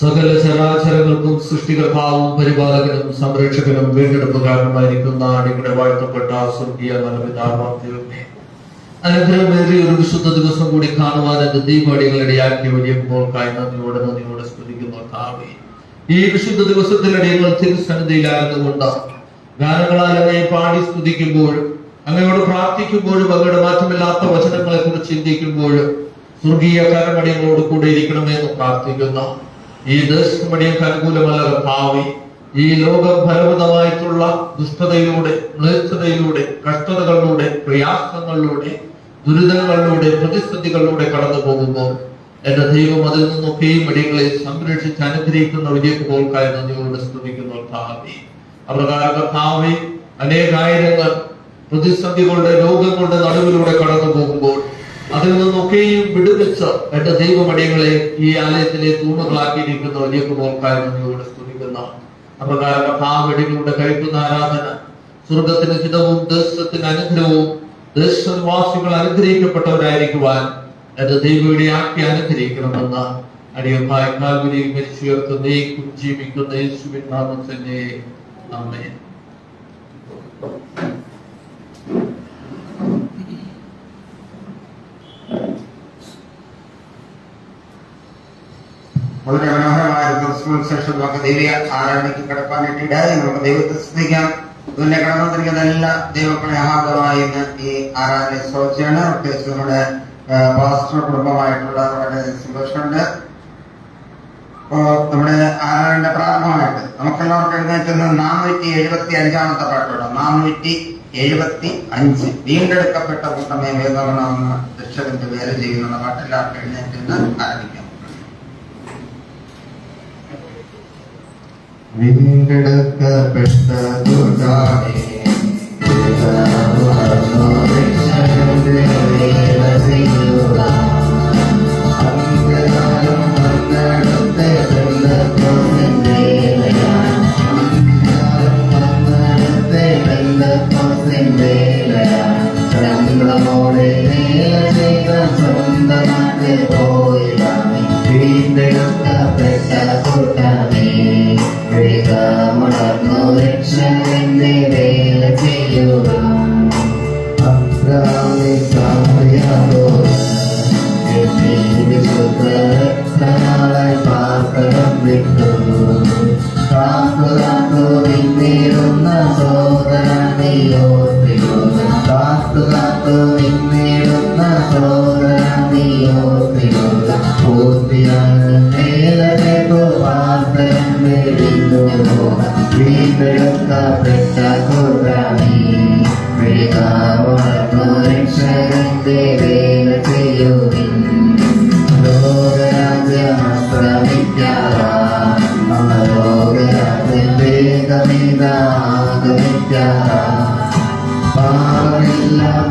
സകല ചരാചരങ്ങൾക്കും സൃഷ്ടികർത്താവും പരിപാലകനും സംരക്ഷകനും വീണ്ടെടുപ്പുകാരനുമായിരിക്കുന്ന അടിയുടെ വാഴ്ത്തപ്പെട്ട സ്വർഗീയ മനപിതാവാക്യവുമേ, അനുഗ്രഹമേറിയ ഒരു വിശുദ്ധ ദിവസം കൂടി കാണുവാൻ എന്റെ ദീപാടികളിടയാക്കി വലിയപ്പോൾക്കായി നന്ദിയോടെ സ്തുതിക്കുന്ന കർത്താവേ, ഈ വിശുദ്ധ ദിവസത്തിൽ അടിയങ്ങൾ തിരുസന്നിധിയിലായിരുന്നുകൊണ്ട് ഗാനങ്ങളാൽ അങ്ങയെ പാടി സ്തുതിക്കുമ്പോഴും അങ്ങയോട് പ്രാർത്ഥിക്കുമ്പോഴും അങ്ങയുടെ മാറ്റമില്ലാത്ത വചനങ്ങളെ കുറിച്ച് ചിന്തിക്കുമ്പോഴും സ്വർഗീയ കരമടിയങ്ങളോട് കൂടെ ഇരിക്കണമെന്ന് പ്രാർത്ഥിക്കുന്നു. ഈ ദേശമടിയങ്ങൾക്ക് അനുകൂലമല്ല കർത്താവേ, ഈ ലോകം ഫലവൃതമായിട്ടുള്ള ദുഷ്ടതയിലൂടെ, മ്ലേച്ഛതയിലൂടെ, കഷ്ടതകളിലൂടെ, പ്രയാസങ്ങളിലൂടെ, ദുരിതങ്ങളിലൂടെ, പ്രതിസന്ധികളിലൂടെ കടന്നു പോകുമ്പോൾ എന്റെ ദൈവം അതിൽ നിന്നൊക്കെയും അടിയങ്ങളെ സംരക്ഷിച്ച് അനുഗ്രഹിക്കുന്ന വലിയ പോൾക്കായി നന്ദിയോട് സ്തുതിക്കുന്നു കർത്താവേ. അപ്രകാരം കർത്താവേ, അനേകായിരങ്ങൾ പ്രതിസന്ധികളുടെ, രോഗങ്ങളുടെ നടുവിലൂടെ കടന്നു പോകുമ്പോൾ അതിൽ നിന്നൊക്കെയും വിടുവിച്ച് എന്റെ ദൈവമടിയങ്ങളെ ഈ ആലയത്തിലെ തൂണുകളാക്കിയിരിക്കുന്ന വലിയ പോൾക്കായി നന്ദിയോട് സ്തുതിക്കുന്നു. അപ്രകാരം കർത്താവടികളുടെ കഴിക്കുന്ന ആരാധന സ്വർഗത്തിന് ഹിതവും ദേശത്തിന് അനുഗ്രഹവും ദേശവാസികൾ അനുഗ്രഹിക്കപ്പെട്ടവരായിരിക്കുവാൻ എന്റെ ദൈവവിടെയാക്കി അനുഗ്രഹിക്കണമെന്ന് അടിയമായി കാൽവരിയിൽ മരിച്ചുയർത്തുന്ന ജീവിക്കുന്ന യേശുവിൻ നാമത്തിനെ ആമേൻ. വളരെ മനോഹരമായ ക്രിസ്മസ് സെഷൻ നമുക്ക് ദൈവീയ ആരാധനയ്ക്ക് കിടപ്പാനായിട്ട് ഇടയായി. നമുക്ക് ദൈവത്തെ സ്തുതിക്കാം. ഇതിന്റെ കടന്നുവന്നിരിക്കുന്ന എല്ലാ ദൈവങ്ങളെ ആഹാരമായി ഇന്ന് ഈ ആരാധന സ്വാഗതിച്ചാണ്. പ്രത്യേകിച്ച് നമ്മുടെ പാസ്റ്റർ കുടുംബമായിട്ടുള്ള വളരെ സന്തോഷമുണ്ട്. നമ്മുടെ ആരാധനയുടെ പ്രാരംഭമായിട്ട് നമുക്കെല്ലാവർക്കും എഴുന്നേറ്റുന്ന 475 പാട്ടോട് 475 വീണ്ടെടുക്കപ്പെട്ട കൂട്ടമേ വേദമെന്ന രക്ഷകന്റെ വേല ചെയ്യുന്ന പാട്ട് എല്ലാവർക്കും എഴുന്നേറ്റ് ആരംഭിക്കാം. വീണ്ടെടുക്കപ്പെട്ട ദുർഗാവേ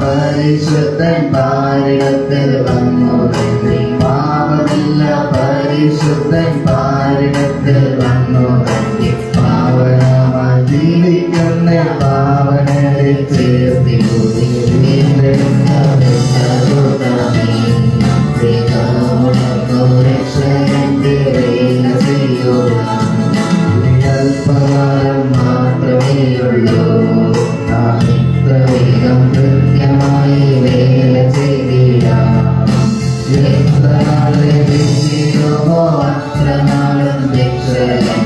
പരിശുദ്ധൻ പാരിടത്തിൽ വന്നു, പാപമില്ല പരിശുദ്ധൻ പാരിടത്തിൽ വന്നു, പാവനമായി ജീവിക്കുന്ന പാവനരെ ചേർത്തി രക്ഷകന്റെ വേല ചെയ്യുക. അല്പകാലം മാത്രമേയുള്ളൂ, കൃത്യമായി വേല ചെയ്തിടാം. എത്ര നാളെ വെച്ചിടുമോ അത്ര നാളും രക്ഷകൻ,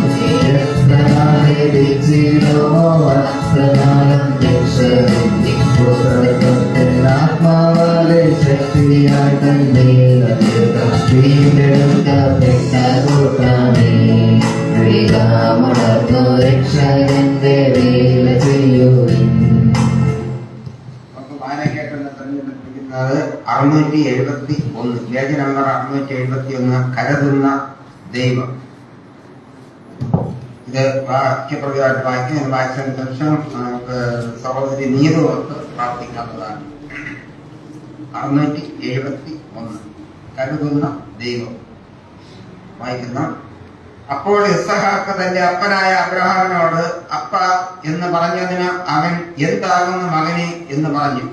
എത്ര നാളെ വെച്ചിടുമോ അത്ര നാളും രക്ഷകൻ. ആത്മാവാലെ ശക്തിയായി വേല 671, പേജ് നമ്പർ 671, കരുതുന്ന ദൈവം. ഇത് വാക്യപ്രകാരം വായിച്ചതിന് ശേഷം നമുക്ക് സഹോദരി നീതുവർക്ക് പ്രാർത്ഥിക്കാവുന്നതാണ്. 671, കരുതുന്ന ദൈവം. വായിക്കുന്ന: അപ്പോൾ ഇസ്ഹാക്ക് തന്റെ അപ്പനായ അബ്രഹാമിനോട് അപ്പ എന്ന് പറഞ്ഞതിന് അവൻ എന്താകുന്നു മകനെ എന്ന് പറഞ്ഞു.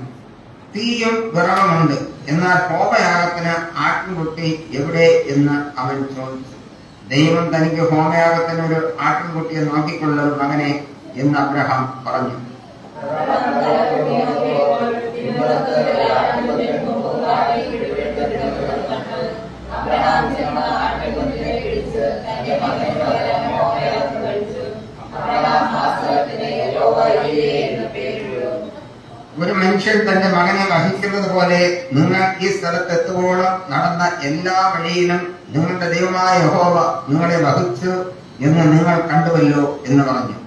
തീയും വിറകുമുണ്ട്, എന്നാൽ ഹോമയാഗത്തിന് ആട്ടിൻകുട്ടി എവിടെ എന്ന് അവൻ ചോദിച്ചു. ദൈവം തനിക്ക് ഹോമയാഗത്തിന് ഒരു ആട്ടിൻകുട്ടിയെ നോക്കിക്കൊള്ളും മകനെ എന്ന് അബ്രഹാം പറഞ്ഞു. ഒരു മനുഷ്യൻ തന്റെ മകനെ വഹിക്കുന്നത് പോലെ നിങ്ങൾ ഈ സ്ഥലത്ത് എത്തുവോളം നടന്ന എല്ലാ വഴിയിലും നിങ്ങളുടെ ദൈവമായ യഹോവ നിങ്ങളെ വഹിച്ചു എന്ന് നിങ്ങൾ കണ്ടുവല്ലോ എന്ന് പറഞ്ഞു.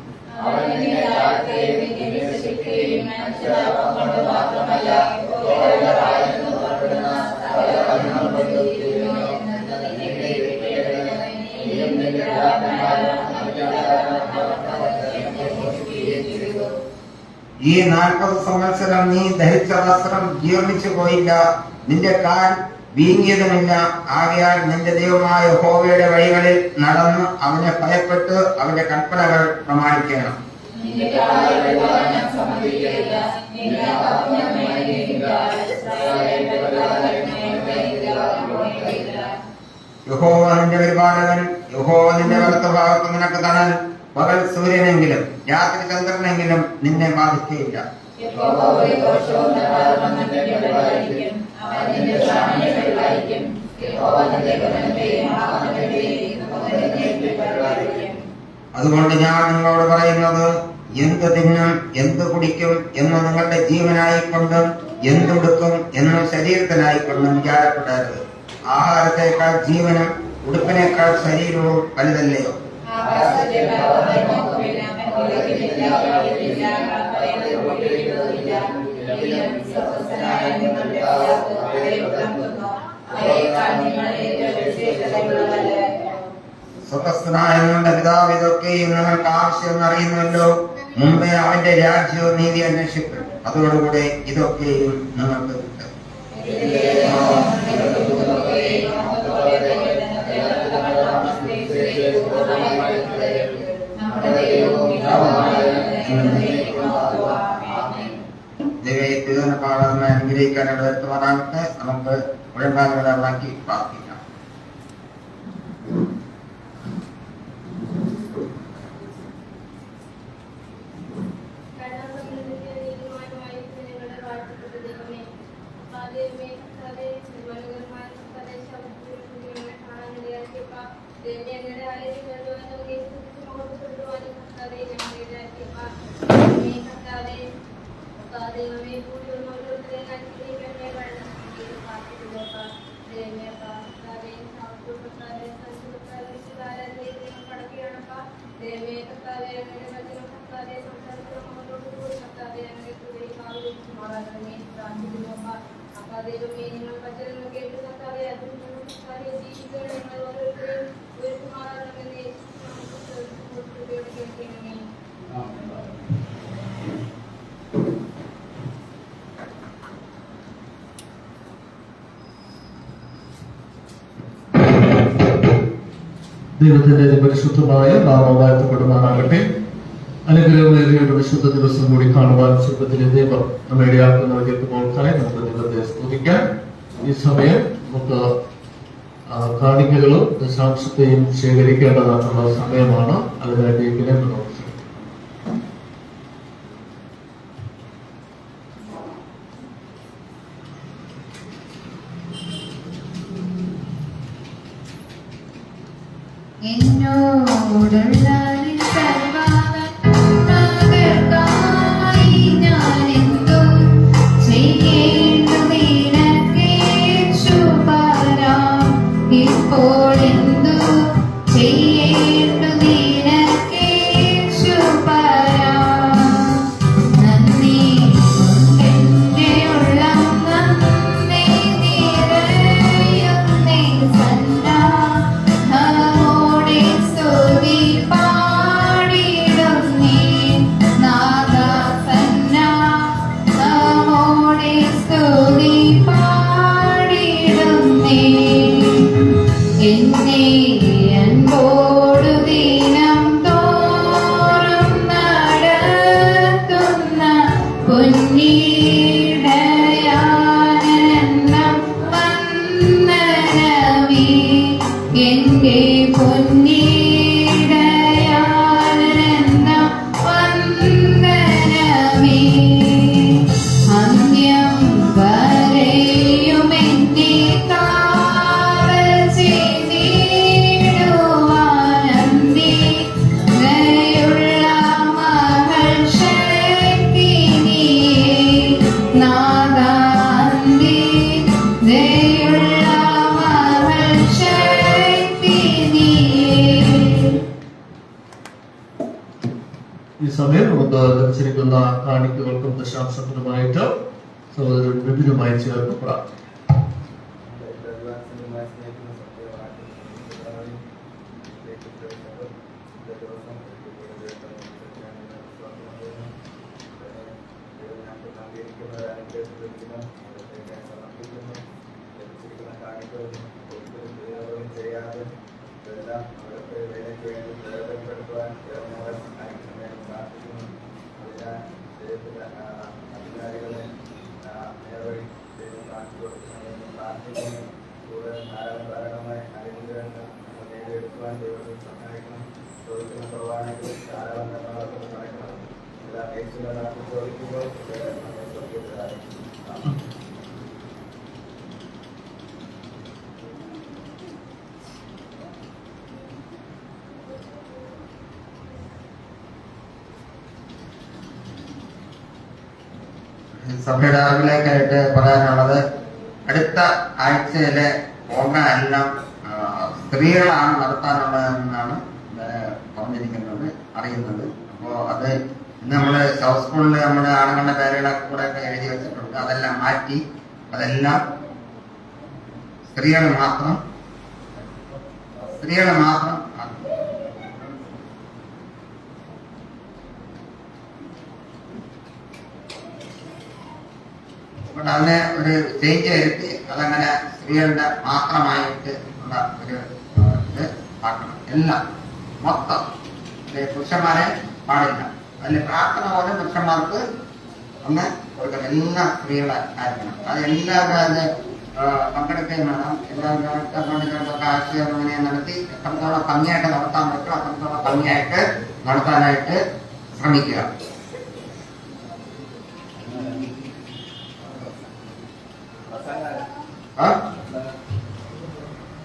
ഈ 40 സംവത്സരം നീ ധരിച്ച വസ്ത്രം ജീർണിച്ചു പോയില്ല, നിന്റെ കാൽ വീങ്ങിയതുമില്ല. ആകയാൽ നിന്റെ ദൈവമായ യഹോവയുടെ വഴികളിൽ നടന്ന് അവനെ ഭയപ്പെട്ട് അവന്റെ കൽപ്പനകൾ പ്രമാണിക്കണം. യഹോവ നിന്റെ പരിപാലകൻ, യഹോവ നിന്റെ വലത്ത ഭാഗത്ത് നിനക്ക് തണൽ. പകൽ സൂര്യനെങ്കിലും രാത്രി ചന്ദ്രനെങ്കിലും നിന്നെ ബാധിക്കുകയില്ല. അതുകൊണ്ട് ഞാൻ നിങ്ങളോട് പറയുന്നത്, എന്ത് തിന്നും എന്ത് കുടിക്കും എന്ന് നിങ്ങളുടെ ജീവനായിക്കൊണ്ടും എന്തുടുക്കും എന്ന് ശരീരത്തിനായിക്കൊണ്ടും വിചാരപ്പെടരുത്. ആഹാരത്തെക്കാൾ ജീവനും ഉടുപ്പിനേക്കാൾ ശരീരവും വലുതല്ലയോ? സ്വതസ്ഥനായ നിങ്ങളുടെ പിതാവ് ഇതൊക്കെയും നിങ്ങൾക്ക് ആവശ്യം അറിയുന്നല്ലോ. മുമ്പേ അവന്റെ രാജ്യവും നീതി അന്വേഷിക്കും, അതോടുകൂടെ ഇതൊക്കെയും നിങ്ങൾക്ക് കിട്ടും. ദൈവത്തെ പാടുന്ന അനുഗ്രഹിക്കാൻ ഇടവരുത്തുവാനാകട്ടെ. നമുക്ക് മുഴങ്കാലുകളെ ഉണ്ടാക്കി പ്രാർത്ഥിക്കാം. ദൈവത്തിന്റെ പരിശുദ്ധമായ നാമം വാഴ്ത്തപ്പെടുമാറാകട്ടെ. അനുഗ്രഹമേറിയ ഒരു വിശുദ്ധ ദിവസം കൂടി കാണുവാൻ സ്വർഗ്ഗത്തിലെ ദൈവം നമ്മെ ഇടയാക്കുന്ന വഴിയെത്തുമ്പോൾക്കായി നമുക്ക് ദൈവത്തെ സ്തുതിക്കാം. ഈ സമയം നമുക്ക് കാണിക്കകളും ദശാംശത്തെയും ശേഖരിക്കേണ്ടതായിട്ടുള്ള സമയമാണ്. അതിനായിട്ട് ഇങ്ങനെ പ്രവർത്തിക്കും. എന്നോടുള്ള വന്ദനമേ എന്റെ പൊന്നിടയാനെന്ന വന്ദനമേ അന്ത്യം വരെയുമെന്നെ കാവൽ ചെയ്തിടുവാനന്ദി ദയുള്ള മകൾ ശക്തി നീയേ നാദാന്തി ദയുള്ള മകൾ ശക്തി നീയേ. ഈ സമയം നമുക്ക് ലഭിച്ചിരിക്കുന്ന കാണിക്കുകൾക്കും ദശാംശത്തിനുമായിട്ട് സഹോദരൻ വിപുലമായി ചേർന്ന് പ്രാർത്ഥിക്കും. സഭയുടെ അറിവിലേക്കായിട്ട് പറയാനുള്ളത്, അടുത്ത ആഴ്ചയിലെ പ്രോഗ്രാം എല്ലാം സ്ത്രീകളാണ് നടത്താനുള്ളതെന്നാണ് പറഞ്ഞിരിക്കുന്നത്, അറിയുന്നത്. അപ്പോൾ അത് ഇന്ന് നമ്മുടെ സൗത്ത് സ്കൂളിൽ നമ്മുടെ ആണുങ്ങളുടെ പേരുകളൊക്കെ കൂടെ ഒക്കെ എഴുതി വെച്ചിട്ടുണ്ട്. അതെല്ലാം മാറ്റി അതെല്ലാം സ്ത്രീകൾ മാത്രം അതുകൊണ്ട് അതിനെ ഒരു ചേഞ്ച് വരുത്തി അതങ്ങനെ സ്ത്രീകളുടെ മാത്രമായിട്ട് ഉള്ള ഒരു ഇത് ആക്കണം. എല്ലാം മൊത്തം പുരുഷന്മാരെ പാടില്ല. അതിൽ പ്രാർത്ഥന പോലെ പുരുഷന്മാർക്ക് ഒന്ന് കൊടുക്കണം. എല്ലാ സ്ത്രീകളെ ആയിരിക്കണം. അത് എല്ലാവരും അത് പങ്കെടുക്കുകയും വേണം. എല്ലാവരും ആശയം അങ്ങനെ നടത്തി എത്രത്തോളം ഭംഗിയായിട്ട് നടത്താൻ പറ്റും അത്രത്തോളം ഭംഗിയായിട്ട് നടത്താനായിട്ട് ശ്രമിക്കുക.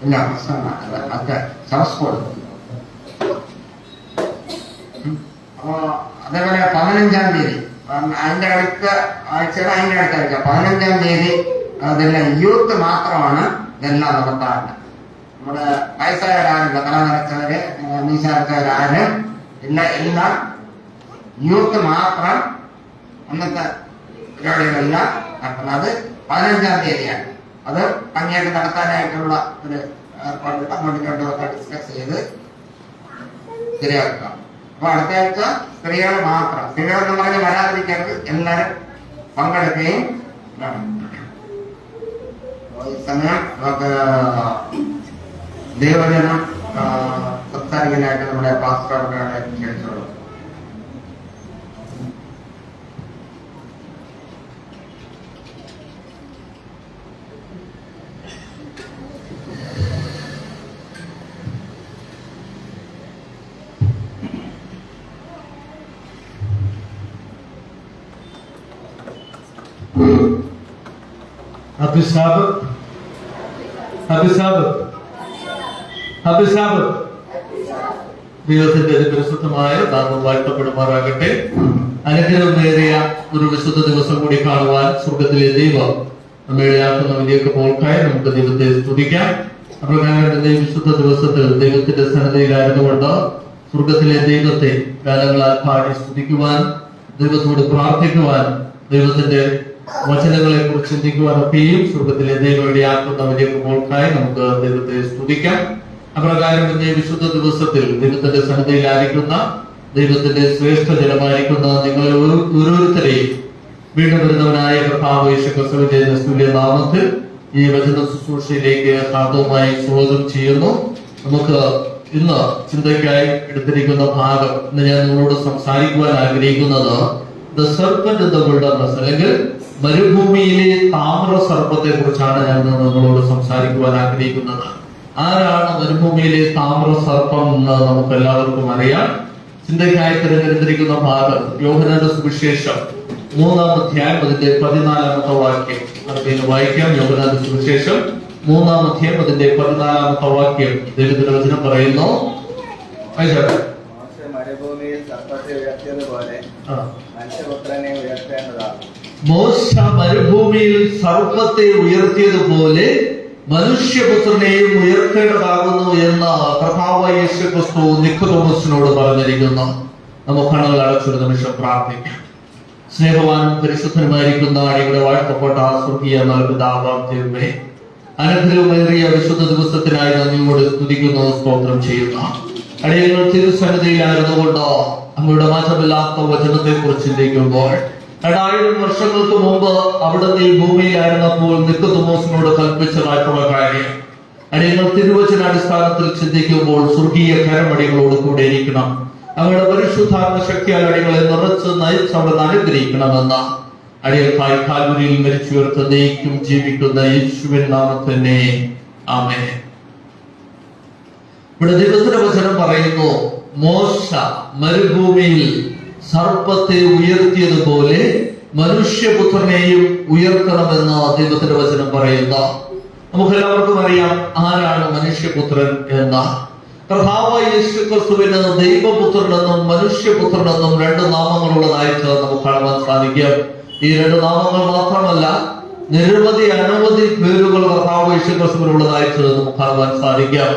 ഇല്ല, മറ്റേ സൗത്ത്. അപ്പോ അതേപോലെ 15-ാം തീയതി അതിന്റെ അടുത്ത ആഴ്ചയുടെ അതിന്റെ അടുത്ത ആഴ്ച 15-ാം തീയതി ഇതെല്ലാം യൂത്ത് മാത്രമാണ് ഇതെല്ലാം നടത്താറുണ്ട്. നമ്മുടെ വയസ്സായവരാരില്ല, തല നിറച്ചവര് മീശാച്ചവരാരും ഇല്ല, എല്ലാം യൂത്ത് മാത്രം അന്നത്തെ പരിപാടികളെല്ലാം നടത്തുന്നത്. അത് 15-ാം തീയതിയാണ്. അത് ഭംഗിയായിട്ട് നടത്താനായിട്ടുള്ള ഒരു ഏർപ്പാട് അങ്ങോട്ടും ഇങ്ങോട്ടുമൊക്കെ ഡിസ്കസ് ചെയ്ത് ശരിയാക്കുക. അപ്പൊ അടുത്ത ആഴ്ച സ്ത്രീകൾ മാത്രം, സ്ത്രീകളെന്ന് പറഞ്ഞ് വരാതിരിക്കരുത്, എല്ലാവരും പങ്കെടുക്കുകയും വേണം. ഈ സമയം നമുക്ക് ദൈവജനം സംസാരിക്കാനായിട്ട് നമ്മുടെ പാസ്റ്ററുടെ ക്ഷണിച്ചോളൂ. ദൈവത്തിന്റെ പരിശുദ്ധമായ നാമം വാഴ്ത്തപ്പെടുമാറാകട്ടെ. അനുഗ്രഹമേറിയ ഒരു വിശുദ്ധ ദിവസം കൂടി കാണുവാൻ സ്വർഗത്തിലെ ദൈവം നമ്മെ ഇടയാക്കുന്ന വലിയൊക്കെ പോൾക്കായി നമുക്ക് ദൈവത്തെ സ്തുതിക്കാം. അപ്രകാരം ഈ വിശുദ്ധ ദിവസത്തിൽ ദൈവത്തിന്റെ സന്നദ്ധയിലായിരുന്നുകൊണ്ട് സ്വർഗത്തിലെ ദൈവത്തെ ഗാനങ്ങളാൽ പാടി സ്തുതിക്കുവാൻ, ദൈവത്തോട് പ്രാർത്ഥിക്കുവാൻ, ദൈവത്തിന്റെ വചനങ്ങളെ കുറിച്ച് ചിന്തിക്കുവാനൊക്കെയും സ്വർഗത്തിലെ ദൈവം ഇടയാക്കുന്ന വലിയ പോൾക്കായി നമുക്ക് ദൈവത്തെ സ്തുതിക്കാം. അപ്രകാരം ഇന്ന് വിശുദ്ധ ദിവസത്തിൽ ദൈവത്തിന്റെ സന്നദ്ധയിലായിരിക്കുന്ന, ദൈവത്തിന്റെ ശ്രേഷ്ഠ ജനമായിരിക്കുന്ന നിങ്ങളെ ഓരോരുത്തരെയും വീണ്ടും വരുന്നവനായ കർത്താവ് യേശു ക്രിസ്തുവിന്റെ നിസ്തുല്യ നാമത്തിൽ ഈ വചന ശുശ്രൂഷയിലേക്ക് ഹാർദവുമായി സ്വാഗതം ചെയ്യുന്നു. നമുക്ക് ഇന്ന് ചിന്തയ്ക്കായി എടുത്തിരിക്കുന്ന ഭാഗം, ഇന്ന് ഞാൻ നിങ്ങളോട് സംസാരിക്കുവാൻ ആഗ്രഹിക്കുന്നത് the serpent in the wilderness, അല്ലെങ്കിൽ മരുഭൂമിയിലെ താമ്ര സർപ്പത്തെ കുറിച്ചാണ് ഞാൻ നിങ്ങളോട് സംസാരിക്കുവാൻ ആഗ്രഹിക്കുന്നത്. ആരാണ് മരുഭൂമിയിലെ താമ്ര സർപ്പം എന്ന് നമുക്ക് എല്ലാവർക്കും അറിയാം. ചിന്തയ്ക്കായി തിരഞ്ഞെടുത്തിരിക്കുന്ന ഭാഗം യോഹന്നാന്റെ സുവിശേഷം 3-ാം അധ്യായം അതിന്റെ 14-ാമത്തെ വാക്യം. നമുക്ക് വായിക്കാം. യോഹന്നാന്റെ സുവിശേഷം 3-ാം അധ്യായം അതിന്റെ 14-ാമത്തെ വാക്യം. ദൈവത്തിന്റെ വചനം പറയുന്നു, മരുഭൂമിയിൽ സർപ്പത്തെ ഉയർത്തിയതുപോലെ മനുഷ്യപുത്രനെ ഉയർത്തേണ്ടതാണ്. മോശ മരുഭൂമിയിൽ സർപ്പത്തെ ഉയർത്തിയതുപോലെ മനുഷ്യപുത്രനെയും ഉയർത്തേണ്ടതാകുന്നു എന്ന കർത്താവായ യേശു ക്രിസ്തു നിക്കോദോമസിനോട് പറഞ്ഞിരിക്കുന്നു. നമുക്ക് കണ്ണുകൾ അടച്ചൊരു നിമിഷം പ്രാർത്ഥിക്കാം. സ്നേഹവാനും പരിശുദ്ധനുമായിരിക്കുന്ന അടിയുടെ വാഴ്ത്തപ്പെട്ട സ്വർഗീയ പിതാവാം ദൈവമേ, അനുഗ്രഹമേറിയ വിശുദ്ധ ദിവസത്തിനായി നന്ദിയോട് സ്തുതിക്കുന്നു, സ്തോത്രം ചെയ്യുന്ന അടിയങ്ങൾ തിരുസന്നിധിയിലായിരുന്നുകൊണ്ട് അങ്ങയുടെ മാറ്റമില്ലാത്ത വചനത്തെ കുറിച്ച് ചിന്തിക്കുമ്പോൾ 2000 വർഷങ്ങൾക്ക് മുമ്പ് അവിടുന്ന് ഈ ഭൂമിയിലായിരുന്നപ്പോൾ നിക്കോദോമസിനോട് കൽപ്പിച്ചതായിട്ടുള്ള കാര്യം അടിയങ്ങൾ തിരുവചനാടിസ്ഥാനത്തിൽ ചിന്തിക്കുമ്പോൾ സ്വർഗീയ കരമടികളോട് കൂടെ ഇരിക്കണം. അവരുടെ പരിശുദ്ധാത്മ ശക്തിയാൽ അടികളെ നിറച്ച് നയിച്ച് അവിടെ അനുഗ്രഹിക്കണമെന്ന അടിയൽക്കായി കാൽവരിയിൽ മരിച്ചുയർത്ത് നയിക്കും ജീവിക്കുന്ന യേശുവിൻ നാമത്തിനെ ആമേൻ. ഇവിടെ ദൈവത്തിന്റെ വചനം പറയുന്നു, മോശ മരുഭൂമിയിൽ സർപ്പത്തെ ഉയർത്തിയതുപോലെ മനുഷ്യപുത്രനെയും ഉയർത്തണമെന്ന് ദൈവത്തിന്റെ വചനം പറയുന്ന. നമുക്ക് എല്ലാവർക്കും അറിയാം ആരാണ് മനുഷ്യപുത്രൻ എന്ന. കർത്താവായ യേശു ക്രിസ്തുവിന് ദൈവപുത്രനെന്നും മനുഷ്യപുത്രനെന്നും 2 നാമങ്ങളുള്ളതായിട്ട് നമുക്ക് കാണുവാൻ സാധിക്കും. ഈ 2 നാമങ്ങൾ മാത്രമല്ല, നിരവധി അനവധി പേരുകൾ കർത്താവ് യേശു ക്രിസ്തുവിനുള്ളതായിട്ട് നമുക്ക് കാണുവാൻ സാധിക്കും.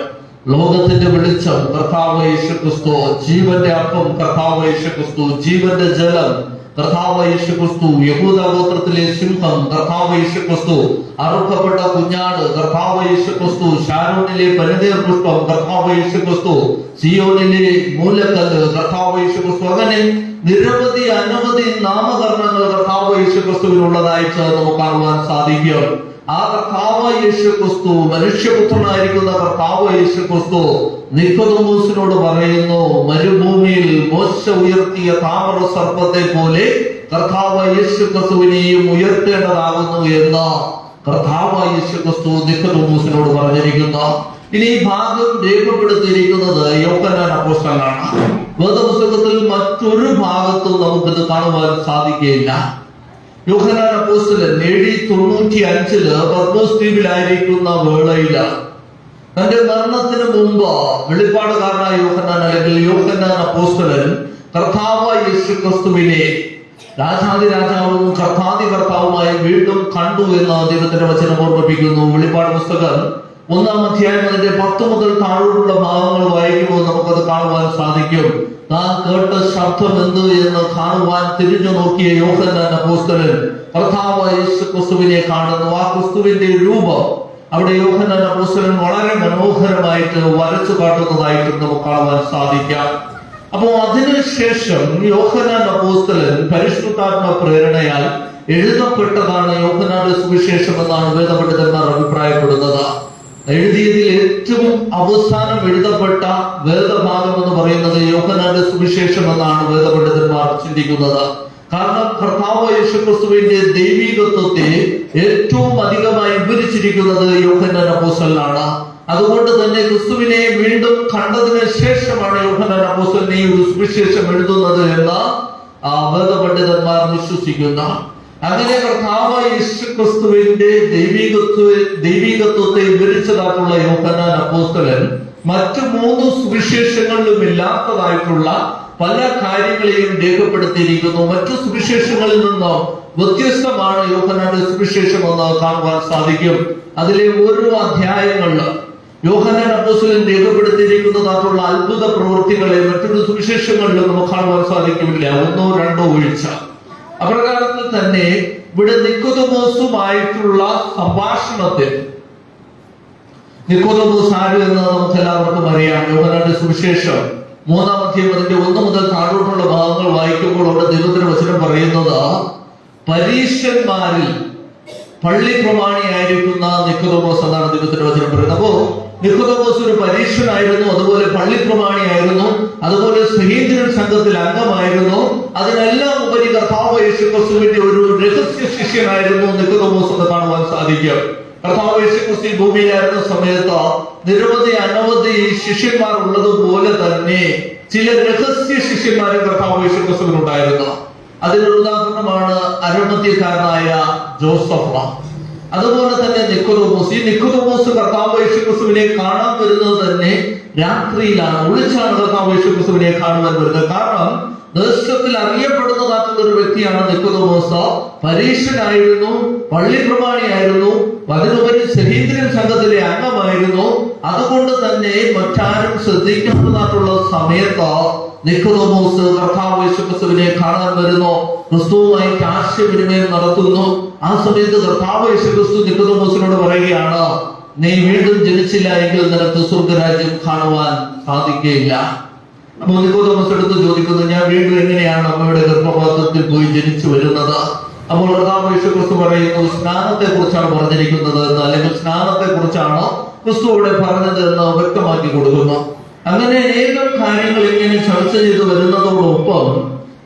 ലോകത്തിന്റെ വെളിച്ചം കർത്താവ് യേശു ക്രിസ്തു, ജീവന്റെ അപ്പം കർത്താവ് യേശു ക്രിസ്തു, ജീവന്റെ ജലം കർത്താവ് യേശു ക്രിസ്തു, യഹൂദ ഗോത്രത്തിലെ സിംഹം കർത്താവ് യേശു ക്രിസ്തു, അറുക്കപ്പെട്ട കുഞ്ഞാട് കർത്താവ് യേശു ക്രിസ്തു, ശാരോണിലെ പനിനീർ പുഷ്പം കർത്താവ് യേശു ക്രിസ്തു, സിയോനിലെ മൂലക്കല്ല് കർത്താവ് യേശു ക്രിസ്തു. അങ്ങനെ നിരവധി അനവധി നാമകരണങ്ങൾ കർത്താവ് യേശു ക്രിസ്തുവിനുള്ളതായിട്ട് നമുക്ക് കാണുവാൻ സാധിക്കും. ആ കർത്താവ് യേശു ക്രിസ്തു, മനുഷ്യപുത്രനായിരിക്കുന്ന കർത്താവ് യേശു ക്രിസ്തു നിക്കോദോമസിനോട് പറയുന്നു, മരുഭൂമിയിൽ മോശ ഉയർത്തിയ താമ്ര സർപ്പത്തെ പോലെ കർത്താവ് യേശു ക്രിസ്തുവിനെയും ഉയർത്തേണ്ടതാകുന്നു എന്ന് കർത്താവ് യേശു ക്രിസ്തു നിക്കോദോമസിനോട് പറഞ്ഞിരിക്കുന്നു. ഇനി ഈ ഭാഗം രേഖപ്പെടുത്തിയിരിക്കുന്നത് യോഹന്നാൻ അപ്പോസ്തലനാണ്. വേദപുസ്തകത്തിൽ മറ്റൊരു ഭാഗത്തും നമുക്കിത് കാണുവാൻ സാധിക്കുകയില്ല. യോഹന്നാൻ അപ്പോസ്തലൻ AD 95 പത്മോസ് ദ്വീപിലായിരിക്കുന്ന വേളയില് തന്റെ മരണത്തിന് മുമ്പ് വെളിപ്പാടുകാരനായ യോഹന്നാൻ അല്ലെങ്കിൽ യോഹന്നാൻ അപ്പോസ്തലൻ കർത്താവായ യേശു ക്രിസ്തുവിനെ രാജാവും കർത്താവുമായി വീണ്ടും കണ്ടു എന്ന് ദൈവത്തിന്റെ വചനം ഓർമ്മിപ്പിക്കുന്നു. വെളിപ്പാട് പുസ്തകം 1-ാം അധ്യായം അതിന്റെ 10 മുതൽ താഴോട്ടുള്ള ഭാഗങ്ങൾ വായിക്കുമ്പോൾ നമുക്കത് കാണുവാൻ സാധിക്കും. താൻ കേട്ട ശബ്ദം എന്ത് എന്ന് കാണുവാൻ തിരിഞ്ഞു നോക്കിയ യോഹന്നാൻ അപ്പോസ്തലൻ കർത്താവായ യേശു ക്രിസ്തുവിനെ കാണുന്നു. ആ ക്രിസ്തുവിന്റെ രൂപം അവിടെ യോഹന്നാൻ അപ്പോസ്തലൻ വളരെ മനോഹരമായിട്ട് വരച്ചു കാട്ടുന്നതായിട്ട് നമുക്ക് കാണുവാൻ സാധിക്കാം. അപ്പോ അതിനുശേഷം യോഹന്നാൻ അപ്പോസ്തലൻ പരിശുദ്ധാത്മ പ്രേരണയാൽ എഴുതപ്പെട്ടതാണ് യോഹന്നാന്റെ സുവിശേഷം എന്നാണ് വേദപണ്ഡിതന്മാർ അഭിപ്രായപ്പെടുന്നത്. എഴുതിയതിൽ ഏറ്റവും അവസാനം എഴുതപ്പെട്ട വേദഭാഗം എന്ന് പറയുന്നത് യോഹന്നാന്റെ സുവിശേഷം എന്നാണ് വേദപണ്ഡിതന്മാർ ചിന്തിക്കുന്നത്. കാരണം കർത്താവ് യേശു ക്രിസ്തുവിന്റെ ദൈവികത്വത്തെ ഏറ്റവും അധികമായി വിവരിച്ചിരിക്കുന്നത് യോഹന്നാൻ അപ്പോസ്തലനാണ്. അതുകൊണ്ട് തന്നെ ക്രിസ്തുവിനെ വീണ്ടും കണ്ടതിന് ശേഷമാണ് യോഹന്നാൻ അപ്പോസ്തലൻ ഈ ഒരു സുവിശേഷം എഴുതുന്നത് എന്ന് വേദപണ്ഡിതന്മാർ വിശ്വസിക്കുന്നു. അങ്ങനെ കർത്താവ് യേശു ക്രിസ്തുവിന്റെ ദൈവികത്വത്തെ വിവരിച്ചതായിട്ടുള്ള യോഹന്നാൻ അപ്പോസ്തലൻ മറ്റു 3 സുവിശേഷങ്ങളിലും ഇല്ലാത്തതായിട്ടുള്ള പല കാര്യങ്ങളെയും രേഖപ്പെടുത്തിയിരിക്കുന്നു. മറ്റു സുവിശേഷങ്ങളിൽ നിന്നും വ്യത്യസ്തമാണ് യോഹന്നാന്റെ സുവിശേഷം എന്ന് കാണുവാൻ സാധിക്കും. അതിലെ ഓരോ അധ്യായങ്ങളിലും യോഹന്നാൻ അപ്പോസ്തലൻ രേഖപ്പെടുത്തിയിരിക്കുന്നതായിട്ടുള്ള അത്ഭുത പ്രവൃത്തികളെ മറ്റൊരു സുവിശേഷങ്ങളിലും നമുക്ക് കാണുവാൻ സാധിക്കില്ല, 1-ഓ 2-ഓ ഒഴിച്ച. അപ്രകാരത്തിൽ തന്നെ ഇവിടെ നിക്കോദോമോസുമായിട്ടുള്ള സംഭാഷണത്തിൽ, നിക്കോദോമോസ് ആര് എന്ന് നമുക്ക് എല്ലാവർക്കും അറിയാം. യോഹന്നാന്റെ സുവിശേഷം 3-ാം അധ്യായം അതിന്റെ 1 മുതൽ താഴോട്ടുള്ള ഭാഗങ്ങൾ വായിക്കുമ്പോൾ അവിടെ ദൈവത്തിന്റെ വചനം പറയുന്നത്, പരീശന്മാരിൽ പള്ളി പ്രമാണിയായിരിക്കുന്ന നിക്കോദോമോസ് എന്നാണ് ദൈവത്തിന്റെ വചനം പറയുന്നത്. അപ്പോ നിക്കോദോമോസ് ഒരു പരീക്ഷനായിരുന്നു, അതുപോലെ പള്ളിപ്രമാണിയായിരുന്നു, അതുപോലെ സ്നേഹിതൻ സംഘത്തിൽ അംഗമായിരുന്നു. അതിനെല്ലാം ഉപരി കർത്താവ് യേശുക്രിസ്തുവിന്റെ ഒരു രഹസ്യ ശിഷ്യനായിരുന്നു നിക്കോദോമോസ് എന്ന് കാണുവാൻ സാധിക്കും. കർത്താവ് യേശുക്രിസ്തു ഭൂമിയിലായിരുന്ന സമയത്ത് നിരവധി അനവധി ശിഷ്യന്മാർ ഉള്ളതുപോലെ തന്നെ ചില രഹസ്യ ശിഷ്യന്മാരും കർത്താവ് യേശുക്രിസ്തുവിനുണ്ടായിരുന്നു. അതിനൊരു ഉദാഹരണമാണ് അരിമത്യക്കാരനായ ജോസഫ്. അതുപോലെ തന്നെ നിക്കോദോമോസ്. ഈ നിക്കോദോമോസ് കർത്താവ് യേശുക്രിസ്തുവിനെ കാണാൻ വരുന്നത് തന്നെ രാത്രിയിലാണ്, ഒളിച്ചാണ് കർത്താവ് യേശുക്രിസ്തുവിനെ കാണുവാൻ വരുന്നത്. കാരണം ദേശത്തിൽ അറിയപ്പെടുന്നതായിട്ടുള്ള ഒരു വ്യക്തിയാണ് നിക്കോദോമോസ്. പരീക്ഷനായിരുന്നു, പള്ളിപ്രമാണിയായിരുന്നു, അതിനുപരി സഹീന്ദ്രൻ സംഘത്തിലെ അംഗമായിരുന്നു. അതുകൊണ്ട് തന്നെ മറ്റാരും ശ്രദ്ധിക്കാത്തതായിട്ടുള്ള സമയത്ത് നിക്കോദോമോസ് കർത്താവ് യേശുക്രിസ്തുവിനെ കാണാൻ വരുന്നു, ക്രിസ്തുവുമായി ആശയവിനിമയം നടത്തുന്നു. ആ സമയത്ത് കർത്താവ് യേശുക്രിസ്തു നിക്കോദോമോസിനോട് പറയുകയാണ്, നീ വീണ്ടും ജനിച്ചില്ല എങ്കിൽ നിനക്ക് സ്വർഗരാജ്യം കാണുവാൻ സാധിക്കുകയില്ല. അപ്പൊ നിക്കോദോമോസ് എടുത്ത് ചോദിക്കുന്നു, ഞാൻ വീണ്ടും എങ്ങനെയാണ് അമ്മയുടെ ഗർഭപാത്രത്തിൽ പോയി ജനിച്ചു വരുന്നത്? അപ്പോൾ കർത്താവ് യേശുക്രിസ്തു പറയുന്നു, സ്നാനത്തെ കുറിച്ചാണ് പറഞ്ഞിരിക്കുന്നത് എന്ന്, അല്ലെങ്കിൽ സ്നാനത്തെ കുറിച്ചാണ് ക്രിസ്തു അവിടെ പറഞ്ഞത് എന്ന് വ്യക്തമാക്കി കൊടുക്കുന്നു. അങ്ങനെ അനേകം കാര്യങ്ങൾ ഇങ്ങനെ ചർച്ച ചെയ്ത് വരുന്നതോടൊപ്പം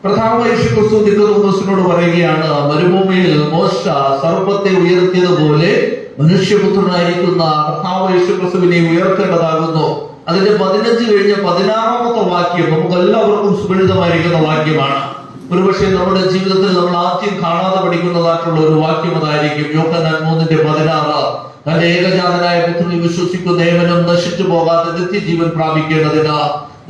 കർത്താവ് യേശുക്രിസ്തു നിക്കോദോമോസിനോട് പറയുകയാണ്, മരുഭൂമിയിൽ മോശ സർപ്പത്തെ ഉയർത്തിയതുപോലെ മനുഷ്യപുത്രനായിരിക്കുന്ന കർത്താവ് യേശുക്രിസ്തുവിനെ ഉയർത്തേണ്ടതാകുന്നു. അതിന്റെ 15 കഴിഞ്ഞ 16ാമത്തെ വാക്യം നമുക്ക് എല്ലാവർക്കും സുപരിചിതമായിരിക്കുന്ന വാക്യമാണ്. ഒരുപക്ഷെ നമ്മുടെ ജീവിതത്തിൽ നമ്മൾ ആദ്യം കാണാതെ പഠിക്കുന്നതായിട്ടുള്ള ഒരു വാക്യം അതായിരിക്കും. യോഹന്നാൻ 3:16. തന്റെ ഏകജാതനായ പുത്രനിൽ വിശ്വസിക്കുന്ന ഏവനും നശിച്ചു പോകാതെ നിത്യജീവൻ പ്രാപിക്കേണ്ടതിന്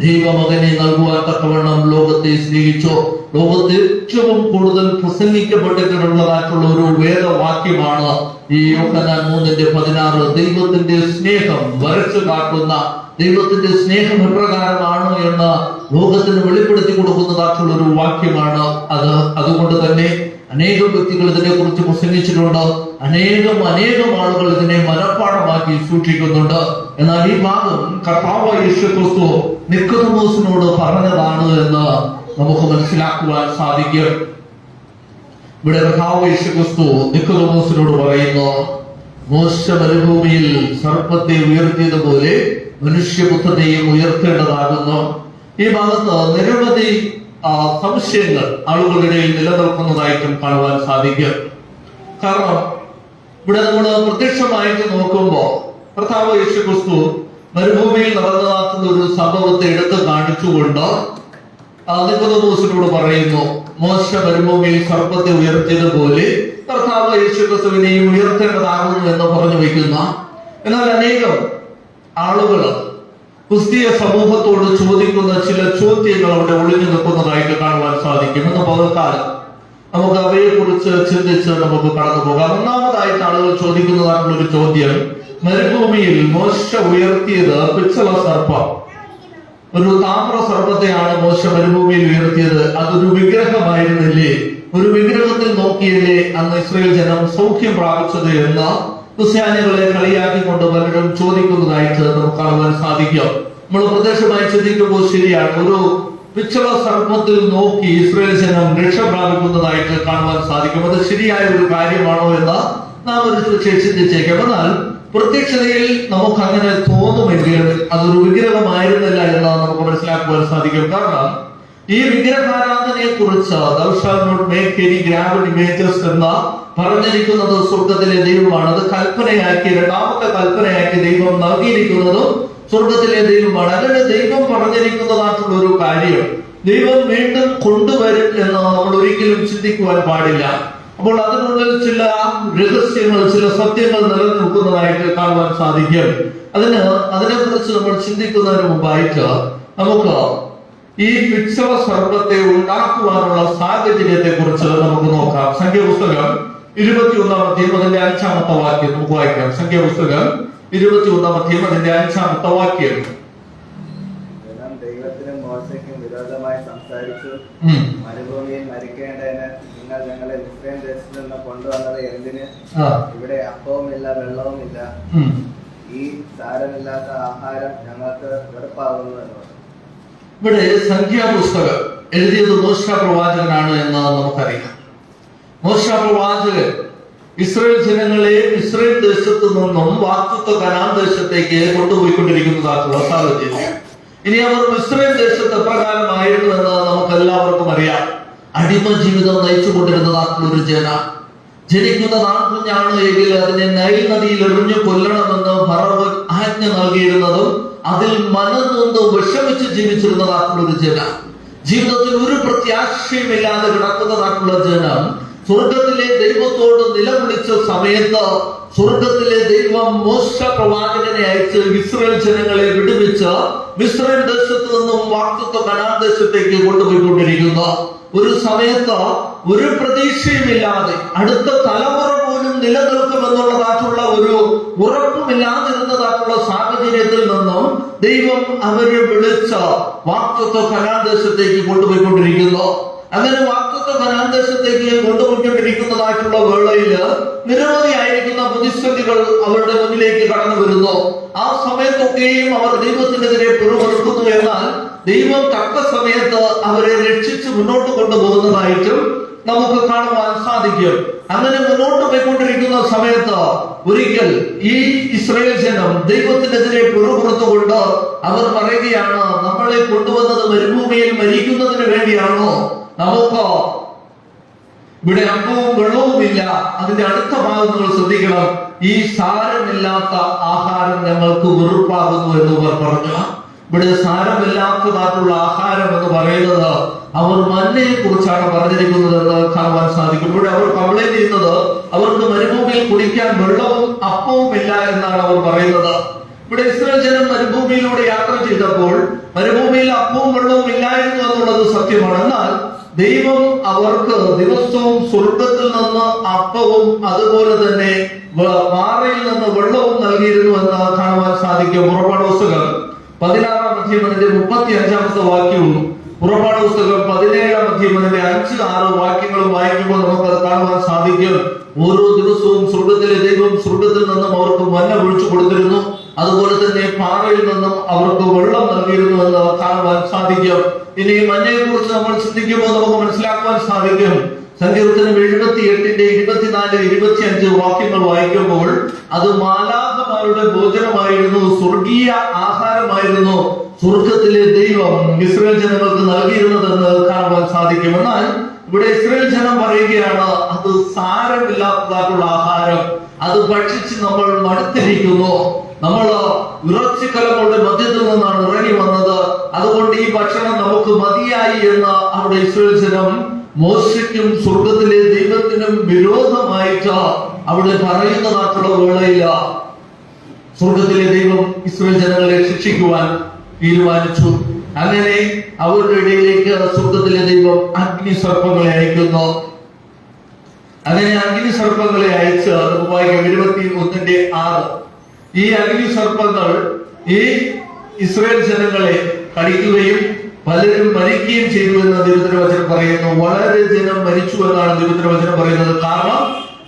ദൈവമകനെ നൽകുവാൻ തക്കവണ്ണം ലോകത്തെ സ്നേഹിച്ചു. ലോകത്ത് ഏറ്റവും കൂടുതൽ പ്രസംഗിക്കപ്പെട്ടിട്ടുള്ളതായിട്ടുള്ള ഒരു വേദവാക്യമാണ് ഈ യോഹന്നാൻ 3:16. ദൈവത്തിന്റെ സ്നേഹം വരച്ചു കാട്ടുന്ന, ദൈവത്തിന്റെ സ്നേഹം എപ്രകാരമാണ് എന്ന് ലോകത്തിന് വെളിപ്പെടുത്തി കൊടുക്കുന്നതായിട്ടുള്ള ഒരു വാക്യമാണ് അത്. അതുകൊണ്ട് തന്നെ അനേകം വ്യക്തികൾ ഇതിനെ കുറിച്ച് പ്രസംഗിച്ചിട്ടുണ്ട്. അനേകം ആളുകൾ ഇതിനെ മനഃപ്പാഠമാക്കി സൂക്ഷിക്കുന്നുണ്ട്. എന്നാൽ ഈ ഭാഗം കർത്താവ് യേശുക്രിസ്തു നിക്കോദോമോസിനോട് പറഞ്ഞതാണ് എന്ന് നമുക്ക് മനസ്സിലാക്കുവാൻ സാധിക്കും. ഇവിടെ കർത്താവ് യേശുക്രിസ്തു നിക്കോദോമോസിനോട് പറയുന്നു, മോശ മരുഭൂമിയിൽ സർപ്പത്തെ ഉയർത്തിയതുപോലെ മനുഷ്യപുത്രനെയും ഉയർത്തേണ്ടതാകുന്നു. ഈ ഭാഗത്ത് നിരവധി സംശയങ്ങൾ ആളുകളുടെ ഇടയിൽ നിലനിൽക്കുന്നതായിട്ടും കാണുവാൻ സാധിക്കും. കാരണം ഇവിടെ നമ്മൾ പ്രത്യക്ഷമായിട്ട് നോക്കുമ്പോൾ കർത്താവ് യേശുക്രിസ്തു മരുഭൂമിയിൽ നടന്നതാക്കുന്ന ഒരു സംഭവത്തെ എടുത്ത് കാണിച്ചുകൊണ്ട് നിക്കോദോമോസിനോട് പറയുന്നു, മോശ മരുഭൂമിയിൽ സർപ്പത്തെ ഉയർത്തിയതുപോലെ കർത്താവ് യേശുക്രിസ്തുവിനെയും ഉയർത്തേണ്ടതാകുന്നു എന്ന് പറഞ്ഞു വയ്ക്കുന്ന. എന്നാൽ അനേകം ആളുകൾ ക്രിസ്തീയ സമൂഹത്തോട് ചോദിക്കുന്ന ചില ചോദ്യങ്ങൾ അവിടെ ഒളിഞ്ഞു നിൽക്കുന്നതായിട്ട് കാണുവാൻ സാധിക്കും. എന്ന് പകർക്കാലം നമുക്ക് അവയെ കുറിച്ച് ചിന്തിച്ച് നമുക്ക് കടന്നു പോകാം. ഒന്നാമതായിട്ട് ആളുകൾ ചോദിക്കുന്നതായിട്ടുള്ള ഒരു ചോദ്യം, മരുഭൂമിയിൽ മോശ ഉയർത്തിയത് പിച്ചള സർപ്പം, ഒരു താമ്ര സർപ്പത്തെയാണ് മോശ മരുഭൂമിയിൽ ഉയർത്തിയത്. അതൊരു വിഗ്രഹമായിരുന്നില്ലേ? ഒരു വിഗ്രഹത്തിൽ നോക്കിയല്ലേ അന്ന് ഇസ്രായേൽ ജനം സൗഖ്യം പ്രാപിച്ചത് എന്ന് ക്രിസ്ത്യാനികളെ കളിയാക്കിക്കൊണ്ട് പലരും ചോദിക്കുന്നതായിട്ട് നമുക്ക് കാണുവാൻ സാധിക്കും. നമ്മൾ പ്രത്യക്ഷമായി ചിന്തിക്കുമ്പോൾ ശരിയാണ്, ഒരു പിച്ചള സർപ്പത്തിൽ നോക്കി ഇസ്രായേൽ ജനം രക്ഷ പ്രാപിക്കുന്നതായിട്ട് കാണുവാൻ സാധിക്കും. അത് ശരിയായ ഒരു കാര്യമാണോ എന്ന് നാം ഒരു ചിന്തിച്ചേക്കാം. എന്നാൽ പ്രത്യക്ഷതയിൽ നമുക്ക് അങ്ങനെ തോന്നുമെങ്കിൽ അതൊരു വിഗ്രഹമായിരുന്നില്ല എന്ന് നമുക്ക് മനസ്സിലാക്കുവാൻ സാധിക്കും. കാരണം ഈ വിഗ്രഹാരാധനയെ കുറിച്ച് thou shalt not make any graven images എന്ന് പറഞ്ഞിരിക്കുന്നത് സ്വർഗത്തിലെ ദൈവമാണ്. അത് കൽപ്പനയാക്കി, രണ്ടാമത്തെ കൽപ്പനയാക്കി ദൈവം നൽകിയിരിക്കുന്നതും സ്വർഗത്തിലെ ദൈവമാണ്. അങ്ങനെ ദൈവം പറഞ്ഞിരിക്കുന്നതായിട്ടുള്ള ഒരു കാര്യം ദൈവം വീണ്ടും കൊണ്ടുവരും എന്ന് നമ്മൾ ഒരിക്കലും ചിന്തിക്കുവാൻ പാടില്ല. അപ്പോൾ അതിനുള്ളിൽ ചില രഹസ്യങ്ങൾ, ചില സത്യങ്ങൾ നിലനിൽക്കുന്നതായിട്ട് കാണുവാൻ സാധിക്കും. അതിനെക്കുറിച്ച് നമ്മൾ ചിന്തിക്കുന്നതിന് മുമ്പായിട്ട് നമുക്ക് ഈ പിച്ചള സർപ്പത്തെ ഉണ്ടാക്കുവാനുള്ള സാഹചര്യത്തെ കുറിച്ച് നമുക്ക് നോക്കാം. സംഖ്യാപുസ്തകം 21-ാം അധ്യായം അതിന്റെ 5-ാമത്തെ വാക്യം നമുക്ക് വായിക്കാം. സംഖ്യാപുസ്തകം 21-ാം അധ്യായം അതിന്റെ 5-ാമത്തെ വാക്യം. ദൈവത്തിനും മോശയ്ക്കും വിരോധമായി സംസാരിച്ചു, മരുഭൂമിയിൽ മരിക്കേണ്ടതിന് നിങ്ങൾ ഞങ്ങളെ മിസ്രൈം ദേശത്ത് നിന്ന് കൊണ്ടുവന്നത് എന്തിന്? ഇവിടെ അപ്പവുമില്ല വെള്ളവുമില്ല, ഈ സാരമില്ലാത്ത ആഹാരം ഞങ്ങൾക്ക് വെറുപ്പാകുന്നു എന്ന് പറഞ്ഞു. ഇവിടെ സംഖ്യാപുസ്തകം എഴുതിയത് മോശ പ്രവാചകനാണ് എന്ന് നമുക്കറിയാം. മോശ പ്രവാചകൻ ഇസ്രായേൽ ജനങ്ങളെ ഇസ്രായേൽ ദേശത്തു നിന്നും വാഗ്ദത്ത കനാൻ ദേശത്തേക്ക് കൊണ്ടുപോയിക്കൊണ്ടിരിക്കുന്നതായിട്ടുള്ള സാഹചര്യം. ഇനി അവർ ഇസ്രായേൽ ദേശത്ത് എപ്രകാരമായിരുന്നു എന്ന് നമുക്ക് എല്ലാവർക്കും അറിയാം. അടിമ ജീവിതം നയിച്ചുകൊണ്ടിരുന്നതായിട്ടുള്ള ഒരു ജനിക്കുന്ന നാൺകുഞ്ഞാണ് എങ്കിൽ അതിനെ നൈൽ നദിയിൽ എറിഞ്ഞു കൊല്ലണമെന്ന് ഫറവോൻ ആജ്ഞ നൽകിയിരുന്നതും അതിൽ മനംനൊന്ന് വിഷമിച്ച് ജീവിച്ചിരുന്നതായിട്ടുള്ള ഒരു ജീവിതത്തിൽ ഒരു പ്രത്യാശയുമില്ലാതെ കിടക്കുന്നതായിട്ടുള്ള സ്വർഗത്തിലെ ദൈവത്തോട് നിലവിളിച്ച സമയത്ത് സ്വർഗത്തിലെ ദൈവം മോശ പ്രവാചകനെ അയച്ച് ഇസ്രായേൽ ജനങ്ങളെ വിടുവിച്ച് മിസ്രൈം ദേശത്ത് നിന്നും വാഗ്ദത്ത കനാൻ ദേശത്തേക്ക് കൊണ്ടുപോയിക്കൊണ്ടിരിക്കുന്നു. ഒരു സമയത്ത് ഒരു പ്രതീക്ഷയുമില്ലാതെ അടുത്ത തലമുറ പോലും നിലനിൽക്കുമെന്നുള്ളതായിട്ടുള്ള ഒരു ഉറപ്പുമില്ലാതിരുന്നതായിട്ടുള്ള സാഹചര്യത്തിൽ നിന്നും ദൈവം അവരെ വിളിച്ച് വാഗ്ദത്ത കനാൻ ദേശത്തേക്ക് കൊണ്ടുപോയിക്കൊണ്ടിരിക്കുന്നു. അങ്ങനെ വാഗ്ദത്ത കനാൻ ദേശത്തേക്ക് കൊണ്ടുപോയിക്കൊണ്ടിരിക്കുന്നതായിട്ടുള്ള വേളയില് നിരവധിയായിരിക്കുന്ന പ്രതിസന്ധികൾ അവരുടെ മുന്നിലേക്ക് കടന്നു വരുന്നു. ആ സമയത്തൊക്കെയും അവർ ദൈവത്തിനെതിരെ പിറുപിറുക്കുന്നു. എന്നാൽ ദൈവം തക്ക സമയത്ത് അവരെ രക്ഷിച്ച് മുന്നോട്ട് കൊണ്ടുപോകുന്നതായിട്ടും നമുക്ക് കാണുവാൻ സാധിക്കും. അങ്ങനെ മുന്നോട്ട് പോയിക്കൊണ്ടിരിക്കുന്ന സമയത്ത് ഒരിക്കൽ ഈ ഇസ്രായേൽ ജനം ദൈവത്തിനെതിരെ പിറുപിറുത്തുകൊണ്ട് അവർ പറയുകയാണ്, നമ്മളെ കൊണ്ടുവന്നത് മരുഭൂമിയിൽ മരിക്കുന്നതിന് വേണ്ടിയാണോ? നമുക്ക് ഇവിടെ അപ്പവും വെള്ളവുമില്ല. അതിന്റെ അടുത്ത ഭാഗം നിങ്ങൾ ശ്രദ്ധിക്കണം. ഈ സാരമില്ലാത്ത ആഹാരം ഞങ്ങൾക്ക് വെറുപ്പാകുന്നു എന്ന് അവർ പറഞ്ഞു. ഇവിടെ സാരമില്ലാത്തതായിട്ടുള്ള ആഹാരം എന്ന് പറയുന്നത് അവർ മന്നയെ കുറിച്ചാണ് പറഞ്ഞിരിക്കുന്നത് എന്ന് കാണുവാൻ സാധിക്കും. ഇവിടെ അവർ കംപ്ലൈന്റ് ചെയ്യുന്നത് അവർക്ക് മരുഭൂമിയിൽ കുടിക്കാൻ വെള്ളവും അപ്പവും ഇല്ല എന്നാണ് അവർ പറയുന്നത്. ഇവിടെ ഇസ്രായേൽ ജനം മരുഭൂമിയിലൂടെ യാത്ര ചെയ്തപ്പോൾ മരുഭൂമിയിൽ അപ്പവും വെള്ളവും ഇല്ലായിരുന്നു എന്നുള്ളത് സത്യമാണ്. എന്നാൽ ദൈവം അവർക്ക് ദിവസവും സ്വർഗത്തിൽ നിന്ന് അപ്പവും അതുപോലെ തന്നെ പാറയിൽ നിന്ന് വെള്ളവും നൽകിയിരുന്നു എന്ന് കാണുവാൻ സാധിക്കും. പുറപ്പാട് പുസ്തകം 16-ാം അധ്യായം 35-ാമത്തെ വാക്യവും പുറപ്പാട് പുസ്തകം 17-ാം അധ്യായം 5-6 വാക്യങ്ങളും വായിക്കുമ്പോൾ നമുക്കത് കാണുവാൻ സാധിക്കും. ഓരോ ദിവസവും സ്വർഗത്തിലെ ദൈവം സ്വർഗത്തിൽ നിന്നും അവർക്ക് മന്ന ഒഴിച്ചു കൊടുത്തിരുന്നു. അതുപോലെ തന്നെ പാറയിൽ നിന്നും അവർക്ക് വെള്ളം നൽകിയിരുന്നു എന്ന് കാണുവാൻ സാധിക്കും. ഇനി മഞ്ഞയെ കുറിച്ച് നമ്മൾ ചിന്തിക്കുമ്പോൾ നമുക്ക് മനസ്സിലാക്കുവാൻ സാധിക്കും. സങ്കീർത്തനം 78-ന്റെ 24-25 വാക്യങ്ങൾ വായിക്കുമ്പോൾ അത് മാലാഖമാരുടെ ഭോജനമായിരുന്നു, സ്വർഗീയ ആഹാരമായിരുന്നു സ്വർഗത്തിലെ ദൈവം ഇസ്രായേൽ ജനങ്ങൾക്ക് നൽകിയിരുന്നതെന്ന് കാണുവാൻ സാധിക്കും. എന്നാൽ ഇവിടെ ഇസ്രായേൽ ജനം പറയുകയാണ്, അത് സാരമില്ലാത്തതായിട്ടുള്ള ആഹാരം, അത് ഭക്ഷിച്ച് നമ്മൾ മടുത്തിരിക്കുന്നു, നമ്മൾ ഇറച്ചിക്കലങ്ങളുടെ മധ്യത്തിൽ നിന്നാണ് ഇറങ്ങി വന്നത്, അതുകൊണ്ട് ഈ ഭക്ഷണം നമുക്ക് മതിയായി എന്ന് അവിടെ ഇസ്രായേൽ ജനം മോശയ്ക്കും സ്വർഗത്തിലെ ദൈവത്തിനും വിരോധമായിട്ട് അവിടെ പറയുന്നതായിട്ടുള്ള വേളയില്ല സ്വർഗത്തിലെ ദൈവം ഇസ്രായേൽ ജനങ്ങളെ ശിക്ഷിക്കുവാൻ തീരുമാനിച്ചു. അങ്ങനെ അവരുടെ ഇടയിലേക്ക് സ്വർഗത്തിലെ ദൈവം അഗ്നി സർപ്പങ്ങളെ അയക്കുന്നു. അങ്ങനെ അഗ്നി സർപ്പങ്ങളെ അയച്ച് 21-6 ഈ അഗ്നി സർപ്പങ്ങൾ ഈ ഇസ്രായേൽ ജനങ്ങളെ കടിക്കുകയും പലരും മരിക്കുകയും ചെയ്തു എന്ന് ദൈവത്തിൻ്റെ പറയുന്നു. വളരെ ജനം മരിച്ചു എന്നാണ് ദൈവത്തിൻ്റെ പറയുന്നത്. കാരണം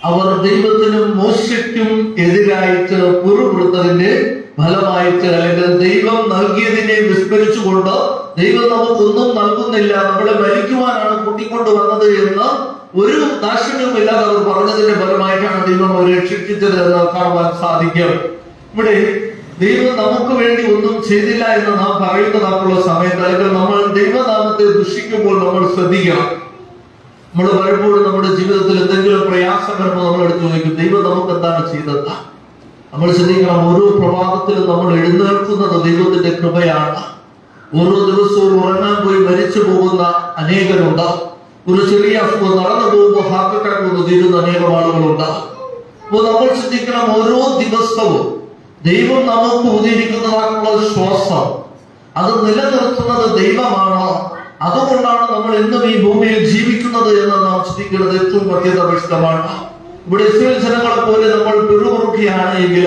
അവർ ദൈവത്തിനും മോശയ്ക്കും എതിരായിട്ട് പിറുപിറുത്തതിന്റെ ഫലമായിട്ട്, അല്ലെങ്കിൽ ദൈവം നൽകിയതിനെ വിസ്മരിച്ചുകൊണ്ട് ദൈവം നമുക്കൊന്നും നൽകുന്നില്ല, നമ്മളെ മരിക്കുവാനാണ് കൂട്ടിക്കൊണ്ട് വന്നത് എന്ന് ഒരു ദാക്ഷിണ്യവുമില്ലാതെ അവർ പറഞ്ഞതിന്റെ ഫലമായിട്ടാണ് ദൈവം അവരെ ശിക്ഷിച്ചത് എന്ന് കാണുവാൻ സാധിക്കും. ഇവിടെ ദൈവം നമുക്ക് വേണ്ടി ഒന്നും ചെയ്തില്ല എന്ന് നാം പറയുന്നതായിട്ടുള്ള സമയത്ത്, അല്ലെങ്കിൽ നമ്മൾ ദൈവനാമത്തെ ദുഷിക്കുമ്പോൾ നമ്മൾ ശ്രദ്ധിക്കണം. നമ്മൾ പലപ്പോഴും നമ്മുടെ ജീവിതത്തിൽ എന്തെങ്കിലും പ്രയാസം വരുമ്പോൾ നമ്മൾ എടുത്തു ചോദിക്കും, ദൈവം നമുക്ക് എന്താണ് ചെയ്തത്? നമ്മൾ ശ്രദ്ധിക്കണം, ഓരോ പ്രഭാതത്തിലും നമ്മൾ എഴുന്നേൽക്കുന്നത് ദൈവത്തിന്റെ കൃപയാണ്. ഓരോ ദിവസവും ഉറങ്ങാൻ പോയി മരിച്ചു പോകുന്ന അനേകരുണ്ട്. ഒരു ചെറിയ അസുഖം നടന്നു പോകുമ്പോൾ ഹാർട്ട് അറ്റാക്ക് വന്ന് തീരുന്ന അനേകം ആളുകളുണ്ട്. അപ്പോൾ നമ്മൾ ചിന്തിക്കണം, ഓരോ ദിവസവും ദൈവം നമുക്ക് ഊതിയിരിക്കുന്നതായിട്ടുള്ള ശ്വാസം അത് നിലനിർത്തുന്നത് ദൈവമാണ്. അതുകൊണ്ടാണ് നമ്മൾ എന്നും ഈ ഭൂമിയിൽ ജീവിക്കുന്നത് എന്ന് നാം ചിന്തിക്കുന്നത് ഏറ്റവും അത്യന്താപേക്ഷിതമാണ്. ഇവിടെ ഇസ്രായേൽ ജനങ്ങളെ പോലെ നമ്മൾ പിറുപിറുക്കുകയാണ് എങ്കിൽ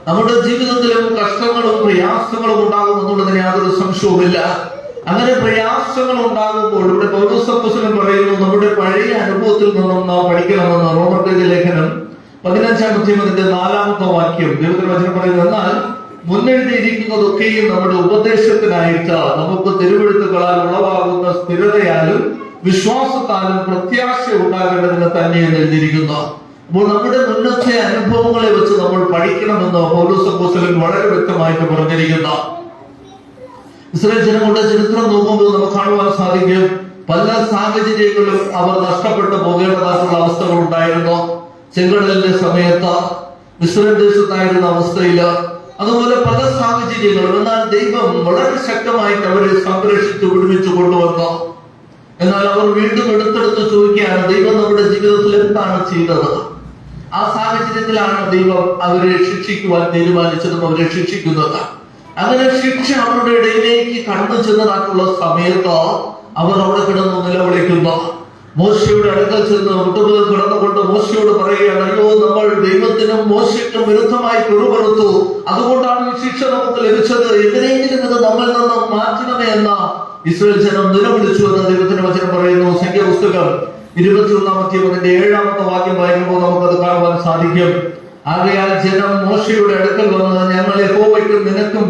നമ്മുടെ ജീവിതത്തിലും കഷ്ടങ്ങളും പ്രയാസങ്ങളും ഉണ്ടാകുമെന്നുള്ളതിന് യാതൊരു സംശയവുമില്ല. അങ്ങനെ പ്രയാസങ്ങൾ ഉണ്ടാകുമ്പോൾ ഇവിടെ പൗലോസ് അപ്പോസ്തലൻ പറയുന്നു, നമ്മുടെ പഴയ അനുഭവത്തിൽ നിന്നും നാം പഠിക്കണമെന്ന്. റോമർക്ക് ലേഖനം 15-ാം അധ്യായത്തിന്റെ 4-ാമത്തെ വാക്യം ദൈവത്തിന്റെ വചനം പറയുന്നത്, എന്നാൽ മുന്നെഴുതിയിരിക്കുന്നതൊക്കെയും നമ്മുടെ ഉപദേശത്തിനായിട്ട് നമുക്ക് തിരുവെഴുത്തുകളാൽ ഉളവാകുന്ന സ്ഥിരതയാലും വിശ്വാസത്താലും പ്രത്യാശ ഉണ്ടാകേണ്ടതിന് തന്നെ എഴുതിയിരിക്കുന്നു. അപ്പോൾ നമ്മുടെ മുന്നത്തെ അനുഭവങ്ങളെ വെച്ച് നമ്മൾ പഠിക്കണമെന്ന് പൗലോസ് അപ്പോസ്തലൻ വളരെ വ്യക്തമായിട്ട് പറഞ്ഞിരിക്കുന്ന ഇസ്രായേൽ ജനങ്ങളുടെ ചരിത്രം നോക്കുമ്പോൾ നമുക്ക് കാണുവാൻ സാധിക്കും. പല സാഹചര്യങ്ങളും അവർ നഷ്ടപ്പെട്ടു പോകേണ്ടതായിട്ടുള്ള അവസ്ഥകൾ ഉണ്ടായിരുന്നു. ചെങ്കടലിന്റെ സമയത്ത്, ഇസ്രായേൽ ദേശത്തായിരുന്ന അവസ്ഥയില്, അതുപോലെ പല സാഹചര്യങ്ങളും. എന്നാൽ ദൈവം വളരെ ശക്തമായിട്ട് അവരെ സംരക്ഷിച്ച് വിടുവിച്ചു കൊണ്ടുവന്നു. എന്നാൽ അവർ വീണ്ടും എടുത്തെടുത്ത് ചോദിക്കുകയാണ്, ദൈവം നമ്മുടെ ജീവിതത്തിൽ എന്താണ് ചെയ്തത്? ആ സാഹചര്യത്തിലാണ് ദൈവം അവരെ ശിക്ഷിക്കുവാൻ തീരുമാനിച്ചതും അവരെ ശിക്ഷിക്കുന്നത്. അങ്ങനെ ശിക്ഷ അവരുടെ ഇടയിലേക്ക് കടന്നു ചെന്നതായിട്ടുള്ള സമയത്ത് അവർ അവിടെ കിടന്ന് നിലവിളിക്കുന്നു. മോശയുടെ അടുക്കൽ ചെന്ന് മുട്ടുമുതൽ കിടന്നുകൊണ്ട് മോശയോട് പറയുകയാണ്, അയ്യോ, നമ്മൾ ദൈവത്തിനും മോശയ്ക്കും വിരുദ്ധമായി പിറുപറുത്തു, അതുകൊണ്ടാണ് ഈ ശിക്ഷ നമുക്ക് ലഭിച്ചത്. എങ്ങനെയെങ്കിലും ഇത് നമ്മിൽ നിന്ന് മാറ്റണമേ എന്ന ഇസ്രായേൽ ജനം നിലവിളിച്ചു എന്ന് ദൈവത്തിന്റെ വചനം പറയുന്നു. സംഖ്യാപുസ്തകം 21-ാമത്തെ വാക്യം വായിക്കുമ്പോൾ നമുക്കത് കാണുവാൻ സാധിക്കും. ആകയാൽ ജനം മോശയുടെ അടുക്കൽ വന്ന്, ഞങ്ങൾ യഹോവയ്ക്കും നിനക്കും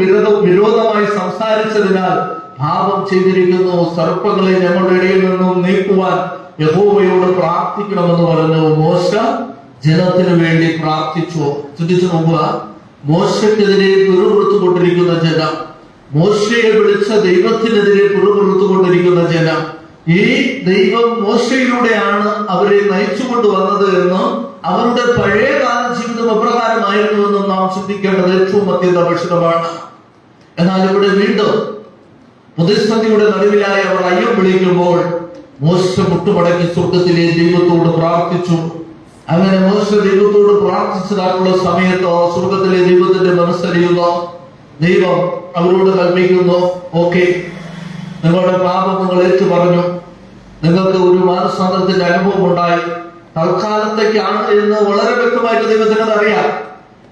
വിരോധമായി സംസാരിച്ചതിനാൽ പാപം ചെയ്തിരിക്കുന്നു. സർപ്പങ്ങളെ ഞങ്ങളുടെ ഇടയിൽ നിന്നും നീക്കുവാൻ യഹോവയോട് പ്രാർത്ഥിക്കണമെന്ന് പറഞ്ഞു. മോശ ജനത്തിനു വേണ്ടി പ്രാർത്ഥിച്ചു. ചിന്തിച്ചു നോക്കുക, മോശക്കെതിരെ പിറുപിറുത്തുകൊണ്ടിരിക്കുന്ന ജനം, മോശയെ വിളിച്ച ദൈവത്തിനെതിരെ പിറുപിറുത്തുകൊണ്ടിരിക്കുന്ന ജനം, ഈ ദൈവം മോശയിലൂടെയാണ് അവരെ നയിച്ചുകൊണ്ടുവന്നത് എന്ന്, അവരുടെ പഴയകാല ജീവിതം എപ്രകാരമായിരുന്നുവെന്നും നാം ചിന്തിക്കേണ്ടത് ഏറ്റവും അത്യന്താപേക്ഷിതമാണ്. എന്നാൽ ഇവിടെ വീണ്ടും പ്രതിസന്ധിയുടെ നടുവിലായി അവർ അയ്യം വിളിക്കുമ്പോൾ മോശ മുട്ടുമടക്കി സ്വർഗത്തിലെ ദൈവത്തോട് പ്രാർത്ഥിച്ചു. അങ്ങനെ മോശ ദൈവത്തോട് പ്രാർത്ഥിച്ചതായിട്ടുള്ള സമയത്ത് സ്വർഗത്തിലെ ദൈവത്തിന്റെ മനസ്സറിയുന്നു. ദൈവം അവരോട് കൽപ്പിക്കുന്നു, ഓക്കെ, നിങ്ങളുടെ പാപം നിങ്ങൾ ഏറ്റു പറഞ്ഞു, നിങ്ങൾക്ക് ഒരു മാനസാന്തരത്തിന്റെ അനുഭവം ഉണ്ടായി, തൽക്കാലത്തേക്കാണ് എന്ന് വളരെ വ്യക്തമായിട്ട് ദൈവത്തിനത് അറിയാം.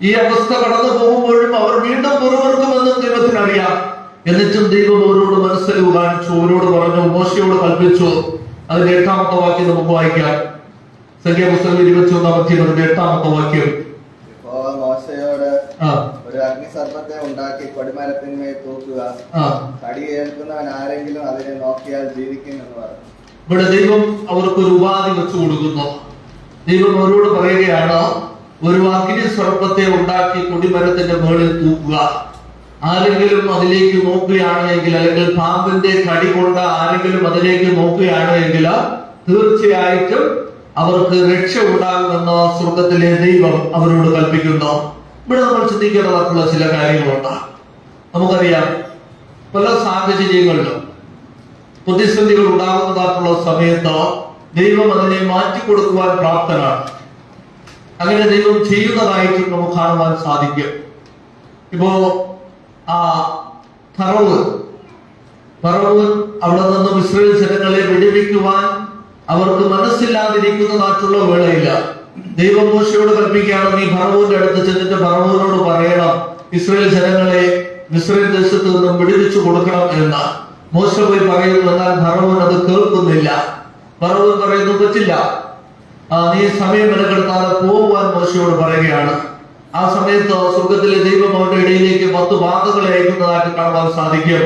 ഈ അവസ്ഥ കടന്നു പോകുമ്പോഴും അവർ വീണ്ടും പുറവർക്കുമെന്നും ദൈവത്തിനറിയാം. എന്നിട്ടും ദൈവം അവരോട് മനസ്സലിവ് കാണിച്ചു, അവരോട് പറഞ്ഞു, മോശയോട് കൽപ്പിച്ചു. അതിന്റെ 8-ാമത്തെ വാക്യം നമുക്ക് വായിക്കാം. സംഖ്യാപുസ്തകം 21-ാമത്തെ വാക്യം. മോശയോട് ഒരു അഗ്നിസർപ്പത്തെ ഉണ്ടാക്കി കൊടിമരത്തിന്മേൽ തൂക്കുക, കടി കേൾക്കുന്നവൻ ആരെങ്കിലും അതിനെ നോക്കിയാൽ ജീവിക്കും എന്ന് പറഞ്ഞു. ഇവിടെ ദൈവം അവർക്കൊരു ഉപാധി വെച്ചു കൊടുക്കുന്നു. ദൈവം അവരോട് പറയുകയാണ്, ഒരു അഗ്നി സർപ്പത്തെ ഉണ്ടാക്കി കൊടിമരത്തിന്റെ മുകളിൽ തൂക്കുക. ആരെങ്കിലും അതിലേക്ക് നോക്കുകയാണെങ്കിൽ, അല്ലെങ്കിൽ പാമ്പിന്റെ കടി കൊണ്ട് ആരെങ്കിലും അതിലേക്ക് നോക്കുകയാണെങ്കിൽ തീർച്ചയായിട്ടും അവർക്ക് രക്ഷ ഉണ്ടാകുമെന്ന് സ്വർഗത്തിലെ ദൈവം അവരോട് കൽപ്പിക്കുന്നു. ഇവിടെ നമ്മൾ ചിന്തിക്കേണ്ടതായിട്ടുള്ള ചില കാര്യങ്ങളുണ്ട്. നമുക്കറിയാം, പല സാഹചര്യങ്ങളിലും പ്രതിസന്ധികൾ ഉണ്ടാകുന്നതായിട്ടുള്ള സമയത്ത് ദൈവം അതിനെ മാറ്റിക്കൊടുക്കുവാൻ പ്രാപ്തനാണ്. അങ്ങനെ ദൈവം ചെയ്യുന്നതായിട്ടും നമുക്ക് കാണുവാൻ സാധിക്കും. ഇപ്പോ ഫറവോൻ അവിടെ നിന്നും ഇസ്രായേൽ ജനങ്ങളെ വെടിവെക്കുവാൻ അവർക്ക് മനസ്സില്ലാതിരിക്കുന്നതായിട്ടുള്ള വേളയില്ല. ദൈവം മോശയോട് കൽപ്പിക്കുകയാണ്, നീ ഫറവോന്റെ അടുത്ത് ചെന്നിട്ട് ഫറവോനോട് പറയണം, ഇസ്രായേൽ ജനങ്ങളെ ഇസ്രായേൽ ദേശത്ത് നിന്നും വെടിവെച്ചു കൊടുക്കണം എന്ന്. മോശ പോയി പറയുന്നു. എന്നാൽ ഫറവോൻ അത് കേൾക്കുന്നില്ല. ഫറവോൻ പറയുന്നു, പറ്റില്ല, നീ സമയം മെനക്കെടുത്താതെ പോകുവാൻ മോശയോട് പറയുകയാണ്. ആ സമയത്ത് സ്വർഗത്തിലെ ദൈവം അവരുടെ ഇടയിലേക്ക് 10 ബാധകളെ അയക്കുന്നതായിട്ട് കാണാൻ സാധിക്കും.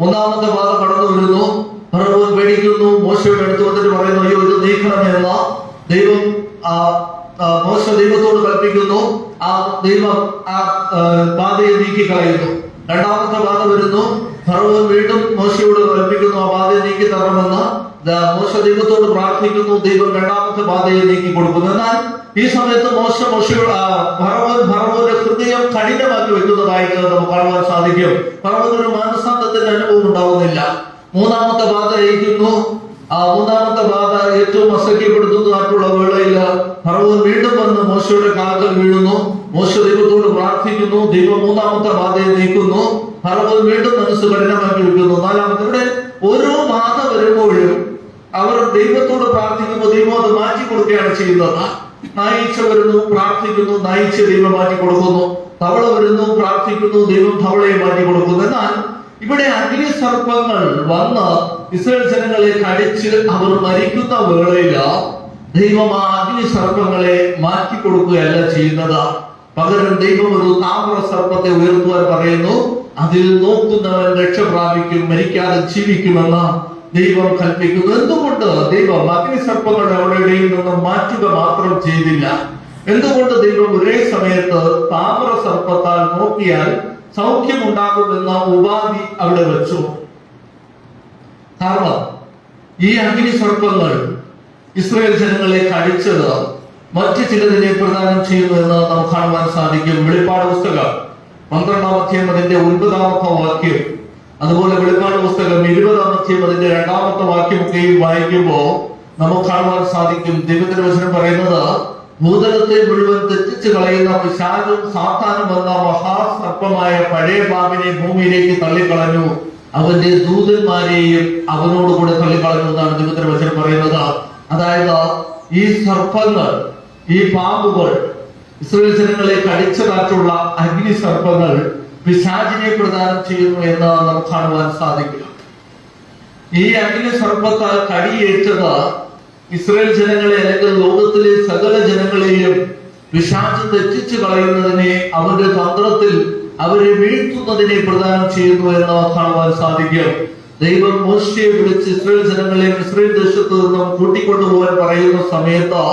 1-ാമത്തെ ബാധ കടന്നു വരുന്നു. ഫറവോൻ പേടിക്കുന്നു. മോശയുടെ അടുത്ത് വന്നിട്ട് പറയുന്നു, അയ്യോ, ഇത് നീക്കണമെന്ന് ദൈവം മോശ ദൈവത്തോട് കൽപ്പിക്കുന്നു. ആ ദൈവം ആ ബാധയെ നീക്കിക്കളയുന്നു. 2-ാമത്തെ ബാധ വരുന്നു. ഫറവോൻ വീണ്ടും മോശയോട് കൽപ്പിക്കുന്നു, ആ ബാധയെ നീക്കി തരണമെന്ന്. മോശ ദൈവത്തോട് പ്രാർത്ഥിക്കുന്നു. ദൈവം 2-ാമത്തെ ബാധയെ നീക്കി കൊടുക്കുന്നു. എന്നാൽ ഈ സമയത്ത് മോശയോട് ഫറവോന്റെ ഹൃദയം കഠിനമാക്കി വെക്കുന്നതായിട്ട് നമുക്ക് കാണുവാൻ സാധിക്കും. ഫറവോന് ഒരു മാനസാന്തരത്തിന്റെ അനുഭവം ഉണ്ടാവുന്നില്ല. 3-ാമത്തെ ബാധ അയക്കുന്നു. 3-ാമത്തെ ബാധ ഏറ്റവും അസഖ്യപ്പെടുത്തുന്നതായിട്ടുള്ള വേളയിൽ ഫറവോൻ വീണ്ടും വന്ന് മോശയുടെ കാൽക്കൽ വീഴുന്നു. മോശ ദൈവത്തോട് പ്രാർത്ഥിക്കുന്നു. ദൈവം 3-ാമത്തെ ബാധയെ നീക്കുന്നു. ഫറവോൻ വീണ്ടും മനസ്സ് കഠിനമാക്കി വെക്കുന്നു. 4-ാമത്തെ. ഇവിടെ ഓരോ ബാധ വരുമ്പോഴും അവർ ദൈവത്തോട് പ്രാർത്ഥിക്കുമ്പോൾ ദൈവം അത് മാറ്റി കൊടുക്കുകയാണ് ചെയ്യുന്നത്. നായിച്ച വരുന്നു, പ്രാർത്ഥിക്കുന്നു, നായിച്ച ദൈവം മാറ്റി കൊടുക്കുന്നു. തവള വരുന്നു, പ്രാർത്ഥിക്കുന്നു, ദൈവം തവളയെ മാറ്റി കൊടുക്കുന്നു. എന്നാൽ ഇവിടെ അഗ്നി സർപ്പങ്ങൾ വന്ന് ഇസ്രായേൽ ജനങ്ങളെ കടിച്ച് അവർ മരിക്കുന്ന വേളയിൽ ദൈവം ആ അഗ്നി സർപ്പങ്ങളെ മാറ്റി കൊടുക്കുകയല്ല ചെയ്യുന്നത്. പകരം ദൈവം ഒരു താമ്ര സർപ്പത്തെ ഉയർത്തുവാൻ പറയുന്നു. അതിൽ നോക്കുന്നവൻ രക്ഷ പ്രാപിക്കും, മരിക്കാതെ ജീവിക്കുമെന്ന് ദൈവം കൽപ്പിക്കുന്നു. എന്തുകൊണ്ട് ദൈവം അഗ്നി സർപ്പങ്ങളുടെ അവരുടെ ഇടയിൽ നിന്ന് മാറ്റുക മാത്രം ചെയ്തില്ല? എന്തുകൊണ്ട് ദൈവം ഒരേ സമയത്ത് താമ്ര സർപ്പത്താൽ നോക്കിയാൽ സൗഖ്യമുണ്ടാകുമെന്ന ഉപാധി അവിടെ വെച്ചു? കാരണം ഈ അഗ്നി സർപ്പങ്ങൾ ഇസ്രായേൽ ജനങ്ങളെ കടിച്ചത് മറ്റു ചിലതിനെ പ്രദാനം ചെയ്യുന്നു എന്ന് നമുക്ക് കാണുവാൻ സാധിക്കും. വെളിപ്പാട് പുസ്തകം 12-ാം അധ്യായം അതിന്റെ 9-ാമത്തെ വാക്യം, അതുപോലെ വെളിപ്പാട് പുസ്തകം 20-ാം അധ്യായം അതിന്റെ 2-ാമത്തെ വാക്യമൊക്കെയും വായിക്കുമ്പോൾ നമുക്ക് കാണുവാൻ സാധിക്കും. ദൈവത്തിന്റെ വചനം പറയുന്നത്, ഭൂതലത്തെ മുഴുവൻ തെറ്റിച്ച് കളയുന്ന പിശാചും സാത്താനും എന്ന മഹാസർപ്പമായ പഴയ പാമ്പിനെ ഭൂമിയിലേക്ക് തള്ളിക്കളഞ്ഞു, അവന്റെ ദൂതന്മാരെയും അവനോടുകൂടെ തള്ളിക്കളഞ്ഞു എന്നാണ് ദൈവത്തിന്റെ വചനം പറയുന്നത്. അതായത് ഈ സർപ്പങ്ങൾ, ഈ പാമ്പുകൾ, ഇസ്രായേൽ ജനങ്ങളെ കടിച്ചതായിട്ടുള്ള അഗ്നി സർപ്പങ്ങൾ പിശാചിനെ പ്രദാനം ചെയ്യുന്നു എന്ന് നമുക്ക് കാണുവാൻ സാധിക്കും. ഈ അഗ്നി സർപ്പത്താൽ കടിയേറ്റത് ഇസ്രായേൽ ജനങ്ങളെ അല്ലെങ്കിൽ ലോകത്തിലെ സകല ജനങ്ങളെയും പിശാച് തെറ്റിച്ചു കളയുന്നതിനെ, അവരുടെ തന്ത്രത്തിൽ അവരെ വീഴ്ത്തുന്നതിനെ പ്രദാനം ചെയ്യുന്നു എന്ന് കാണുവാൻ സാധിക്കും. ദൈവം മോശയെ വിളിച്ച് ഇസ്രായേൽ ജനങ്ങളെ ഇസ്രായേൽ ദേശത്ത് നിന്നും കൂട്ടിക്കൊണ്ടുപോകാൻ പറയുന്ന സമയത്ത്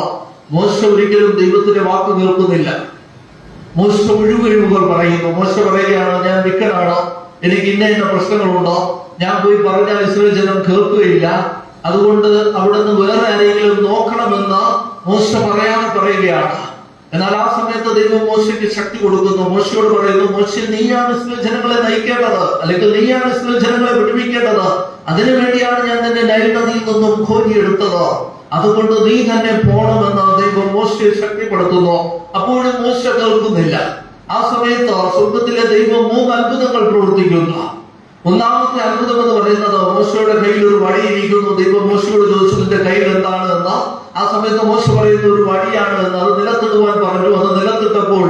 മോശ ഒരിക്കലും ദൈവത്തിന്റെ വാക്ക് കേൾക്കുന്നില്ല. മോശ ഒഴിവൊഴിവുകൾ പറയുന്നു. മോശ പറയുകയാണ്, ഞാൻ വിക്കനാണ്, എനിക്ക് ഇന്ന പ്രശ്നങ്ങളുണ്ടോ, ഞാൻ പോയി പറഞ്ഞാൽ ഇസ്രായേൽ ജനം കേൾക്കുകയില്ല, അതുകൊണ്ട് അവിടെ നിന്ന് വേറെ ആരെങ്കിലും നോക്കണമെന്ന് മോശ പറയാതെ പറയുകയാണ്. എന്നാൽ ആ സമയത്ത് ദൈവം മോശയ്ക്ക് ശക്തി കൊടുക്കുന്നു. മോശയോട് പറയുന്നു, മോശ, നീയാണ് ഇസ്രായേൽ ജനങ്ങളെ നയിക്കേണ്ടത്, അല്ലെങ്കിൽ നീയാണ് ഇസ്രായേൽ ജനങ്ങളെ വിടുവിക്കേണ്ടത്. അതിനുവേണ്ടിയാണ് ഞാൻ നിന്നെ നൈൽ നദിയിൽ നിന്നും കോരിയെടുത്തത്, അതുകൊണ്ട് നീ തന്നെ പോണമെന്ന് ദൈവം മോശയെ ശക്തിപ്പെടുത്തുന്നു. അപ്പോഴും മോശ കേൾക്കുന്നില്ല. ആ സമയത്ത് സ്വർഗത്തിലെ ദൈവം 3 അത്ഭുതങ്ങൾ പ്രവർത്തിക്കുന്നു. ഒന്നാമത്തെ അത്ഭുതം എന്ന് പറയുന്നത്, മോശയുടെ കയ്യിൽ ഒരു വടി ഇരിക്കുന്നു. ദൈവം മോശയോട് ചോദിച്ചു, നിന്റെ കയ്യിൽ എന്താണ് എന്ന്. ആ സമയത്ത് മോശ പറയുന്ന ഒരു വടിയാണ് എന്ന്. അത് നിലത്തിടുവാൻ പറഞ്ഞു. അത് നിലത്തിട്ടപ്പോൾ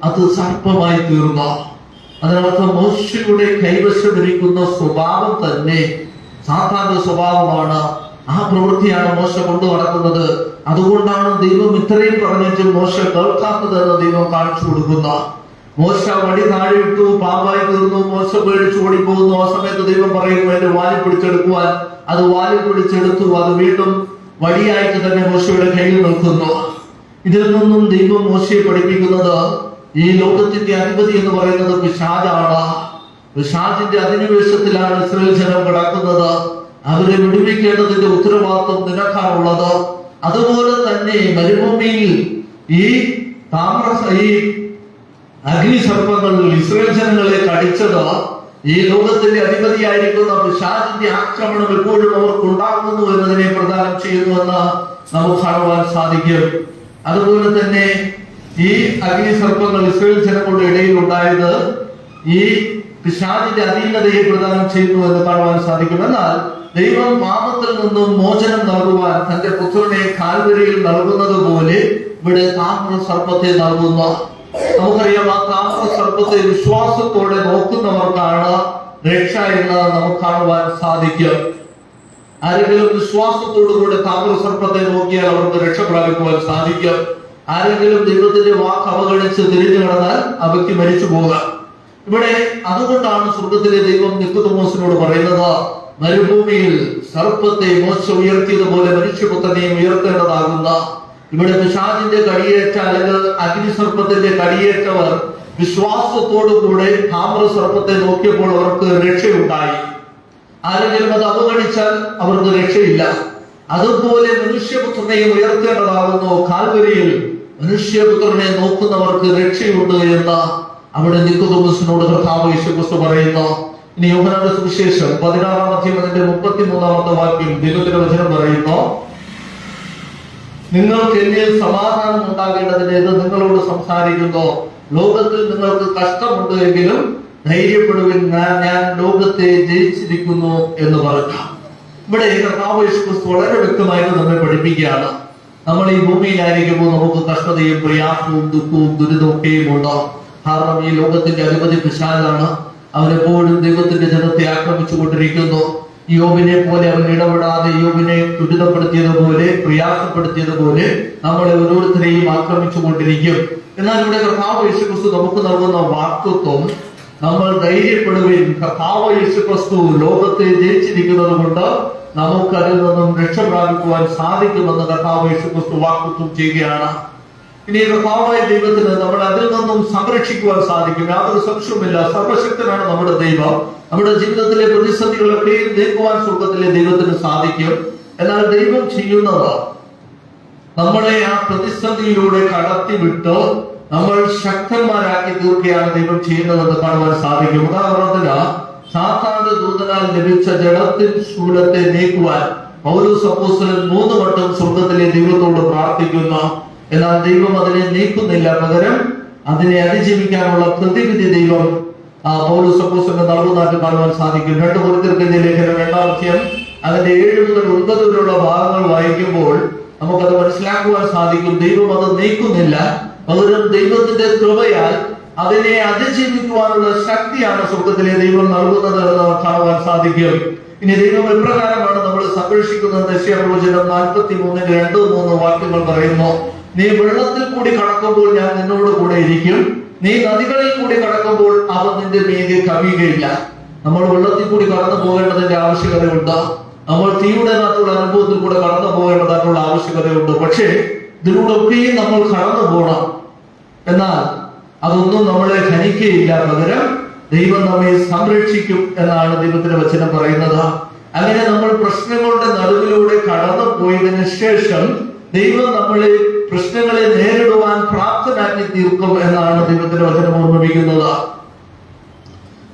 അത് സർപ്പമായി തീർന്നു. അതിനർത്ഥം മോശയുടെ കൈവശമിരിക്കുന്ന സ്വഭാവം തന്നെ സാത്താന്റെ സ്വഭാവമാണ്. ആ പ്രവൃത്തിയാണ് മോശ കൊണ്ടു നടക്കുന്നത്. അതുകൊണ്ടാണ് ദൈവം ഇത്രയും പറഞ്ഞിട്ട് മോശ കേൾക്കാത്തതെന്ന് ദൈവം കാണിച്ചു കൊടുക്കുന്ന. മോശ വടി താഴെ ഇട്ടു, പാമ്പായി തീർന്നു. മോശ പേടിച്ചു ഓടിപ്പോകുന്നു. ആ സമയത്ത് ദൈവം പറയുന്നു, എന്റെ വാലിൽ പിടിച്ചെടുക്കുവാൻ. അത് വാലിൽ പിടിച്ചെടുത്തു. അത് വീണ്ടും വടിയായിട്ട് തന്നെ മോശയുടെ കയ്യിൽ നിൽക്കുന്നു. ഇതിൽ നിന്നും ദൈവം മോശയെ പഠിപ്പിക്കുന്നത്, ഈ ലോകത്തിന്റെ അധിപതി എന്ന് പറയുന്നത് പിശാചാണ്. പിശാചിന്റെ അധിനിവേശത്തിലാണ് ഇസ്രായേൽ ജനം കിടക്കുന്നത്. അവരെ വിടുവിക്കേണ്ടതിന്റെ ഉത്തരവാദിത്വം നിനക്കാണുള്ളത്. അതുപോലെ തന്നെ മരുഭൂമിയിൽ ഈ അഗ്നി സർപ്പങ്ങൾ ഇസ്രായേൽ ജനങ്ങളെ കടിച്ചത് ഈ ലോകത്തിന്റെ അധിപതിയായിരിക്കുന്ന പിശാചിന്റെ ആക്രമണം എപ്പോഴും അവർക്ക് ഉണ്ടാകുന്നു എന്നതിനെ പ്രദാനം ചെയ്യുന്നുവെന്ന് നമുക്ക് കാണുവാൻ സാധിക്കും. അതുപോലെ തന്നെ ഈ അഗ്നി സർപ്പങ്ങൾ ഇസ്രായേൽ ജനങ്ങളുടെ ഇടയിൽ ഉണ്ടായത് ഈ പിശാചിന്റെ അധീനതയെ പ്രദാനം ചെയ്യുന്നു എന്ന് കാണുവാൻ സാധിക്കും. എന്നാൽ ദൈവം പാപത്തിൽ നിന്നും മോചനം നൽകുവാൻ തന്റെ പുത്രനെ കാൽവരിയിൽ നൽകുന്നത് പോലെ ഇവിടെ താമ്ര സർപ്പത്തെ നൽകുന്നു. നമുക്കറിയാം, ആ താമ്ര സർപ്പത്തെ വിശ്വാസത്തോടെ നോക്കുന്നവർക്കാണ് രക്ഷ എന്ന് നമുക്ക് കാണുവാൻ സാധിക്കും. ആരെങ്കിലും വിശ്വാസത്തോടുകൂടെ താമ്ര സർപ്പത്തെ നോക്കിയാൽ അവർക്ക് രക്ഷ പ്രാപിക്കുവാൻ സാധിക്കും. ആരെങ്കിലും ദൈവത്തിന്റെ വാക്ക് അവഗണിച്ച് തിരിഞ്ഞു കടന്നാൽ ആ വ്യക്തി മരിച്ചു പോകാം. ഇവിടെ അതുകൊണ്ടാണ് സ്വർഗത്തിലെ ദൈവം നിക്കോദെമോസിനോട് പറയുന്നത്, മരുഭൂമിയിൽ സർപ്പത്തെ മോശ ഉയർത്തിയതുപോലെ മനുഷ്യപുത്രനെയും ഉയർത്തേണ്ടതാകുന്ന. ഇവിടെ പിശാചിന്റെ കടിയേറ്റ അല്ലെങ്കിൽ അഗ്നി സർപ്പത്തിന്റെ കടിയേറ്റവർ വിശ്വാസത്തോടുകൂടെ താമ്ര സർപ്പത്തെ നോക്കിയപ്പോൾ അവർക്ക് രക്ഷയുണ്ടായി. ആരെങ്കിലും അത് അവഗണിച്ചാൽ അവർക്ക് രക്ഷയില്ല. അതുപോലെ മനുഷ്യപുത്രനെയും ഉയർത്തേണ്ടതാകുന്നു. കാൽവരിയിൽ മനുഷ്യപുത്രനെ നോക്കുന്നവർക്ക് രക്ഷയുണ്ട് എന്ന് അവിടെ നിക്കോദെമോസിനോട് കർത്താവ് യേശുക്രിസ്തു പറയുന്നു. ഇനി യോഹന്നാന്റെ സുവിശേഷം 16-ാം അധ്യായം അതിന്റെ 33-ാമത്തെ വാക്യം ദൈവത്തിന്റെ വചനം പറയുന്നു, നിങ്ങൾക്ക് എന്നിൽ സമാധാനം ഉണ്ടാകേണ്ടതിന് ഇത് നിങ്ങളോട് സംസാരിക്കുന്നു. ലോകത്തിൽ നിങ്ങൾക്ക് കഷ്ടമുണ്ട് എങ്കിലും ധൈര്യപ്പെടുവിൻ, ഞാൻ ലോകത്തെ ജയിച്ചിരിക്കുന്നു എന്ന് പറഞ്ഞു. ഇവിടെ കർത്താവ് യേശുക്രിസ്തു വളരെ വ്യക്തമായിട്ട് നമ്മെ പഠിപ്പിക്കുകയാണ്. നമ്മൾ ഈ ഭൂമിയിലായിരിക്കുമ്പോൾ നമുക്ക് കഷ്ടതയും പ്രയാസവും ദുഃഖവും ദുരിതമൊക്കെയും ഉണ്ടാവും. കാരണം ഈ ലോകത്തിന്റെ അധിപതി പിശാചാണ്. അവനെപ്പോഴും ദൈവത്തിന്റെ ജനത്തെ ആക്രമിച്ചു കൊണ്ടിരിക്കുന്നു. യോബിനെ പോലെ അവൻ ഇടപെടാതെ യോബിനെ ദുരിതപ്പെടുത്തിയതുപോലെ പ്രയാസപ്പെടുത്തിയതുപോലെ നമ്മളെ ഓരോരുത്തരെയും ആക്രമിച്ചു കൊണ്ടിരിക്കും. എന്നാൽ ഇവിടെ കർത്താവ് യേശുക്രിസ്തു നമുക്ക് നൽകുന്ന വാക്തത്വം, നമ്മൾ ധൈര്യപ്പെടുകയും കർത്താവ് യേശുക്രിസ്തു ലോകത്തെ ജയിച്ചിരിക്കുന്നത് കൊണ്ട് നമുക്ക് അതിൽ നിന്നും രക്ഷ പ്രാപിക്കുവാൻ സാധിക്കുമെന്ന് കർത്താവ് യേശുക്രിസ്തു വാക്തത്വം ചെയ്യുകയാണ്. ഇനി കർത്താവായ ദൈവത്തിന് നമ്മൾ അതിൽ നിന്നും സംരക്ഷിക്കുവാൻ സാധിക്കും. യാതൊരു സംശയവുമില്ല. സർവശക്തനാണ് നമ്മുടെ ദൈവം. നമ്മുടെ ജീവിതത്തിലെ പ്രതിസന്ധികളെവിടെയും നീക്കുവാൻ സ്വർഗത്തിലെ ദൈവത്തിന് സാധിക്കും. എന്നാൽ ദൈവം ചെയ്യുന്നത് നമ്മളെ ആ പ്രതിസന്ധിയിലൂടെ കടത്തിവിട്ട് നമ്മൾ ശക്തന്മാരാക്കി തീർക്കുകയാണ് ദൈവം ചെയ്യുന്നതെന്ന് കാണുവാൻ സാധിക്കും. ഉദാഹരണത്തിന് സാത്താന്റെ ദൂതനാൽ ലഭിച്ച ജഡത്തിൻ ശൂലത്തെ നീക്കുവാൻ പൗലോസ് അപ്പോസ്തലൻ 3 വട്ടം സ്വർഗത്തിലെ ദൈവത്തോട് പ്രാർത്ഥിക്കുന്നു. എന്നാൽ ദൈവം അതിനെ നീക്കുന്നില്ല. പകരം അതിനെ അതിജീവിക്കാനുള്ള പ്രതിവിധി ദൈവം പൗലോസ് അപ്പോസ്തലന് നൽകുന്നതായിട്ട് കാണുവാൻ സാധിക്കും. 2 കൊരിന്ത്യർക്കെഴുതിയ ലേഖനം 2-ാം അധ്യായം അതിന്റെ 7 മുതൽ 9 വരെയുള്ള ഭാഗങ്ങൾ വായിക്കുമ്പോൾ നമുക്കത് മനസ്സിലാക്കുവാൻ സാധിക്കും. ദൈവം അത് നീക്കുന്നില്ല. പകരം ദൈവത്തിന്റെ കൃപയാൽ അതിനെ അതിജീവിക്കുവാനുള്ള ശക്തിയാണ് സ്വർഗത്തിലെ ദൈവം നൽകുന്നത് എന്ന് കാണുവാൻ സാധിക്കും. ഇനി ദൈവം എപ്രകാരമാണ് നമ്മൾ സംരക്ഷിക്കുന്നത്? യെശയ്യാപ്രവചനം 43:2-3 വാക്യങ്ങൾ പറയുന്നു. നീ വെള്ളത്തിൽ കൂടി കടക്കുമ്പോൾ ഞാൻ നിന്നോട് കൂടെ ഇരിക്കും. നീ നദികളിൽ കൂടി കടക്കുമ്പോൾ അവ നിന്റെ മീതെ കവിയുകയില്ല. നമ്മൾ വെള്ളത്തിൽ കൂടി കടന്നു പോകേണ്ടതിന്റെ ആവശ്യകതയുണ്ട്. നമ്മൾ തീയുടേതായിട്ടുള്ള അനുഭവത്തിൽ കൂടെ കടന്നു പോകേണ്ടതായിട്ടുള്ള ആവശ്യകതയുണ്ട്. പക്ഷേ ഇതിലൂടെ ഒക്കെയും നമ്മൾ കടന്നു പോകണം. എന്നാൽ അതൊന്നും നമ്മളെ ധനിക്കുകയില്ല. പകരം ദൈവം നമ്മെ സംരക്ഷിക്കും എന്നാണ് ദൈവത്തിന്റെ വചനം പറയുന്നത്. അങ്ങനെ നമ്മൾ പ്രശ്നങ്ങളുടെ നടുവിലൂടെ കടന്നു പോയതിനു ശേഷം ദൈവം നമ്മളെ പ്രശ്നങ്ങളെ നേരിടുവാൻ പ്രാപ്തനാക്കി തീർക്കും എന്നാണ് ദൈവത്തിന്റെ വചനം ഓർമ്മിപ്പിക്കുന്നത്.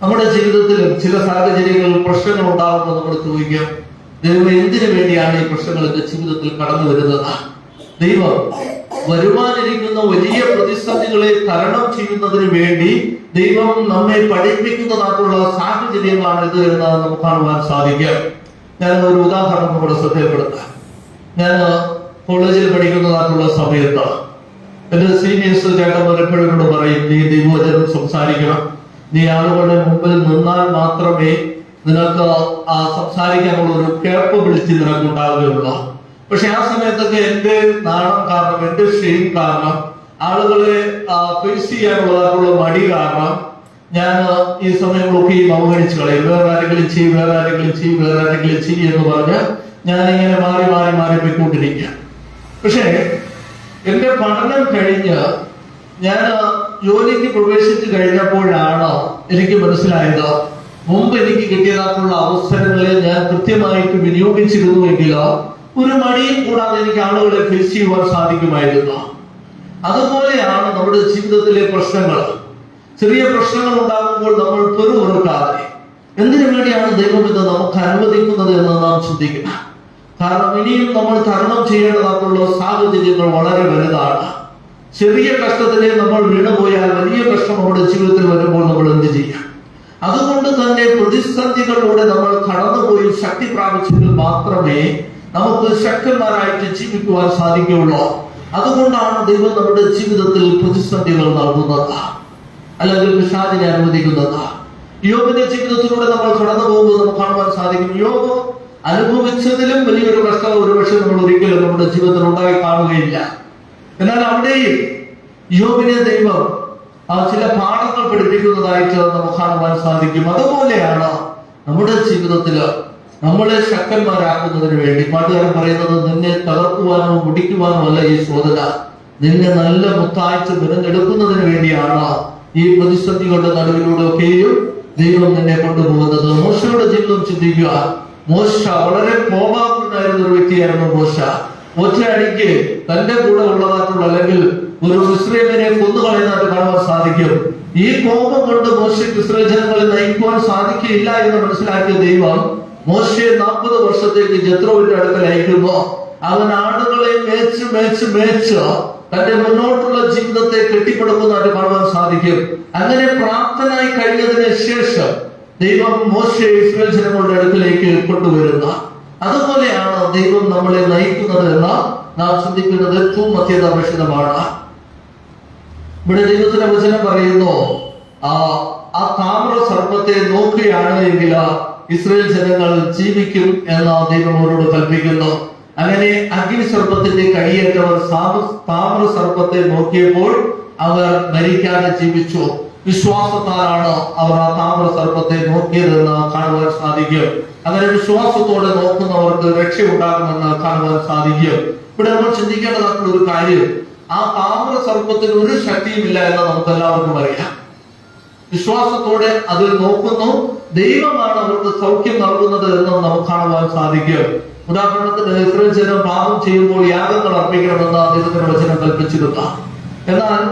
നമ്മുടെ ജീവിതത്തിലും ചില സാഹചര്യങ്ങളിൽ പ്രശ്നങ്ങൾ ഉണ്ടാകുമ്പോൾ നമ്മൾ ചോദിക്കും, ദൈവം എന്തിനു വേണ്ടിയാണ് ഈ പ്രശ്നങ്ങൾ എന്റെ ജീവിതത്തിൽ കടന്നു വരുന്നത്? ദൈവം വരുവാനിരിക്കുന്ന വലിയ പ്രതിസന്ധികളെ തരണം ചെയ്യുന്നതിന് വേണ്ടി ദൈവം നമ്മെ പഠിപ്പിക്കുന്നതായിട്ടുള്ള സാഹചര്യങ്ങളാണ് ഇത് എന്ന് നമുക്ക് കാണുവാൻ സാധിക്കും. ഞാൻ ഒരു ഉദാഹരണം നമ്മുടെ ശ്രദ്ധയപ്പെടുത്താം. ഞാൻ കോളേജിൽ പഠിക്കുന്നതായിട്ടുള്ള സമയത്ത് എന്റെ സീനിയേഴ്സ് ചേട്ടന്മാർ എപ്പോഴും എന്നോട് പറയും, നീ ദൈവവചനം സംസാരിക്കണം, നീ ആളുകളുടെ മുമ്പിൽ നിന്നാൽ മാത്രമേ നിനക്ക് സംസാരിക്കാനുള്ള ഒരു കേപ്പബിലിറ്റി നിനക്ക് ഉണ്ടാവുകയുള്ളൂ. പക്ഷെ ആ സമയത്തൊക്കെ എന്റെ നാണം കാരണം, എന്റെ ഷെയിം കാരണം, ആളുകളെ ഫേസ് ചെയ്യാനുള്ളതായിട്ടുള്ള മടി കാരണം ഞാൻ ഈ സമയങ്ങളൊക്കെ അവഗണിച്ചു കളയും. വേറെ ആരെങ്കിലും ചെയ്യും, വേറെ ആരെങ്കിലും ചെയ്യും, വേറെ ആരെങ്കിലും ചെയ്യും എന്ന് പറഞ്ഞ് ഞാൻ ഇങ്ങനെ മാറി മാറി മാറി പോയിക്കൊണ്ടിരിക്കുക. പക്ഷേ എന്റെ പഠനം കഴിഞ്ഞ് ഞാൻ ജോലിക്ക് പ്രവേശിച്ചു കഴിഞ്ഞപ്പോഴാണ് എനിക്ക് മനസ്സിലായത്, മുമ്പ് എനിക്ക് കിട്ടിയതായിട്ടുള്ള അവസരങ്ങളെ ഞാൻ കൃത്യമായിട്ട് വിനിയോഗിച്ചിരുന്നുവെങ്കിലോ ഒരു മടിയും കൂടാതെ എനിക്ക് ആളുകളെ ഫേസ് ചെയ്യുവാൻ സാധിക്കുമായിരുന്നു. അതുപോലെയാണ് നമ്മുടെ ജീവിതത്തിലെ പ്രശ്നങ്ങൾ. ചെറിയ പ്രശ്നങ്ങൾ ഉണ്ടാകുമ്പോൾ നമ്മൾ പെറുപെറുക്കാതെ എന്തിനു വേണ്ടിയാണ് ദൈവം ഇത് നമുക്ക് അനുവദിക്കുന്നത് എന്ന് നാം ചിന്തിക്കണം. കാരണം ഇനിയും നമ്മൾ തരണം ചെയ്യേണ്ടതായിട്ടുള്ള സാഹചര്യങ്ങൾ വളരെ വലുതാണ്. ചെറിയ കഷ്ടത്തിനെ നമ്മൾ വീണുപോയാൽ വലിയ കഷ്ടം നമ്മുടെ ജീവിതത്തിൽ വരുമ്പോൾ നമ്മൾ എന്ത് ചെയ്യാം? അതുകൊണ്ട് തന്നെ പ്രതിസന്ധികളിലൂടെ നമ്മൾ കടന്നുപോയി ശക്തി പ്രാപിച്ചെങ്കിൽ മാത്രമേ നമുക്ക് ശക്തന്മാരായിട്ട് ജീവിക്കുവാൻ സാധിക്കുകയുള്ളൂ. അതുകൊണ്ടാണ് ദൈവം നമ്മുടെ ജീവിതത്തിൽ പ്രതിസന്ധികൾ നൽകുന്നത്, അല്ലെങ്കിൽ പിശാചിനെ അനുവദിക്കുന്നത്. യോബിന്റെ ജീവിതത്തിലൂടെ നമ്മൾ കടന്നു പോകുമ്പോൾ നമുക്ക് കാണുവാൻ സാധിക്കും, യോബ് അനുഭവിച്ചതിലും വലിയൊരു കഷ്ടം ഒരുപക്ഷെ നമ്മൾ ഒരിക്കലും നമ്മുടെ ജീവിതത്തിൽ ഉണ്ടായി കാണുകയില്ല. എന്നാൽ അവിടെയും യോബിനെ ദൈവം ചില പാഠങ്ങൾ പഠിപ്പിക്കുന്നതായിട്ട് നമുക്ക് കാണുവാൻ സാധിക്കും. അതുപോലെയാണ് നമ്മുടെ ജീവിതത്തില് നമ്മളെ ശക്തന്മാരാക്കുന്നതിന് വേണ്ടി പാട്ടുകാരൻ പറയുന്നത്, നിന്നെ തകർക്കുവാനോ മുടിക്കുവാനോ അല്ല ഈ ശോധന, നിന്നെ നല്ല മുത്താഴ്ച തിരഞ്ഞെടുക്കുന്നതിന് വേണ്ടിയാണ് ഈ പ്രതിസന്ധികളുടെ നടുവിലൂടെ ഒക്കെയും ദൈവം നിന്നെ കൊണ്ടുപോകുന്നത്. മോശയുടെ ജീവിതം ചിന്തിക്കുക. മോശ വളരെ കോപാകുലനായിരുന്ന ഒരു വ്യക്തിയായിരുന്നു. മോശ ഒറ്റയടിക്ക് തന്റെ കൂടെ ഉള്ളതായിട്ടുള്ള അല്ലെങ്കിൽ ഒരു ഇസ്രായേലിനെ കൊന്നുകളയുന്നതായിട്ട് കാണുവാൻ സാധിക്കും. ഈ കോപം കൊണ്ട് മോശയ്ക്ക് ഇസ്രായേൽ ജനങ്ങളെ നയിക്കുവാൻ സാധിക്കില്ല എന്ന് മനസ്സിലാക്കിയ ദൈവം മോശയെ 40 വർഷത്തേക്ക് ജെത്രോവിന്റെ അടുക്കൽ അയക്കുന്നു. അവൻ ആടുകളെ മേച്ച് തന്റെ മുന്നോട്ടുള്ള ജീവിതത്തെ കെട്ടിപ്പടുക്കുന്നതായിട്ട് കാണുവാൻ സാധിക്കും. അങ്ങനെ പ്രാപ്തനായി കഴിഞ്ഞതിന് ശേഷം ദൈവം മോശയെ ഇസ്രായേൽ ജനങ്ങളുടെ അടുക്കലേക്ക് കൊണ്ടുവരുന്ന, അതുപോലെയാണ് ദൈവം നമ്മളെ നയിക്കുന്നത് എന്ന് നാം ചിന്തിക്കുന്നത് ഏറ്റവും അത്യന്താപേക്ഷിതമാണ്. ഇവിടെ ദൈവത്തിന്റെ വചനം പറയുന്നു, ആ താമ്ര സർപ്പത്തെ നോക്കുകയാണ് എങ്കിൽ ഇസ്രായേൽ ജനങ്ങൾ ജീവിക്കും എന്ന് ദൈവം അവരോട് കൽപ്പിക്കുന്നു. അങ്ങനെ അഗ്നി സർപ്പത്തിന്റെ കടിയേറ്റവർ താമ്ര സർപ്പത്തെ നോക്കിയപ്പോൾ അവർ മരിക്കാതെ ജീവിച്ചു. വിശ്വാസത്താലാണ് അവർ ആ താമ്ര സർപ്പത്തെ നോക്കിയതെന്ന് കാണുവാൻ സാധിക്കും. അങ്ങനെ വിശ്വാസത്തോടെ നോക്കുന്നവർക്ക് രക്ഷയുണ്ടാകുമെന്ന് കാണുവാൻ സാധിക്കും. ഇവിടെ നമ്മൾ ചിന്തിക്കേണ്ടതായിട്ടുള്ള ഒരു കാര്യം, ആ താമ്ര സർപ്പത്തിന് ഒരു ശക്തിയുമില്ല എന്ന് നമുക്ക് എല്ലാവർക്കും അറിയാം. വിശ്വാസത്തോടെ അതിൽ നോക്കുന്നു. ദൈവമാണ് അവർക്ക് സൗഖ്യം നൽകുന്നത് എന്നും നമുക്ക് കാണുവാൻ സാധിക്കും. ഉദാഹരണത്തിന് ഇസ്രായേൽ ജനം പാപം ചെയ്യുമ്പോൾ യാഗങ്ങൾ അർപ്പിക്കണമെന്ന് ദൈവത്തിന്റെ വചനം കൽപ്പിച്ചിരുന്നു. എന്നാൽ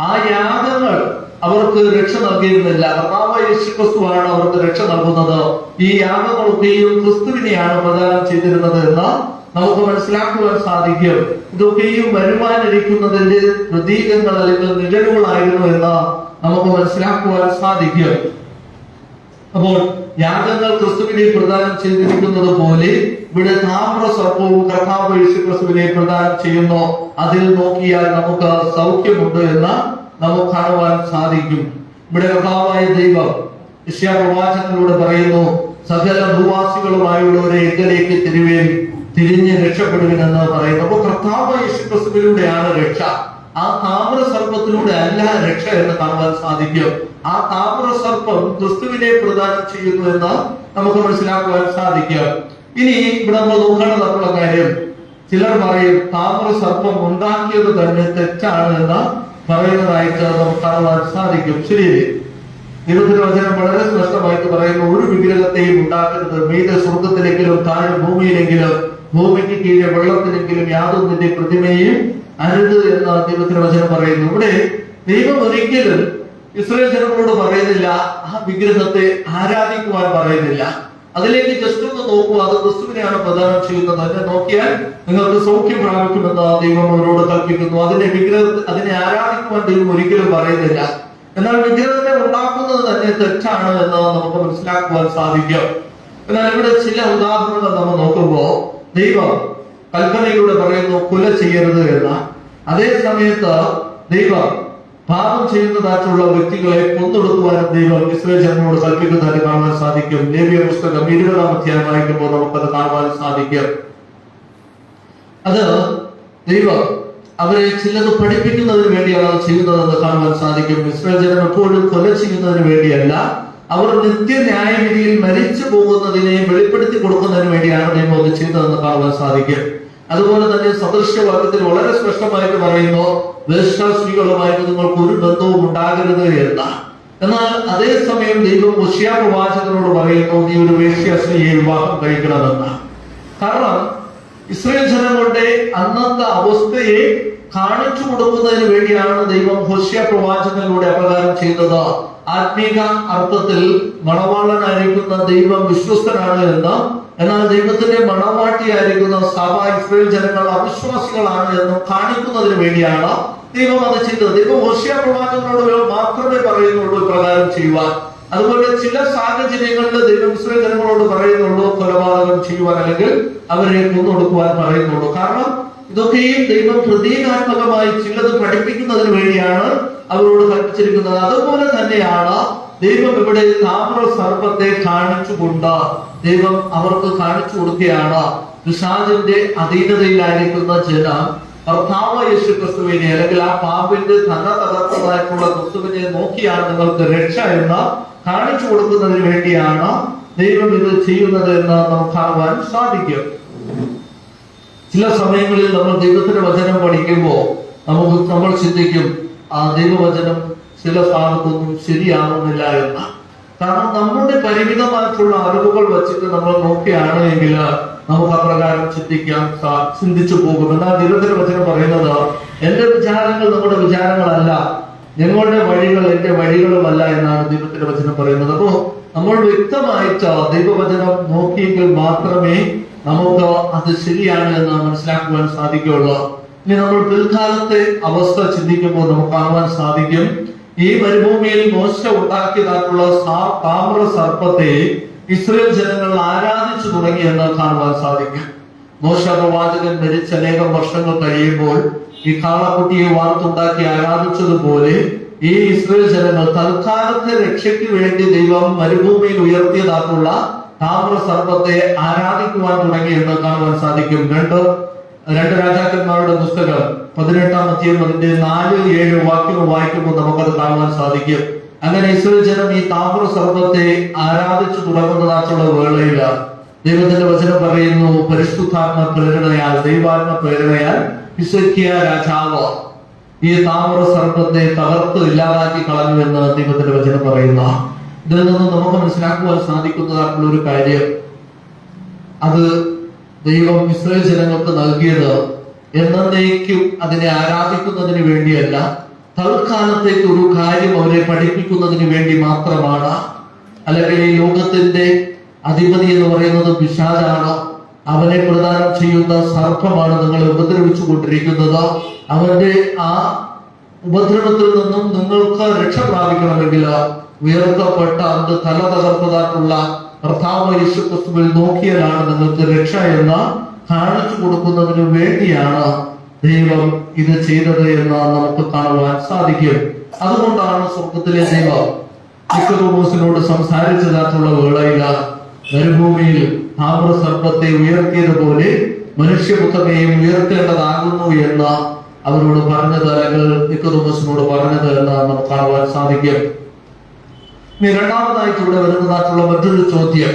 ആ യാഗങ്ങൾ അവർക്ക് രക്ഷ നൽകിയിരുന്നില്ല. കർത്താവായ യേശുക്രിസ്തുവാണ് അവർക്ക് രക്ഷ നൽകുന്നത്. ഈ യാഗങ്ങളൊക്കെയും ക്രിസ്തുവിനെയാണ് പ്രദാനം ചെയ്തിരുന്നത് എന്ന് നമുക്ക് മനസ്സിലാക്കുവാൻ സാധിക്കും. ഇതൊക്കെയും വരുവാനിരിക്കുന്നതിന്റെ പ്രതീകങ്ങൾ അല്ലെങ്കിൽ നിഴലുകളായിരുന്നു എന്ന് നമുക്ക് മനസ്സിലാക്കുവാൻ സാധിക്കും. അപ്പോൾ യാഗങ്ങൾ ക്രിസ്തുവിനെ പ്രദാനം ചെയ്തിരിക്കുന്നത് പോലെ ഇവിടെ താമ്ര സർപ്പവും കർത്താവ് യേശുക്രിസ്തുവിനെ പ്രദാനം ചെയ്യുന്നു. അതിൽ നോക്കിയാൽ നമുക്ക് സൗഖ്യമുണ്ട് എന്ന് നമുക്ക് കാണുവാൻ സാധിക്കും. ഇവിടെ കർത്താവായ ദൈവം യെശയ്യാ പ്രവാചകനിലൂടെ പറയുന്നു, സകല ഭൂവാസികളുമായുള്ളവരെ എങ്കിലേക്ക് തിരിഞ്ഞ് രക്ഷപ്പെടുവിനെന്ന് പറയുന്നു. അപ്പൊ കർത്താവ് യേശുക്രിസ്തുവിലൂടെയാണ് രക്ഷ. ആ താമ്ര സർപ്പത്തിലൂടെ അല്ല രക്ഷ എന്ന് കാണുവാൻ സാധിക്കും. ആ താമ്ര സർപ്പം ക്രിസ്തുവിനെ പ്രദാനം ചെയ്യുന്നു എന്ന് നമുക്ക് മനസ്സിലാക്കുവാൻ സാധിക്കും. ഇനി ഇവിടെ നമ്മൾ നോക്കേണ്ടതായിട്ടുള്ള കാര്യം, ചിലർ പറയും താമ്ര സർപ്പം ഉണ്ടാക്കിയത് തന്നെ തെറ്റാണ് എന്ന് പറയുന്നതായിട്ട് നമുക്ക് കാണുവാൻ സാധിക്കും. ശരി, ദൈവത്തിന്റെ വചനം വളരെ സ്പഷ്ടമായിട്ട് പറയുന്നു, ഒരു വിഗ്രഹത്തെയും ഉണ്ടാക്കരുത്. മീതെ സ്വർഗത്തിലെങ്കിലും താഴെ ഭൂമിയിലെങ്കിലും ഭൂമിക്ക് കീഴെ വെള്ളത്തിലെങ്കിലും യാതൊന്നിന്റെ പ്രതിമയും അരുത് എന്ന് ദൈവത്തിന്റെ വചനം പറയുന്നു. ഇവിടെ ദൈവം ഒരിക്കലും ഇസ്രായേൽ ജനങ്ങളോട് പറയുന്നില്ല ആ വിഗ്രഹത്തെ ആരാധിക്കുവാൻ പറയുന്നില്ല. അതിലേക്ക് ജസ്റ്റ് ഒന്ന് നോക്കുക, അത് ക്രിസ്തുവിനെയാണ് പ്രദാനം ചെയ്യുന്നത്. അതിനെ നോക്കിയാൽ നിങ്ങൾക്ക് സൗഖ്യം പ്രാപിക്കുമെന്ന് ദൈവം അവരോട് കൽപ്പിക്കുന്നു. അതിനെ ആരാധിക്കുവാൻ ദൈവം ഒരിക്കലും പറയുന്നില്ല. എന്നാൽ വിഗ്രഹത്തെ ഉണ്ടാക്കുന്നത് തന്നെ തെറ്റാണ് എന്ന് നമുക്ക് മനസ്സിലാക്കുവാൻ സാധിക്കും. എന്നാൽ ഇവിടെ ചില ഉദാഹരണങ്ങൾ നമ്മൾ നോക്കുമ്പോൾ ദൈവം കൽപ്പനയിലൂടെ പറയുന്നു കൊല ചെയ്യരുത് എന്ന്. അതേ സമയത്ത് ദൈവം പാപം ചെയ്യുന്നതായിട്ടുള്ള വ്യക്തികളെ കൊന്നൊടുക്കുവാനും ദൈവം ഇസ്രായേൽ ജനങ്ങളോട് കൽപ്പിക്കുന്നതായിട്ട് കാണുവാൻ സാധിക്കും. ലേവ്യ പുസ്തകം 20-ാം അധ്യായം വായിക്കുമ്പോൾ നമുക്കത് കാണുവാൻ സാധിക്കും. അത് ദൈവം അവരെ ചിലത് പഠിപ്പിക്കുന്നതിന് വേണ്ടിയാണ് അത് ചെയ്യുന്നതെന്ന് കാണുവാൻ സാധിക്കും. ഇസ്രായേൽ ജനം എപ്പോഴും കൊല ചെയ്യുന്നതിന് വേണ്ടിയല്ല, അവർ നിത്യന്യായവിധിയിൽ മരിച്ചു പോകുന്നതിനെ വെളിപ്പെടുത്തി കൊടുക്കുന്നതിന് വേണ്ടിയാണ് ദൈവം അത് ചെയ്തതെന്ന് കാണുവാൻ സാധിക്കും. അതുപോലെ തന്നെ സദൃശ്യവാക്യത്തിൽ വളരെ സ്പഷ്ടമായിട്ട് പറയുന്നു, വേശ്യാസ്ത്രീകളുമായിട്ട് നിങ്ങൾക്ക് ഒരു ബന്ധവും ഉണ്ടാകരുത് എന്ന്. എന്നാൽ അതേസമയം ദൈവം ഹോശേയ പ്രവാചകനോട് പറയുന്നു, നീ ഒരു വേശ്യാസ്ത്രീയെ വിവാഹം കഴിക്കണമെന്ന്. കാരണം ഇസ്രായേൽ ജനങ്ങളുടെ അന്നത്തെ അവസ്ഥയെ കാണിച്ചു കൊടുക്കുന്നതിന് വേണ്ടിയാണ് ദൈവം ഹോശേയ പ്രവാചകനിലൂടെ അപ്രകാരം ചെയ്തത്. ആത്മീക അർത്ഥത്തിൽ മണവാളനായിരിക്കുന്ന ദൈവം വിശ്വസ്തനാണ് എന്ന്, എന്നാൽ ദൈവത്തിന്റെ മണവാട്ടിയായിരിക്കുന്ന സഭ ഇസ്രായേൽ ജനങ്ങൾ അവിശ്വാസികളാണ് എന്ന് കാണിക്കുന്നതിന് വേണ്ടിയാണ് ദൈവം അത് ചെയ്തത്. ദൈവം ഹോശേയ പ്രവാചകനോട് മാത്രമേ പറയുന്നുള്ളൂ പ്രകാരം ചെയ്യുവാൻ. അതുപോലെ ചില സാഹചര്യങ്ങളിൽ ദൈവം ഇസ്രായേൽ ജനങ്ങളോട് പറയുന്നുള്ളൂ കൊലപാതകം ചെയ്യുവാൻ അല്ലെങ്കിൽ അവരെ കൊന്നൊടുക്കുവാൻ പറയുന്നുള്ളൂ. കാരണം ഇതൊക്കെയും ദൈവം പ്രതീകാത്മകമായി ചിലത് പഠിപ്പിക്കുന്നതിന് വേണ്ടിയാണ് അവരോട് കൽപ്പിച്ചിരിക്കുന്നത്. അതുപോലെ തന്നെയാണ് ദൈവം ഇവിടെ താമ്ര സർപ്പത്തെ കാണിച്ചുകൊണ്ട് ദൈവം അവർക്ക് കാണിച്ചു കൊടുക്കുകയാണ്. പിശാചിന്റെ അധീനതയിലായിരിക്കുന്ന ജനം കർത്താവ് യേശുക്രിസ്തുവിനെ അല്ലെങ്കിൽ ആ പാപിന്റെ തല തകർത്തതായിട്ടുള്ള ക്രിസ്തുവിനെ നോക്കിയാണ് നിങ്ങൾക്ക് രക്ഷ എന്ന് കാണിച്ചു കൊടുക്കുന്നതിന് വേണ്ടിയാണ് ദൈവം ഇത് ചെയ്യുന്നത് എന്ന് നമുക്ക് കാണുവാൻ സാധിക്കും. ചില സമയങ്ങളിൽ നമ്മൾ ദൈവത്തിന്റെ വചനം പഠിക്കുമ്പോൾ നമ്മൾ ചിന്തിക്കും ആ ദൈവവചനം ചില ഭാഗത്തൊന്നും ശരിയാകുന്നില്ല എന്ന്. കാരണം നമ്മുടെ പരിമിതമായിട്ടുള്ള അറിവുകൾ വെച്ചിട്ട് നമ്മൾ നോക്കുകയാണ് എങ്കിൽ നമുക്ക് അപ്രകാരം ചിന്തിച്ചു പോകും. എന്നാൽ ദൈവത്തിന്റെ വചനം പറയുന്നത്, എന്റെ വിചാരങ്ങൾ നമ്മുടെ വിചാരങ്ങളല്ല, ഞങ്ങളുടെ വഴികൾ എന്റെ വഴികളുമല്ല എന്നാണ് ദൈവത്തിന്റെ വചനം പറയുന്നത്. അപ്പോ നമ്മൾ വ്യക്തമായിട്ട് ദൈവവചനം നോക്കിയെങ്കിൽ മാത്രമേ നമുക്ക് അത് ശരിയാണ് എന്ന് മനസ്സിലാക്കുവാൻ സാധിക്കുകയുള്ളൂ. ഇനി നമ്മൾ പിൽക്കാലത്തെ അവസ്ഥ ചിന്തിക്കുമ്പോൾ നമുക്ക് കാണുവാൻ സാധിക്കും, ഈ മരുഭൂമിയിൽ മോശ ഉണ്ടാക്കിയതായിട്ടുള്ള താമ്ര സർപ്പത്തെ ഇസ്രായേൽ ജനങ്ങൾ ആരാധിച്ചു തുടങ്ങി എന്ന് കാണുവാൻ സാധിക്കും. മോശ പ്രവാചകൻ മരിച്ച അനേകം വർഷങ്ങൾ കഴിയുമ്പോൾ ഈ കാളക്കുട്ടിയെ വാർത്തുണ്ടാക്കി ആരാധിച്ചതുപോലെ ഈ ഇസ്രായേൽ ജനങ്ങൾ തൽക്കാലത്തെ രക്ഷയ്ക്ക് വേണ്ടി ദൈവം മരുഭൂമിയിൽ ഉയർത്തിയതായിട്ടുള്ള താമ്ര സർപ്പത്തെ ആരാധിക്കുവാൻ തുടങ്ങി എന്ന് കാണുവാൻ സാധിക്കും. രണ്ട് രാജാക്കന്മാരുടെ പുസ്തകം 18-ാം അധ്യായം അതിന്റെ 4-7 വാക്യങ്ങൾ വായിക്കുമ്പോൾ നമുക്കത് കാണുവാൻ സാധിക്കും. അങ്ങനെ ഇസ്രായേൽ ജനം ഈ താമ്ര സർപ്പത്തെ ആരാധിച്ചു തുടങ്ങുന്നതായിട്ടുള്ള വേളയിൽ ദൈവത്തിന്റെ വചനം പറയുന്നു, പരിശുദ്ധാത്മ പ്രേരണയാൽ ദൈവാത്മ പ്രേരണയാൽ ഹിസ്കിയാ രാജാവ് ഈ താമ്ര സർപ്പത്തെ തകർത്ത് ഇല്ലാതാക്കി കളഞ്ഞു എന്ന് ദൈവത്തിന്റെ വചനം പറയുന്ന. ഇതിൽ നിന്ന് നമുക്ക് മനസ്സിലാക്കുവാൻ സാധിക്കുന്നതായിട്ടുള്ള ഒരു കാര്യം, അത് ദൈവം ഇസ്രായേൽ ജനങ്ങൾക്ക് നൽകിയത് എന്നേക്കും അതിനെ ആരാധിക്കുന്നതിന് വേണ്ടിയല്ല, തൽക്കാലത്തേക്ക് ഒരു കാര്യം അവരെ പഠിപ്പിക്കുന്നതിന് വേണ്ടി മാത്രമാണ്. അല്ലെങ്കിൽ ഈ ലോകത്തിന്റെ അധിപതി എന്ന് പറയുന്നത് പിശാചാണ്. അവനെ പ്രദാനം ചെയ്യുന്ന സർപ്പമാണ് നിങ്ങളെ ഉപദ്രവിച്ചു കൊണ്ടിരിക്കുന്നത്. അവന്റെ ആ ഉപദ്രവത്തിൽ നിന്നും നിങ്ങൾക്ക് രക്ഷ പ്രാപിക്കണമെങ്കിൽ ഉയർത്തപ്പെട്ട അത് തല തകർത്തതായിട്ടുള്ള കർത്താവ് യേശു ക്രിസ്തുവിൽ നോക്കിയാലാണ് നിങ്ങൾക്ക് രക്ഷ എന്ന് കാണിച്ചു കൊടുക്കുന്നതിന് വേണ്ടിയാണ് ദൈവം ഇത് ചെയ്തത് എന്ന് നമുക്ക് കാണുവാൻ സാധിക്കും. അതുകൊണ്ടാണ് സ്വർഗത്തിലെ ദൈവം നിക്കോദെമോസിനോട് സംസാരിച്ചതായിട്ടുള്ള വേളയിൽ മരുഭൂമിയിൽ താമ്ര സർപ്പത്തെ ഉയർത്തിയതുപോലെ മനുഷ്യപുത്രനെയും ഉയർത്തേണ്ടതാകുന്നു എന്ന് അവരോട് പറഞ്ഞത്, അല്ലെങ്കിൽ നിക്കോദെമോസിനോട് പറഞ്ഞത് എന്ന് നമുക്ക് കാണുവാൻ സാധിക്കും. ഇനി രണ്ടാമതായിട്ട് ഇവിടെ വരുന്നതായിട്ടുള്ള മറ്റൊരു ചോദ്യം,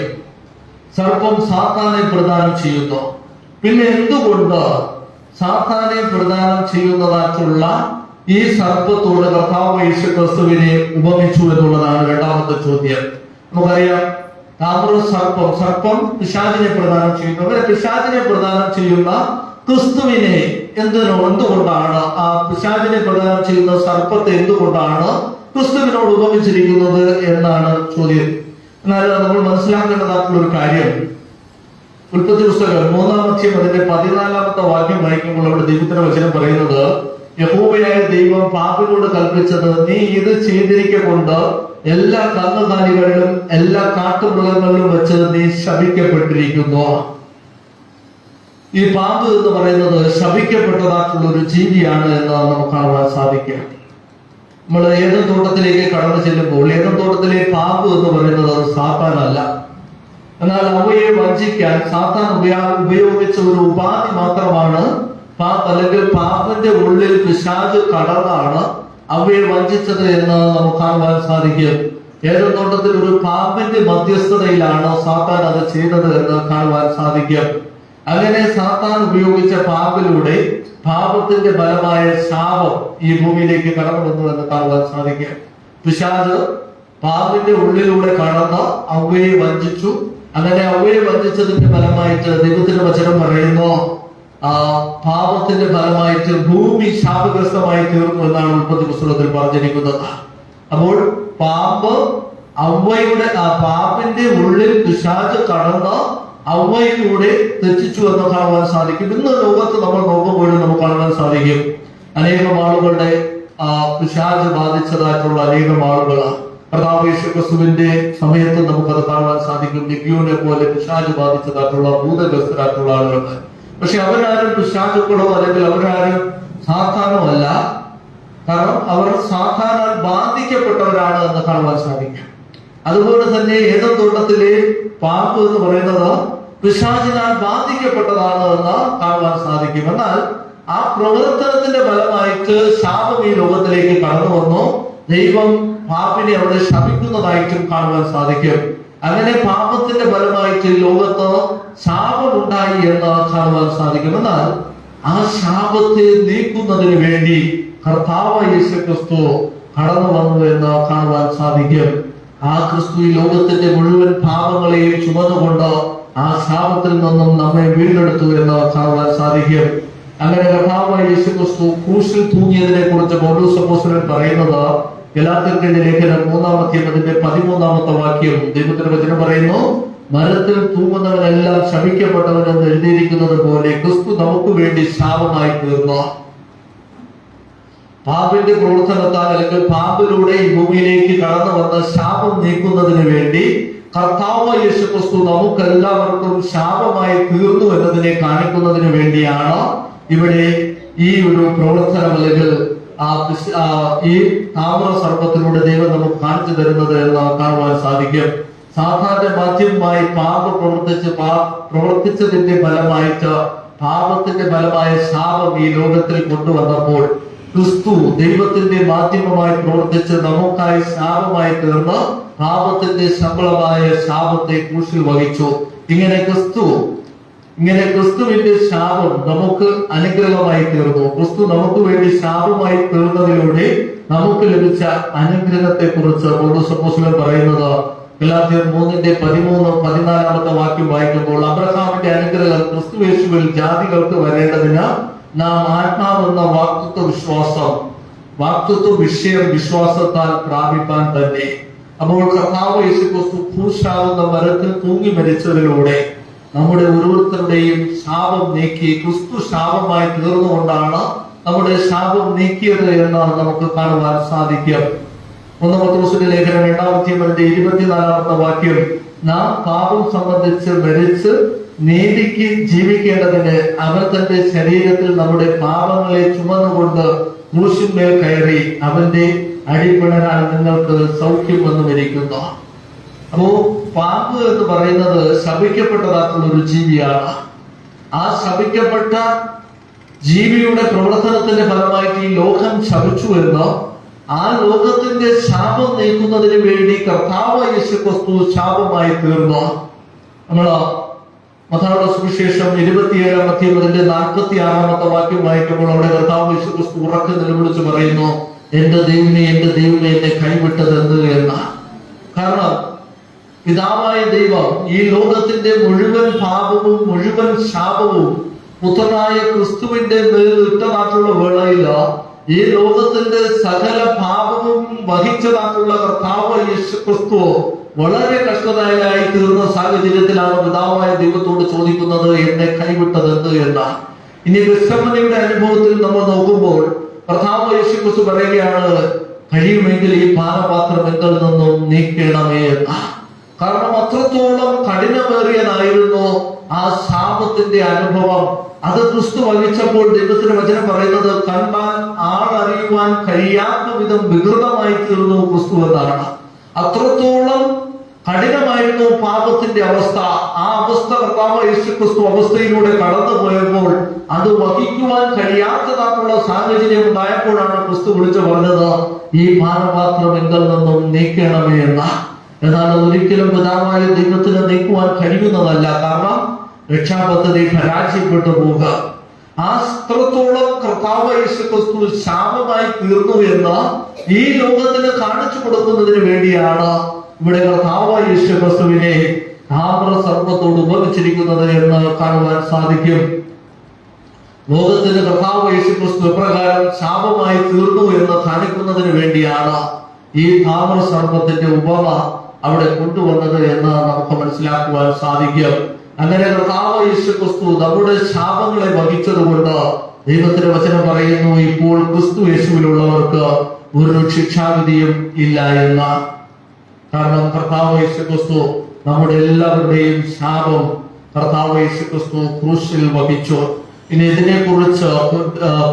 സർപ്പം സാത്താനെ പ്രദാനം ചെയ്യുന്നു. പിന്നെ എന്തുകൊണ്ട് സാത്താനെ പ്രദാനം ചെയ്യുന്നതായിട്ടുള്ള ഈ സർപ്പത്തോട് കർത്താവ് യേശു ക്രിസ്തുവിനെ ഉപമിച്ചു എന്നുള്ളതാണ് രണ്ടാമത്തെ ചോദ്യം. നമുക്കറിയാം, താമ്ര സർപ്പം പിശാചിനെ പ്രദാനം ചെയ്യുന്നു. അങ്ങനെ പിശാചിനെ പ്രദാനം ചെയ്യുന്ന ക്രിസ്തുവിനെ എന്തുകൊണ്ടാണ്, ആ പിശാചിനെ പ്രദാനം ചെയ്യുന്ന സർപ്പത്തെ എന്തുകൊണ്ടാണ് ക്രിസ്തുവിനോട് ഉപമിച്ചിരിക്കുന്നത് എന്നാണ് ചോദ്യം. എന്നാൽ നമ്മൾ മനസ്സിലാക്കേണ്ടതായിട്ടുള്ള ഒരു കാര്യം, ഉൽപ്പത്തി പുസ്തകം 3-ാം അധ്യായം അതിന്റെ 14-ാമത്തെ വാക്യം വായിക്കുമ്പോൾ അവിടെ ദൈവത്തിന്റെ വചനം പറയുന്നത്, യഹോവയായ ദൈവം പാപിനോട് കൽപ്പിച്ചത്, നീ ഇത് ചെയ്തിരിക്കൊണ്ട് എല്ലാ കന്നുകാലികളിലും എല്ലാ കാട്ടുമൃഗങ്ങളിലും വെച്ച് നീ ശപിക്കപ്പെട്ടിരിക്കുന്നു. ഈ പാമ്പ് എന്ന് പറയുന്നത് ശപിക്കപ്പെട്ടതായിട്ടുള്ള ഒരു ജീവിയാണ് എന്ന് നമുക്ക് കാണുവാൻ സാധിക്കുക. നമ്മൾ ഏതൻ തോട്ടത്തിലേക്ക് കടന്നു ചെല്ലുമ്പോൾ ഏതൻ തോട്ടത്തിലെ പാമ്പ് എന്ന് പറയുന്നത് അത് സാത്താനല്ല. എന്നാൽ അവയെ വഞ്ചിക്കാൻ സാത്താൻ ഉപയോഗിച്ച ഒരു ഉപാധി മാത്രമാണ് പാമ്പ്, അല്ലെങ്കിൽ പാമ്പിന്റെ ഉള്ളിൽ പിശാച് കടന്നാണ് അവയെ വഞ്ചിച്ചത് എന്ന് നമുക്ക് കാണുവാൻ സാധിക്കും. ഏതൻ തോട്ടത്തിൽ ഒരു പാമ്പിന്റെ മധ്യസ്ഥതയിലാണ് സാത്താൻ അത് ചെയ്തത് എന്ന് കാണുവാൻ സാധിക്കും. അങ്ങനെ സാത്താൻ ഉപയോഗിച്ച പാമ്പിലൂടെ പാപത്തിന്റെ ഫലമായ ശാപം ഈ ഭൂമിയിലേക്ക് കടന്നു വന്നു എന്ന് കാണുവാൻ സാധിക്കും. പിശാച് പാമ്പിന്റെ ഉള്ളിലൂടെ കടന്ന് അവയെ വഞ്ചിച്ചു. അങ്ങനെ അവയെ വഞ്ചിച്ചതിന്റെ ഫലമായിട്ട് ദൈവത്തിന്റെ വചനം പറയുന്നു, പാപത്തിന്റെ ഫലമായിട്ട് ഭൂമി ശാപഗ്രസ്തമായി തീർന്നു എന്നാണ് ഉൽപ്പത്തി പുസ്തകത്തിൽ പറഞ്ഞിരിക്കുന്നത്. അപ്പോൾ പാമ്പിന്റെ ഉള്ളിൽ പിശാച് കടന്ന് അവയിലൂടെ തെറ്റിച്ചു എന്ന് കാണുവാൻ സാധിക്കും. ഇന്ന് ലോകത്ത് നമ്മൾ നോക്കുമ്പോഴും നമുക്ക് കാണുവാൻ സാധിക്കും, അനേകം ആളുകളുടെ പിശാച് ബാധിച്ചതായിട്ടുള്ള അനേകം ആളുകൾ കർത്താവ് യേശു ക്രിസ്തുവിന്റെ സമയത്ത് നമുക്കത് കാണുവാൻ സാധിക്കും. ലിബ്യൂനെ പോലെ പിശാച് ബാധിച്ചതായിട്ടുള്ള ഭൂതഗ്രസ്തരായിട്ടുള്ള ആളുകൾ. പക്ഷെ അവരാരും പിശാചുക്കളോ അല്ലെങ്കിൽ അവരാരും സാത്താനോ അല്ല. കാരണം അവർ സാത്താനാൽ ബാധിക്കപ്പെട്ടവരാണ് എന്ന് കാണുവാൻ സാധിക്കും. അതുപോലെ തന്നെ ഏതൻ തോട്ടത്തിലെ പാമ്പ് എന്ന് പറയുന്നത് പിശാചിനാൽ ബാധിക്കപ്പെട്ടതാണ് എന്ന് കാണുവാൻ സാധിക്കും. എന്നാൽ ആ പ്രവർത്തനത്തിന്റെ ഫലമായിട്ട് ശാപം ഈ ലോകത്തിലേക്ക് കടന്നു വന്നു. ദൈവം പാപിനെ അവിടെ ശപിക്കുന്നതായിട്ടും കാണുവാൻ സാധിക്കും. അങ്ങനെ പാപത്തിന്റെ ഫലമായിട്ട് ലോകത്ത് ശാപമുണ്ടായി എന്ന് കാണുവാൻ സാധിക്കും. എന്നാൽ ആ ശാപത്തെ നീക്കുന്നതിന് വേണ്ടി കർത്താവ് യേശു ക്രിസ്തു കടന്നു വന്നു എന്ന് കാണുവാൻ സാധിക്കും. ആ ക്രിസ്തു ഈ ലോകത്തിന്റെ മുഴുവൻ പാപങ്ങളെയും ചുമന്നുകൊണ്ട് ആ ശാപത്തിൽ നിന്നും നമ്മെ വീണ്ടെടുത്തു എന്ന് കാണുവാൻ സാധിക്കും. അങ്ങനെ കർത്താവായ യേശു ക്രിസ്തു ക്രൂശിൽ തൂങ്ങിയതിനെ കുറിച്ച് പൗലോസ് അപ്പോസ്തലൻ പറയുന്നത്, ഗലാത്യർക്ക് ലേഖനം 3-ാം അധ്യായം അതിന്റെ 13-ാമത്തെ വാക്യം ദൈവത്തിന്റെ വചനം പറയുന്നു, മരത്തിൽ തൂങ്ങുന്നവനെല്ലാം ശപിക്കപ്പെട്ടവനെന്ന് എഴുതിയിരിക്കുന്നത് പോലെ ക്രിസ്തു നമുക്ക് വേണ്ടി ശാപമായി തീർന്നു. പാപിന്റെ പ്രവർത്തനത്താൽ അല്ലെങ്കിൽ പാപിലൂടെ ഈ ഭൂമിയിലേക്ക് കടന്നു വന്ന ശാപം നീക്കുന്നതിന് വേണ്ടി കർത്താവ് യേശു ക്രിസ്തു നമുക്കെല്ലാവർക്കും ശാപമായി തീർന്നു എന്നതിനെ കാണിക്കുന്നതിന് വേണ്ടിയാണ് ഇവിടെ ഈ ഒരു പ്രവർത്തനം അല്ലെങ്കിൽ ഈ താമ്ര സർപ്പത്തിലൂടെ ദൈവം നമുക്ക് കാണിച്ചു തരുന്നത് എന്ന് കാണുവാൻ സാധിക്കും. സാധാരണ മാധ്യമമായി പാപ പ്രവർത്തിച്ചതിന്റെ ഫലമായിട്ട് പാപത്തിന്റെ ഫലമായ ശാപം ഈ ലോകത്തിൽ കൊണ്ടുവന്നപ്പോൾ ക്രിസ്തു ദൈവത്തിന്റെ മാധ്യമമായി പ്രവർത്തിച്ച് നമുക്കായി ശാപമായി തീർന്ന് പാപത്തിന്റെ ശമ്പളമായ ശാപത്തെ ക്രൂശിൽ വഹിച്ചു. ഇങ്ങനെ ക്രിസ്തു ഇങ്ങനെ ക്രിസ്തുവിന്റെ ശാപം നമുക്ക് അനുഗ്രഹമായി തീർന്നു. ക്രിസ്തു നമുക്ക് വേണ്ടി ശാപമായി തീർന്നതിലൂടെ നമുക്ക് ലഭിച്ച അനുഗ്രഹത്തെ കുറിച്ച് പൗലോസ് അപ്പോസ്തലൻ പറയുന്നത് ഗലാത്യർ 3:13-14 വാക്യം വായിക്കുമ്പോൾ, അബ്രഹാമിന്റെ അനുഗ്രഹം ക്രിസ്തുയേശുവിൽ ജാതികൾക്ക് വരേണ്ടതിന് നാം ആത്മാവെന്ന വാക്തത്വ വിഷയം വിശ്വാസത്താൽ പ്രാപിപ്പാൻ തന്നെ. അപ്പോൾ കർത്താവ് യേശുക്രിസ്തു ക്രൂശാവുന്ന മരത്തിൽ തൂങ്ങി മരിച്ചതിലൂടെ നമ്മുടെ ഓരോരുത്തരുടെയും ശാപം നീക്കി, ക്രിസ്തു ശാപമായി തീർന്നുകൊണ്ടാണ് നമ്മുടെ ശാപം നീക്കിയത് എന്ന് നമുക്ക് കാണുവാൻ സാധിക്കും. 1 പത്രോസിന്റെ ലേഖനം 2-ാം വാക്യം, നാം പാപം സംബന്ധിച്ച് മരിച്ച് നീതിക്ക് ജീവിക്കേണ്ടതിന് അവൻ തന്റെ ശരീരത്തിൽ നമ്മുടെ പാപങ്ങളെ ചുമന്നുകൊണ്ട് ക്രൂശിന്മേൽ കയറി അവന്റെ അടിപ്പിണരാൽ നിങ്ങൾക്ക് സൗഖ്യം വന്നുമിരിക്കുന്നു. അപ്പോ പാമ്പ് എന്ന് പറയുന്നത് ശപിക്കപ്പെട്ടതായിട്ടുള്ള ഒരു ജീവിയാണ്. ആ ശപിക്കപ്പെട്ട ജീവിയുടെ പ്രവർത്തനത്തിന്റെ ഫലമായിട്ട് ഈ ലോകം ശപിച്ചു എന്ന്, ആ ലോകത്തിന്റെ ശാപം നീക്കുന്നതിന് വേണ്ടി കർത്താവ് യേശുക്രിസ്തു ശാപമായി തീർന്നു. നമ്മള് മത്തായിയുടെ സുവിശേഷം 27-ാം അധ്യായം 46 വാക്യം വായിക്കുമ്പോൾ അവിടെ കർത്താവ് യേശുക്രിസ്തു ഉറക്കെ നിലവിളിച്ച് പറയുന്നു, എന്റെ ദൈവമേ എന്നെ കൈവിട്ടത് എന്ത് എന്ന്. കാരണം പിതാവായ ദൈവം ഈ ലോകത്തിന്റെ മുഴുവൻ പാപവും മുഴുവൻ ശാപവും പുത്രനായ ക്രിസ്തുവിന്റെ മേൽ ഇട്ടതായിട്ടുള്ള വേളയില ഈ ലോകത്തിന്റെ സകല പാപവും വഹിച്ചതായിട്ടുള്ള കർത്താവ് യേശുക്രിസ്തു വളരെ കഷ്ടതയായി തീർന്ന സാഹചര്യത്തിലാണ് പിതാവായ ദൈവത്തോട് ചോദിക്കുന്നത്, എന്നെ കൈവിട്ടത് എന്ത് എന്നാണ്. ഇനി ഗെത്സമനിയുടെ അനുഭവത്തിൽ നമ്മൾ നോക്കുമ്പോൾ കർത്താവ് യേശുക്രിസ്തു പറയുകയാണ്, കഴിയുമെങ്കിൽ ഈ പാനപാത്രം എന്നിൽ നിന്നും നീക്കണമേ എന്ന. കാരണം അത്രത്തോളം കഠിനമേറിയതായിരുന്നു ആ ശാപത്തിന്റെ അനുഭവം. അത് ക്രിസ്തു വഹിച്ചപ്പോൾ ദൈവത്തിന്റെ വചനം പറയുന്നത്, കണ്ടാൽ ആളറിയുവാൻ കഴിയാത്ത വിധം വികൃതമായി തീർന്നു ക്രിസ്തു എന്നാണ്. അത്രത്തോളം കഠിനമായിരുന്നു പാപത്തിന്റെ അവസ്ഥ. ആ അവസ്ഥ കർത്താവ് യേശുക്രിസ്തു അവസ്ഥയിലൂടെ കടന്നു പോയപ്പോൾ അത് വഹിക്കുവാൻ കഴിയാത്തതായിട്ടുള്ള സാഹചര്യം ഉണ്ടായപ്പോഴാണ് ക്രിസ്തു വിളിച്ചു പറഞ്ഞത്, ഈ പാനപാത്രം എന്നിൽ നിന്നും നീക്കണമേ എന്ന. എന്നാൽ ഒരിക്കലും പിതാവായ ദൈവത്തിന് നീക്കുവാൻ കഴിയുന്നതല്ല. കാരണം രക്ഷാപദ്ധതി പരാജയപ്പെട്ടു പോവുക. ആ സ്ത്രത്തോളം കർത്താവ് യേശുക്രിസ്തു ശാപമായി തീർന്നു എന്ന് ഈ ലോകത്തിന് കാണിച്ചു കൊടുക്കുന്നതിന് വേണ്ടിയാണ് ഇവിടെ കർത്താവ് യേശുക്രിസ്തുവിനെ താമ്രസർപ്പത്തോട് ഉപമിച്ചിരിക്കുന്നത് എന്ന് കാണുവാൻ സാധിക്കും. ലോകത്തിന് കർത്താവ് യേശുക്രിസ്തു എപ്രകാരം ശാപമായി തീർന്നു എന്ന് കാണിക്കുന്നതിന് വേണ്ടിയാണ് ഈ താമ്രസർപ്പത്തിന്റെ ഉപമ അവിടെ കൊണ്ടുവന്നത് എന്ന് നമുക്ക് മനസ്സിലാക്കുവാൻ സാധിക്കും. അങ്ങനെ കർത്താവ് യേശുക്രിസ്തു നമ്മുടെ ശാപങ്ങളെ വഹിച്ചതുകൊണ്ട് ദൈവത്തിന്റെ വചനം പറയുന്നു, ഇപ്പോൾ ക്രിസ്തു യേശുവിലുള്ളവർക്ക് ഒരു ശിക്ഷാവിധിയും ഇല്ല എന്ന്. കാരണം കർത്താവ് യേശുക്രിസ്തു നമ്മുടെ എല്ലാവരുടെയും ശാപം കർത്താവ് യേശുക്രിസ്തു ക്രൂശിൽ വഹിച്ചു. ഇനി ഇതിനെ കുറിച്ച്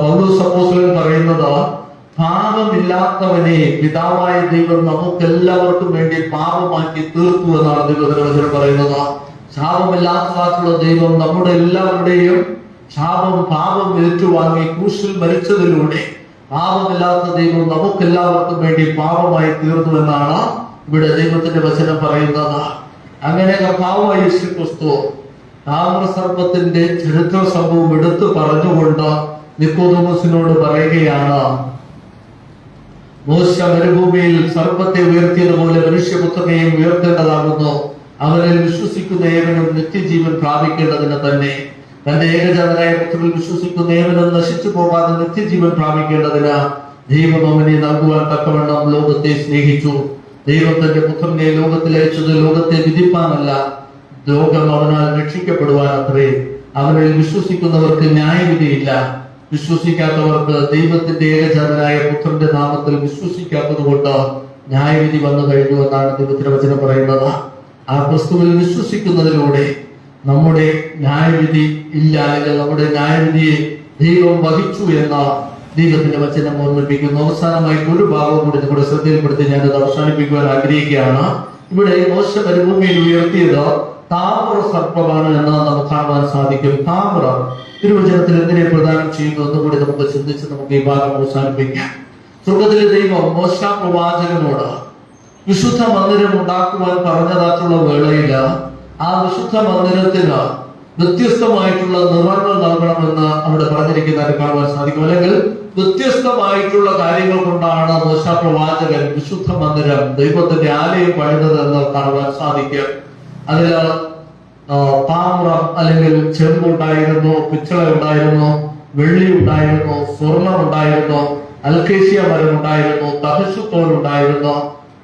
പൗലോസ് അപ്പോസ്തലൻ പറയുന്നത്, പാപമില്ലാത്തവനെ പിതാവായ ദൈവം നമുക്കെല്ലാവർക്കും വേണ്ടി പാപമാക്കി തീർത്തു എന്നാണ് ദൈവത്തിന്റെ വചനം പറയുന്നത്. ശാപമില്ലാത്തതായിട്ടുള്ള ദൈവം നമ്മുടെ എല്ലാവരുടെയും പാപം ഏറ്റുവാങ്ങി ക്രൂശിൽ മരിച്ചതിലൂടെ പാപമില്ലാത്ത ദൈവം നമുക്കെല്ലാവർക്കും വേണ്ടി പാപമായി തീർന്നു എന്നാണ് ഇവിടെ ദൈവത്തിന്റെ വചനം പറയുന്നത്. അങ്ങനെ കർത്താവായ യേശുക്രിസ്തു താമ്രസർപ്പത്തിന്റെ ചരിത്ര സംഭവം എടുത്തു പറഞ്ഞുകൊണ്ട് നിക്കോദോമസിനോട് പറയുകയാണ്, മോശ മരുഭൂമിയിൽ സർപ്പത്തെ ഉയർത്തിയതുപോലെ മനുഷ്യപുത്രനെയും ഉയർത്തേണ്ടതാകുന്നു. അവനിൽ വിശ്വസിക്കുന്ന ഏവനും നിത്യജീവൻ പ്രാപിക്കേണ്ടതിന് തന്നെ. തന്റെ ഏകജാതനായ പുത്രനിൽ വിശ്വസിക്കുന്ന ഏവനും നശിച്ചു പോകാതെ നിത്യജീവൻ പ്രാപിക്കേണ്ടതിന് ദൈവം അവനെ നൽകുവാൻ തക്കവണ്ണം ലോകത്തെ സ്നേഹിച്ചു. ദൈവം തന്റെ പുത്രനെ ലോകത്തിൽ അയച്ചത് ലോകത്തെ വിധിപ്പാനല്ല, ലോകം അവനാൽ രക്ഷിക്കപ്പെടുവാൻ അത്രേ. അവനിൽ വിശ്വസിക്കുന്നവർക്ക് ന്യായവിധിയില്ല. വിശ്വസിക്കാത്തവർക്ക് ദൈവത്തിന്റെ ഏകജാതനായ പുത്രന്റെ നാമത്തിൽ വിശ്വസിക്കാത്തത് കൊണ്ട് ന്യായവിധി വന്നു കഴിഞ്ഞു എന്നാണ് ദൈവത്തിന്റെ വചനം പറയുന്നത്. ആ ക്രിസ്തുവിൽ വിശ്വസിക്കുന്നതിലൂടെ നമ്മുടെ ന്യായവിധി ഇല്ല, അല്ലെങ്കിൽ നമ്മുടെ ന്യായവിധിയെ ദൈവം വഹിച്ചു എന്ന ദൈവത്തിന്റെ വചനം ഓർമ്മിപ്പിക്കുന്നു. അവസാനമായി ഒരു ഭാഗം കൂടി നമ്മുടെ ശ്രദ്ധയിൽപ്പെടുത്തി ഞാനത് അവസാനിപ്പിക്കുവാൻ ആഗ്രഹിക്കുകയാണ്. ഇവിടെ മോശ മരുഭൂമിയിൽ ഉയർത്തിയത് താമ്ര സർപ്പമാണ് എന്ന് നമുക്ക് കാണുവാൻ സാധിക്കും. താമ്ര തിരുവചനത്തിൽ എന്തിനെ പ്രദാനം ചെയ്യുന്നു എന്നുകൂടി നമുക്ക് ചിന്തിച്ച് നമുക്ക് ഈ ഭാഗം അവസാനിപ്പിക്കാം. സ്വർഗത്തിലെ ദൈവം മോശ പ്രവാചകനോട് വിശുദ്ധ മന്ദിരം ഉണ്ടാക്കുവാൻ പറഞ്ഞതായിട്ടുള്ള വേളയില് ആ വിശുദ്ധ മന്ദിരത്തിന് വ്യത്യസ്തമായിട്ടുള്ള നിറങ്ങൾ നൽകണമെന്ന് അവിടെ പറഞ്ഞിരിക്കുന്നതായിട്ട് കാണുവാൻ സാധിക്കും. അല്ലെങ്കിൽ വ്യത്യസ്തമായിട്ടുള്ള കാര്യങ്ങൾ കൊണ്ടാണ് മോശെ പ്രവാചകൻ വിശുദ്ധ മന്ദിരം, ദൈവത്തിന്റെ ആലയം പണിതത് എന്ന് കാണുവാൻ സാധിക്കും. അതിൽ താമ്രം അല്ലെങ്കിൽ ചെമ്പുണ്ടായിരുന്നു, പിച്ചള ഉണ്ടായിരുന്നു, വെള്ളി ഉണ്ടായിരുന്നു, സ്വർണം ഉണ്ടായിരുന്നു, അൽക്കേഷ്യ മരം ഉണ്ടായിരുന്നു, തഹശുത്തോൽ ഉണ്ടായിരുന്നു,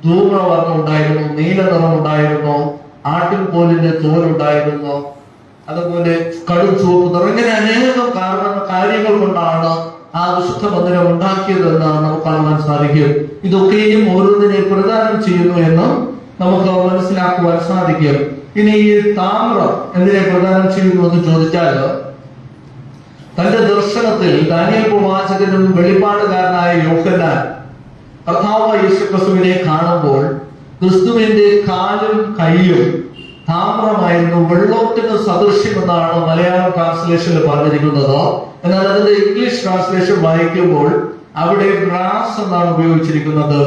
ധൂമ്രവർണ്ണം ഉണ്ടായിരുന്നു, നീല നിറം ഉണ്ടായിരുന്നു, ആട്ടിൻപോലിന്റെ തോലുണ്ടായിരുന്നു, അതുപോലെ കടും ചുവപ്പ് നിറം. ഇങ്ങനെ അനേകം കാര്യങ്ങൾ കൊണ്ടാണ് ആ വിശുദ്ധ മന്ദിരം ഉണ്ടാക്കിയതെന്ന് നമുക്ക് കാണുവാൻ സാധിക്കും. ഇതൊക്കെയും ഓരോന്നിനെ പ്രദാനം ചെയ്യുന്നു എന്ന് നമുക്ക് മനസ്സിലാക്കുവാൻ സാധിക്കും. ഇനി ഈ താമ്രം എന്തിനെ പ്രദാനം ചെയ്യുന്നു എന്ന് ചോദിച്ചാൽ, തന്റെ ദർശനത്തിൽ ദാനിയേൽ പ്രവാചകനും വെളിപ്പാടുകാരനായ യോഹന്നാൻ കർത്താവായ യേശുക്രിസ്തുവിനെ കാണുമ്പോൾ ക്രിസ്തുവിന്റെ കാലും കൈയും താമ്രമായിരുന്നു, വെള്ളത്തിന് സദൃശ്യമെന്നാണ് മലയാളം ട്രാൻസ്ലേഷനിൽ പറഞ്ഞിരിക്കുന്നത്. എന്നാൽ അതിന്റെ ഇംഗ്ലീഷ് ട്രാൻസ്ലേഷൻ വായിക്കുമ്പോൾ അവിടെ ബ്രാസ് എന്നാണ് ഉപയോഗിച്ചിരിക്കുന്നത്,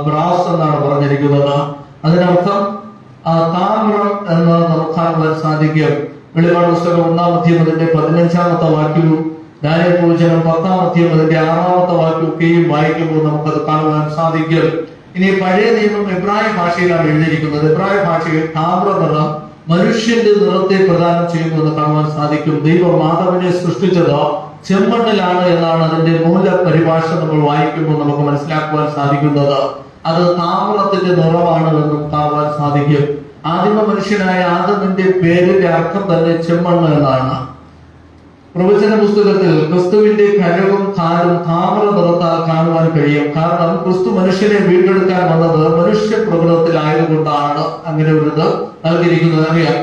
ബ്രാസ് എന്നാണ് പറഞ്ഞിരിക്കുന്നത്. അതിനർത്ഥം താമ്രം എന്ന് നമുക്ക് കാണുവാൻ സാധിക്കും. വെളിപാട് പുസ്തകം 1-ാം അധ്യായത്തിന്റെ 15-ാമത്തെ വാക്യവും ദാനിയേൽ പ്രവചനം 10-ാം അധ്യായത്തിന്റെ 6-ാമത്തെ വാക്യമൊക്കെയും വായിക്കുമ്പോൾ നമുക്കത് കാണുവാൻ സാധിക്കും. ഇനി പഴയ നിയമം എബ്രായ ഭാഷയിലാണ് എഴുതിയിരിക്കുന്നത്. എബ്രായ ഭാഷയിൽ താമ്ര നിറം മനുഷ്യന്റെ നിറത്തെ പ്രദാനം ചെയ്യുന്നു എന്ന് കാണുവാൻ സാധിക്കും. ദൈവം മാധവനെ സൃഷ്ടിച്ചത് ചെമ്മണ്ണിലാണ് എന്നാണ് അതിന്റെ മൂല പരിഭാഷ നമ്മൾ വായിക്കുമ്പോൾ നമുക്ക് മനസ്സിലാക്കുവാൻ സാധിക്കുന്നത്. അത് താമ്രത്തിന്റെ നിറമാണ് എന്നും കാണുവാൻ സാധിക്കും. ആദിമ മനുഷ്യനായ ആദമിന്റെ പേരിന്റെ അർത്ഥം തന്നെ ചെമ്മണ്ണ് എന്നാണ്. പ്രവചന പുസ്തകത്തിൽ ക്രിസ്തുവിന്റെ കരവും കാലും താമ്ര നിറത്താൽ കാണുവാൻ കഴിയും. കാരണം ക്രിസ്തു മനുഷ്യനെ വീണ്ടെടുക്കാൻ വന്നത് മനുഷ്യ പ്രകൃതത്തിലായതുകൊണ്ടാണ് അങ്ങനെ ഒരു ഇത് നൽകിയിരിക്കുന്നത്. അറിയാം,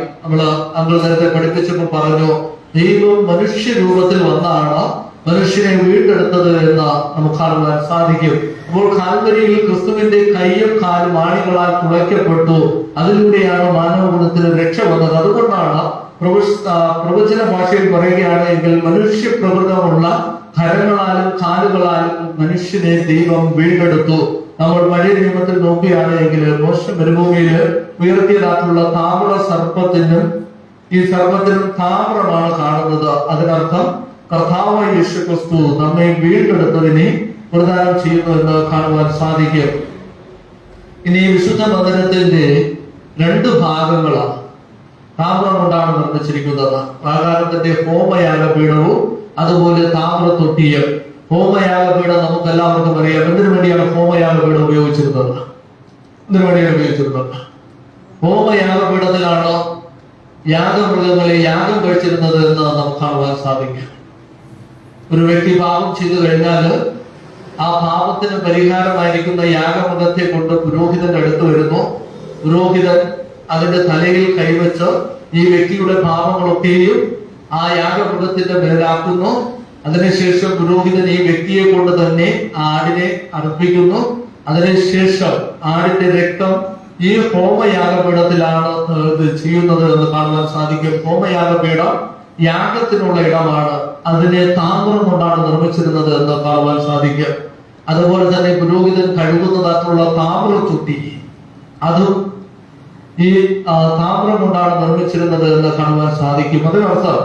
നമ്മൾ നേരത്തെ പഠിപ്പിച്ചപ്പോൾ പറഞ്ഞു, ദൈവം മനുഷ്യ രൂപത്തിൽ വന്നാണ് മനുഷ്യനെ വീണ്ടെടുത്തത് എന്ന് നമുക്ക് കാണുവാൻ സാധിക്കും. അപ്പോൾ കാൽവരിയിൽ ക്രിസ്തുവിന്റെ കൈയും കാലും ആണികളാൽ തുളയ്ക്കപ്പെട്ടു. അതിലൂടെയാണ് മാനവകുലത്തിന് രക്ഷ വന്നത്. അതുകൊണ്ടാണ് പ്രവചന ഭാഷയിൽ പറയുകയാണെങ്കിൽ മനുഷ്യ പ്രകൃതമുള്ള കരങ്ങളാലും കാലുകളാലും മനുഷ്യനെ ദൈവം വീണ്ടെടുത്തു. നമ്മൾ പഴയ നിയമത്തിൽ നോക്കുകയാണെങ്കിൽ മോശെ മരുഭൂമിയിൽ ഉയർത്തിയതായിട്ടുള്ള താമ്ര സർപ്പത്തിനും ഈ സർപ്പത്തിനും താമ്രമാണ് കാണുന്നത്. അതിനർത്ഥം കർത്താവായ യേശുക്രിസ്തു നമ്മെ വീണ്ടെടുത്തതിനെ പ്രദാനം ചെയ്യുന്നു എന്ന് കാണുവാൻ സാധിക്കും. ഇനി വിശുദ്ധ മന്ദിരത്തിന്റെ 2 ഭാഗങ്ങളാണ് താമ്രം കൊണ്ടാണ് നിർമ്മിച്ചിരിക്കുന്നത്. പ്രാകാരത്തിന്റെ ഹോമയാഗപീഠവും അതുപോലെ താമ്രത്തൊട്ടിയും. ഹോമയാഗപീഠം നമുക്ക് എല്ലാവർക്കും അറിയാം. എന്തിനു വേണ്ടിയാണ് ഹോമയാഗപീഠം ഉപയോഗിച്ചിരുന്നത്? ഹോമയാഗപീഠത്തിലാണ് യാഗമൃഗങ്ങളെ യാഗം കഴിച്ചിരുന്നത് എന്ന് നമുക്ക് കാണുവാൻ സാധിക്കും. ഒരു വ്യക്തി പാപം ചെയ്തു കഴിഞ്ഞാൽ ആ പാപത്തിന് പരിഹാരമായിരിക്കുന്ന യാഗമൃഗത്തെ കൊണ്ട് പുരോഹിതന്റെ അടുത്ത് വരുന്നു. പുരോഹിതൻ അതിന്റെ തലയിൽ കൈവച്ച് ഈ വ്യക്തിയുടെ പാപങ്ങളൊക്കെയും ആ യാഗമൃഗത്തിന്റെ മേലാക്കുന്നു. അതിനുശേഷം പുരോഹിതൻ ഈ വ്യക്തിയെ കൊണ്ട് തന്നെ ആടിനെ അർപ്പിക്കുന്നു. അതിനുശേഷം ആടിന്റെ രക്തം ഈ ഹോമയാഗപീഠത്തിലാണ് ചെയ്യുന്നത് എന്ന് കാണുവാൻ സാധിക്കും. ഹോമയാഗപീഠം യാഗത്തിനുള്ള ഇടമാണ്. അതിനെ താമ്രം കൊണ്ടാണ് നിർമ്മിച്ചിരുന്നത് എന്ന് കാണുവാൻ സാധിക്കും. അതുപോലെ തന്നെ പുരോഹിതൻ കഴുകുന്നതായിട്ടുള്ള താമ്രത്തൊട്ടി, അതും ഈ താമ്രം കൊണ്ടാണ് നിർമ്മിച്ചിരുന്നത് എന്ന് കാണുവാൻ സാധിക്കും. അതിനർത്ഥം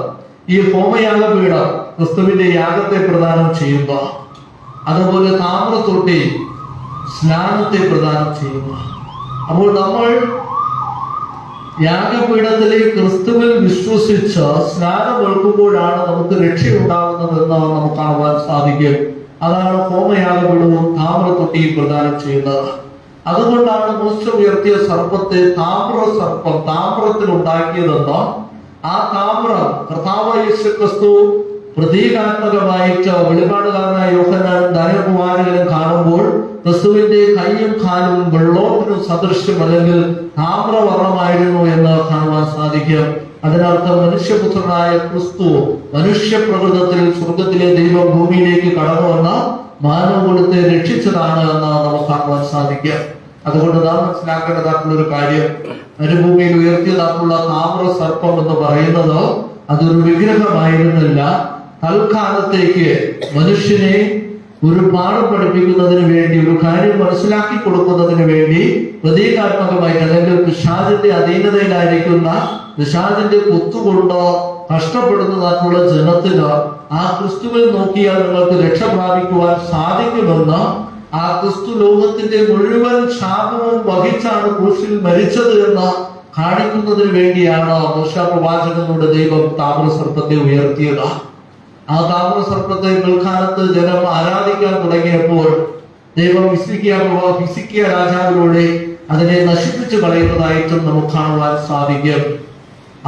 ഈ ഹോമയാഗപീഠം ക്രിസ്തുവിന്റെ യാഗത്തെ പ്രദാനം ചെയ്യുക, അതുപോലെ താമ്രത്തൊട്ടി സ്നാനത്തെ പ്രദാനം ചെയ്യുക. അപ്പോൾ നമ്മൾ യാഗപീഠത്തിലെ ക്രിസ്തുവിൽ വിശ്വസിച്ച് സ്നാനം ഏൽക്കുമ്പോഴാണ് നമുക്ക് രക്ഷയുണ്ടാകുന്നതെന്ന് നമുക്ക് കാണുവാൻ സാധിക്കും. അതാണ് ഹോമയാഗപീഠവും താമ്രത്തൊട്ടിയും പ്രദാനം ചെയ്യുന്നത്. അതുകൊണ്ടാണ് മോശെ ഉയർത്തിയ സർപ്പത്തെ താമ്രസർപ്പം താമ്രത്തിൽ ഉണ്ടാക്കിയതെന്ന്. ആ താമ്രം കർത്താവായ യേശുക്രിസ്തു പ്രതീകാത്മകമായിട്ട് വെളിപാടുകാരനായ യോഹന്നാനും ദാനിയേൽ പ്രവാചകനും കാണുമ്പോൾ ക്രിസ്തുവിന്റെ കൈയും കാലും വെള്ളോട്ടിനും സദൃശ്യം അല്ലെങ്കിൽ താമ്രവർണ്ണമായിരുന്നു എന്ന് കാണുവാൻ സാധിക്കും. അതിനർത്ഥം മനുഷ്യപുത്രനായ ക്രിസ്തു മനുഷ്യ പ്രകൃതത്തിൽ സ്വർഗത്തിലെ ദൈവം ഭൂമിയിലേക്ക് കടന്നു വന്ന മാനവകുലത്തെ രക്ഷിച്ചതാണ് എന്ന് നമുക്ക് കാണുവാൻ സാധിക്കും. അതുകൊണ്ട് നാം മനസ്സിലാക്കേണ്ടതായിട്ടുള്ള ഒരു കാര്യം, മരുഭൂമിയിൽ ഉയർത്തിയതായിട്ടുള്ള താമ്ര സർപ്പം എന്ന് പറയുന്നത് അതൊരു വിഗ്രഹമായിരുന്നില്ല. തൽക്കാലത്തേക്ക് മനുഷ്യനെ ഒരു പാഠം പഠിപ്പിക്കുന്നതിന് വേണ്ടി, ഒരു കാര്യം മനസ്സിലാക്കി കൊടുക്കുന്നതിന് വേണ്ടി പ്രതീകാത്മകമായിട്ട്, അല്ലെങ്കിൽ പിശാചിന്റെ അധീനതയിലായിരിക്കുന്ന പിശാചിന്റെ കൊത്തുകൊണ്ടോ കഷ്ടപ്പെടുന്നതായിട്ടുള്ള ജനത്തിന് ആ ക്രിസ്തുവിൽ നോക്കിയാൽ നിങ്ങൾക്ക് രക്ഷ പ്രാപിക്കുവാൻ സാധിക്കുമെന്ന്, ആ ക്രിസ്തു ലോകത്തിന്റെ മുഴുവൻ ശാപവും വഹിച്ചാണ് ക്രൂശിൽ മരിച്ചത് എന്ന് കാണിക്കുന്നതിന് വേണ്ടിയാണ് മോശെ പ്രവാചകനോട് ദൈവം താമ്രസർപ്പത്തെ ഉയർത്തിയത്. ആ താമ്രസർപ്പത്തെ പിൽക്കാലത്ത് ജനം ആരാധിക്കാൻ തുടങ്ങിയപ്പോൾ ദൈവം ഹിസ്കിയ രാജാവിലൂടെ അതിനെ നശിപ്പിച്ചു കളയുന്നതായിട്ടും നമുക്ക് കാണുവാൻ സാധിക്കും.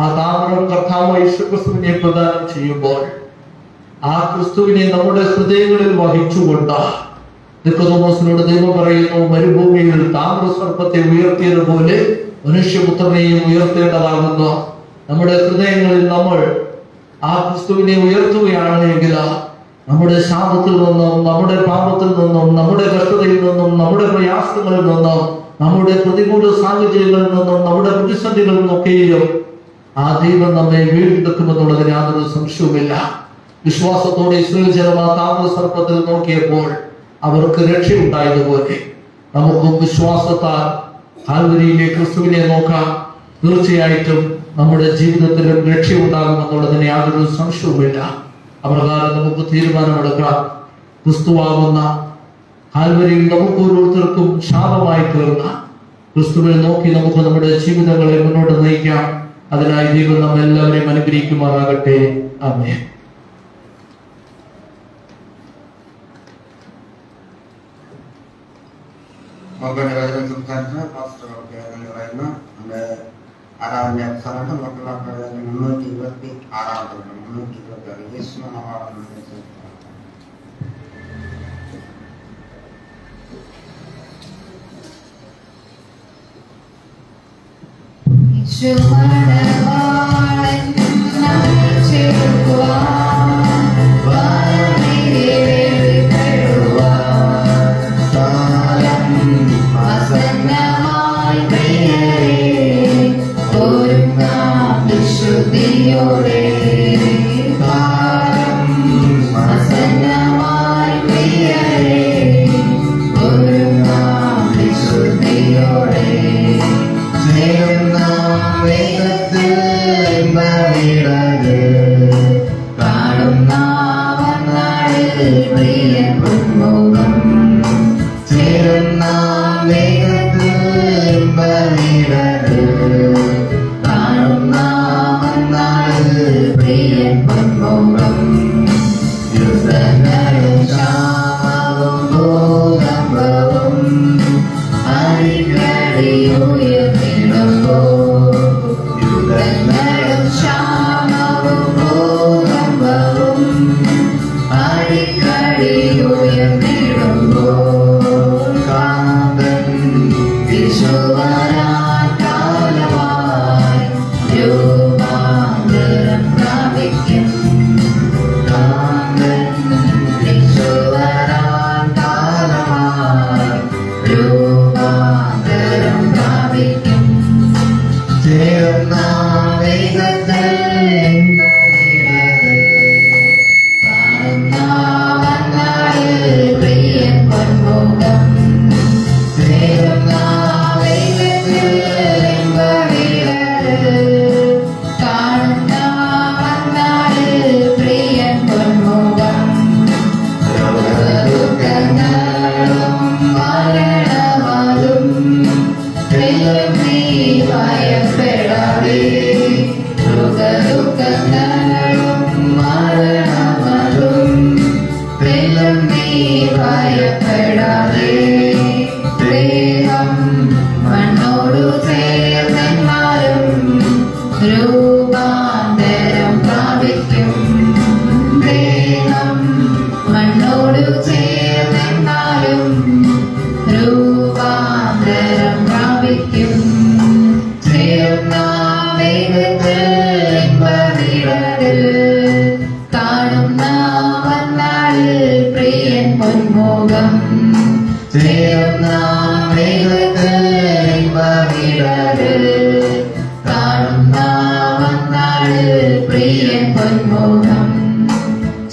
ആ താമ്രം കർത്താവ് യേശുക്രിസ്തുവിനെ പ്രദാനം ചെയ്യുമ്പോൾ ആ ക്രിസ്തുവിനെ നമ്മുടെ ഹൃദയങ്ങളിൽ വഹിച്ചുകൊണ്ട് നിക്കോദോമോസിനോട് ദൈവം പറയുന്നു, മരുഭൂമിയിൽ താമ്രസർപ്പത്തെ ഉയർത്തിയതുപോലെ മനുഷ്യപുത്രനെയും ഉയർത്തേണ്ടതാകുന്നു. നമ്മുടെ ഹൃദയങ്ങളിൽ നമ്മൾ ആ ക്രിസ്തുവിനെ ഉയർത്തുകയാണ് എങ്കിൽ നമ്മുടെ ശാപത്തിൽ നിന്നും, നമ്മുടെ പാപത്തിൽ നിന്നും, നമ്മുടെ കഷ്ടതയിൽ നിന്നും, നമ്മുടെ പ്രയാസങ്ങളിൽ നിന്നും, നമ്മുടെ പ്രതികൂല സാഹചര്യങ്ങളിൽ നിന്നും, നമ്മുടെ പ്രതിസന്ധികളിൽ നിന്നൊക്കെയും ആ ദൈവം നമ്മെ വീണ്ടെടുക്കുമെന്നുള്ളതിന് യാതൊരു സംശയവുമില്ല. വിശ്വാസത്തോടെ ഇസ്രായേൽ ജനം ആ താമ്രസർപ്പത്തിൽ നോക്കിയപ്പോൾ അവർക്ക് രക്ഷയുണ്ടായതുപോലെ നമുക്കും വിശ്വാസത്താൽ കാൽവരിയിലെ ക്രിസ്തുവിനെ നോക്കാം. തീർച്ചയായിട്ടും നമ്മുടെ ജീവിതത്തിലും രക്ഷയുണ്ടാകുമെന്നുള്ളതിന് യാതൊരു സംശയവുമില്ല. അപ്രകാരം നമുക്ക് തീരുമാനമെടുക്കാം. ക്രിസ്തുവാകുന്ന കാൽവരിയിൽ നമുക്ക് ഓരോരുത്തർക്കും ശാപമായി തീർന്ന ക്രിസ്തുവിനെ നോക്കി നമുക്ക് നമ്മുടെ ജീവിതങ്ങളെ മുന്നോട്ട് നയിക്കാം. അതിനായി ദൈവം നമ്മെല്ലാവരെയും അനുഗ്രഹിക്കുമാറാകട്ടെ. ആമേൻ. സംസാരിച്ച പാസ്റ്റർ പറയുന്നു നമ്മുടെ ആറാമത്തെ അവസാനമായിട്ട് മറ്റുള്ള 326 326 യേശു മണവാളൻ. പ്രിയൻ പൊന്മുഖം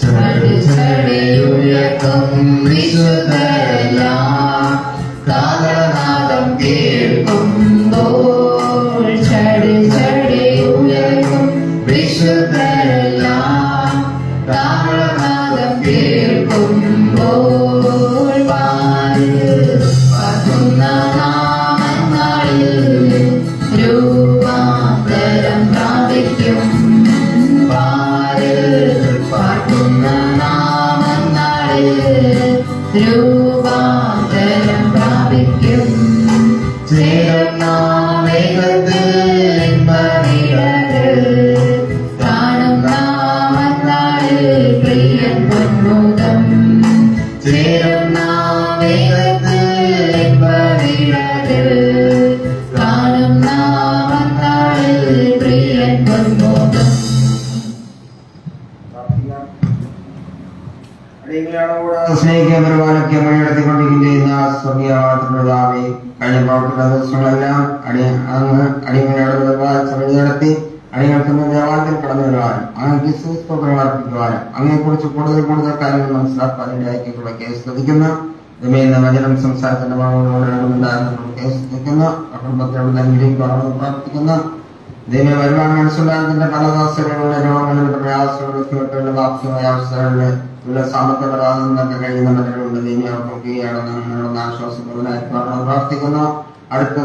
ചടി ചടിയുയർക്കും പാർക്കുന്ന നാമങ്ങളിൽ രൂപാന്തരം പ്രാപിക്കും. പാർക്കുന്ന നാമങ്ങളിൽ രൂപാന്തരം പ്രാപിക്കും. ചേരുന്ന വേഗത്തിൽ ഇമ്പവിടകൾ കാണും നാമങ്ങളിൽ പ്രിയൻ പൊന്മുഖം. ചേരുന്ന വേഗത്തിൽ ഇമ്പവിടകൾ കാണും നാമങ്ങളിൽ പ്രിയൻ പൊന്മുഖം. സ്നേഹിക്കാൻ പരിപാലിക്കാൻ വഴിയെടുത്തിക്കൊണ്ടിരിക്കുന്ന സ്വർഗീയവാദത്തിനുള്ളതാവേ, കഴിഞ്ഞ പ്രവർത്തന ദിവസങ്ങളെല്ലാം അടിമയുടെ നടത്തി അടികൾക്കുന്ന ദേവാലയത്തിൽ കടന്നു വരുവാനും അങ്ങേക്ക് സ്തോത്രം അർപ്പിക്കുവാനും അങ്ങയെക്കുറിച്ച് കൂടുതൽ കാര്യങ്ങൾ മനസ്സിലാക്കാനിടയാക്കിയിട്ടുള്ള കേസ് ശ്രദ്ധിക്കുന്ന എന്ന വചനം സംസാരത്തിന്റെ കേസിക്കുന്ന കുടുംബത്തിനോട് അനുഗ്രഹിക്കുവാണെന്ന് പ്രാർത്ഥിക്കുന്ന ദൈവ വരുമാന മനസ്സിലാക്കുന്നതിന്റെ പല അവസരങ്ങളിലെ രോഗങ്ങളുടെ പ്രയാസങ്ങളുടെ ബാധ്യമായ അവസരങ്ങളിൽ ഉള്ള സാമ്പത്തിക പ്രധാനങ്ങളൊക്കെ കഴിയുന്ന മറ്റുകളുണ്ട്. ദൈവം അവർക്ക് കീഴടങ്ങുന്ന ആശ്വാസപ്രദനായിരിക്കുവാണെന്ന് പ്രാർത്ഥിക്കുന്നു. അടുത്ത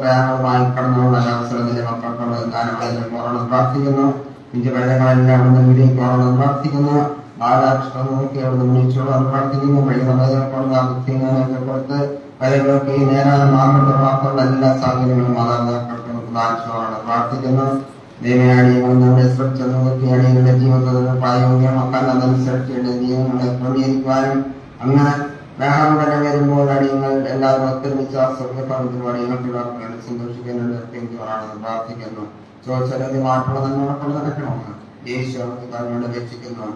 പ്രയാണങ്ങളുമായി കടന്നുള്ള അവസരത്തിലെ മക്കൾക്കുള്ള ദാനങ്ങളെല്ലാം പോകണമെന്ന് പ്രാർത്ഥിക്കുന്നു. നിന്റെ വചനങ്ങളെല്ലാം അനുഗ്രഹിക്കുവാണെന്ന് പ്രാർത്ഥിക്കുന്നു. ബാലാകൃഷ്ണൻ നോക്കി അവിടെ വിളിച്ചോളാൻ പ്രാർത്ഥിക്കുന്നു. വഴികളൊക്കെ കൊടുത്ത് വരകളൊക്കെ നേരാതെ മാർഗത്തെ പ്രാപ്തമുള്ള എല്ലാ സാഹചര്യങ്ങളും മാതാപിതാക്കൾക്ക് ദാനിച്ചോളാണ് പ്രാർത്ഥിക്കുന്നു. ദൈവയാണികളും നമ്മുടെ ശ്രമിച്ച നോക്കിയാണികളുടെ ജീവിതത്തിൽ പ്രായോഗികമാക്കാൻ അതനുസരിച്ച് ജീവങ്ങളെ ക്രമീകരിക്കുവാനും അങ്ങനെ വ്യാപാരം വരുമ്പോൾ അടിയങ്ങൾ എല്ലാവരും ഒത്തൊരുമിച്ച് ആ സ്വർഗഭവനത്തിനും അടിയങ്ങൾക്കുള്ള സന്തോഷിക്കാനാണെന്ന് പ്രാർത്ഥിക്കുന്നു. ചോദിച്ചാൽ മാറ്റുള്ള നന്മകളൊക്കെ നടക്കണമെന്ന് യേശു അവർക്ക് തന്നോട് രക്ഷിക്കുന്നു.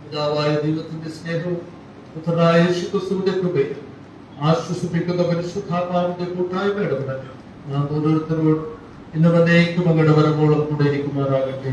പിതാവായ ദൈവത്തിന്റെ സ്നേഹവും പുത്രനായ യേശുക്രിസ്തുവിന്റെ കൃപയും ആശ്വസിപ്പിക്കുന്ന പരിശുദ്ധാത്മാവിന്റെ കൂട്ടായ്മയുടെ നാം ഓരോരുത്തരോട് ഇന്ന് വന്നേക്കും അങ്ങയുടെ വരവോളം കൂടെ ഇരിക്കുമാറാകട്ടെ.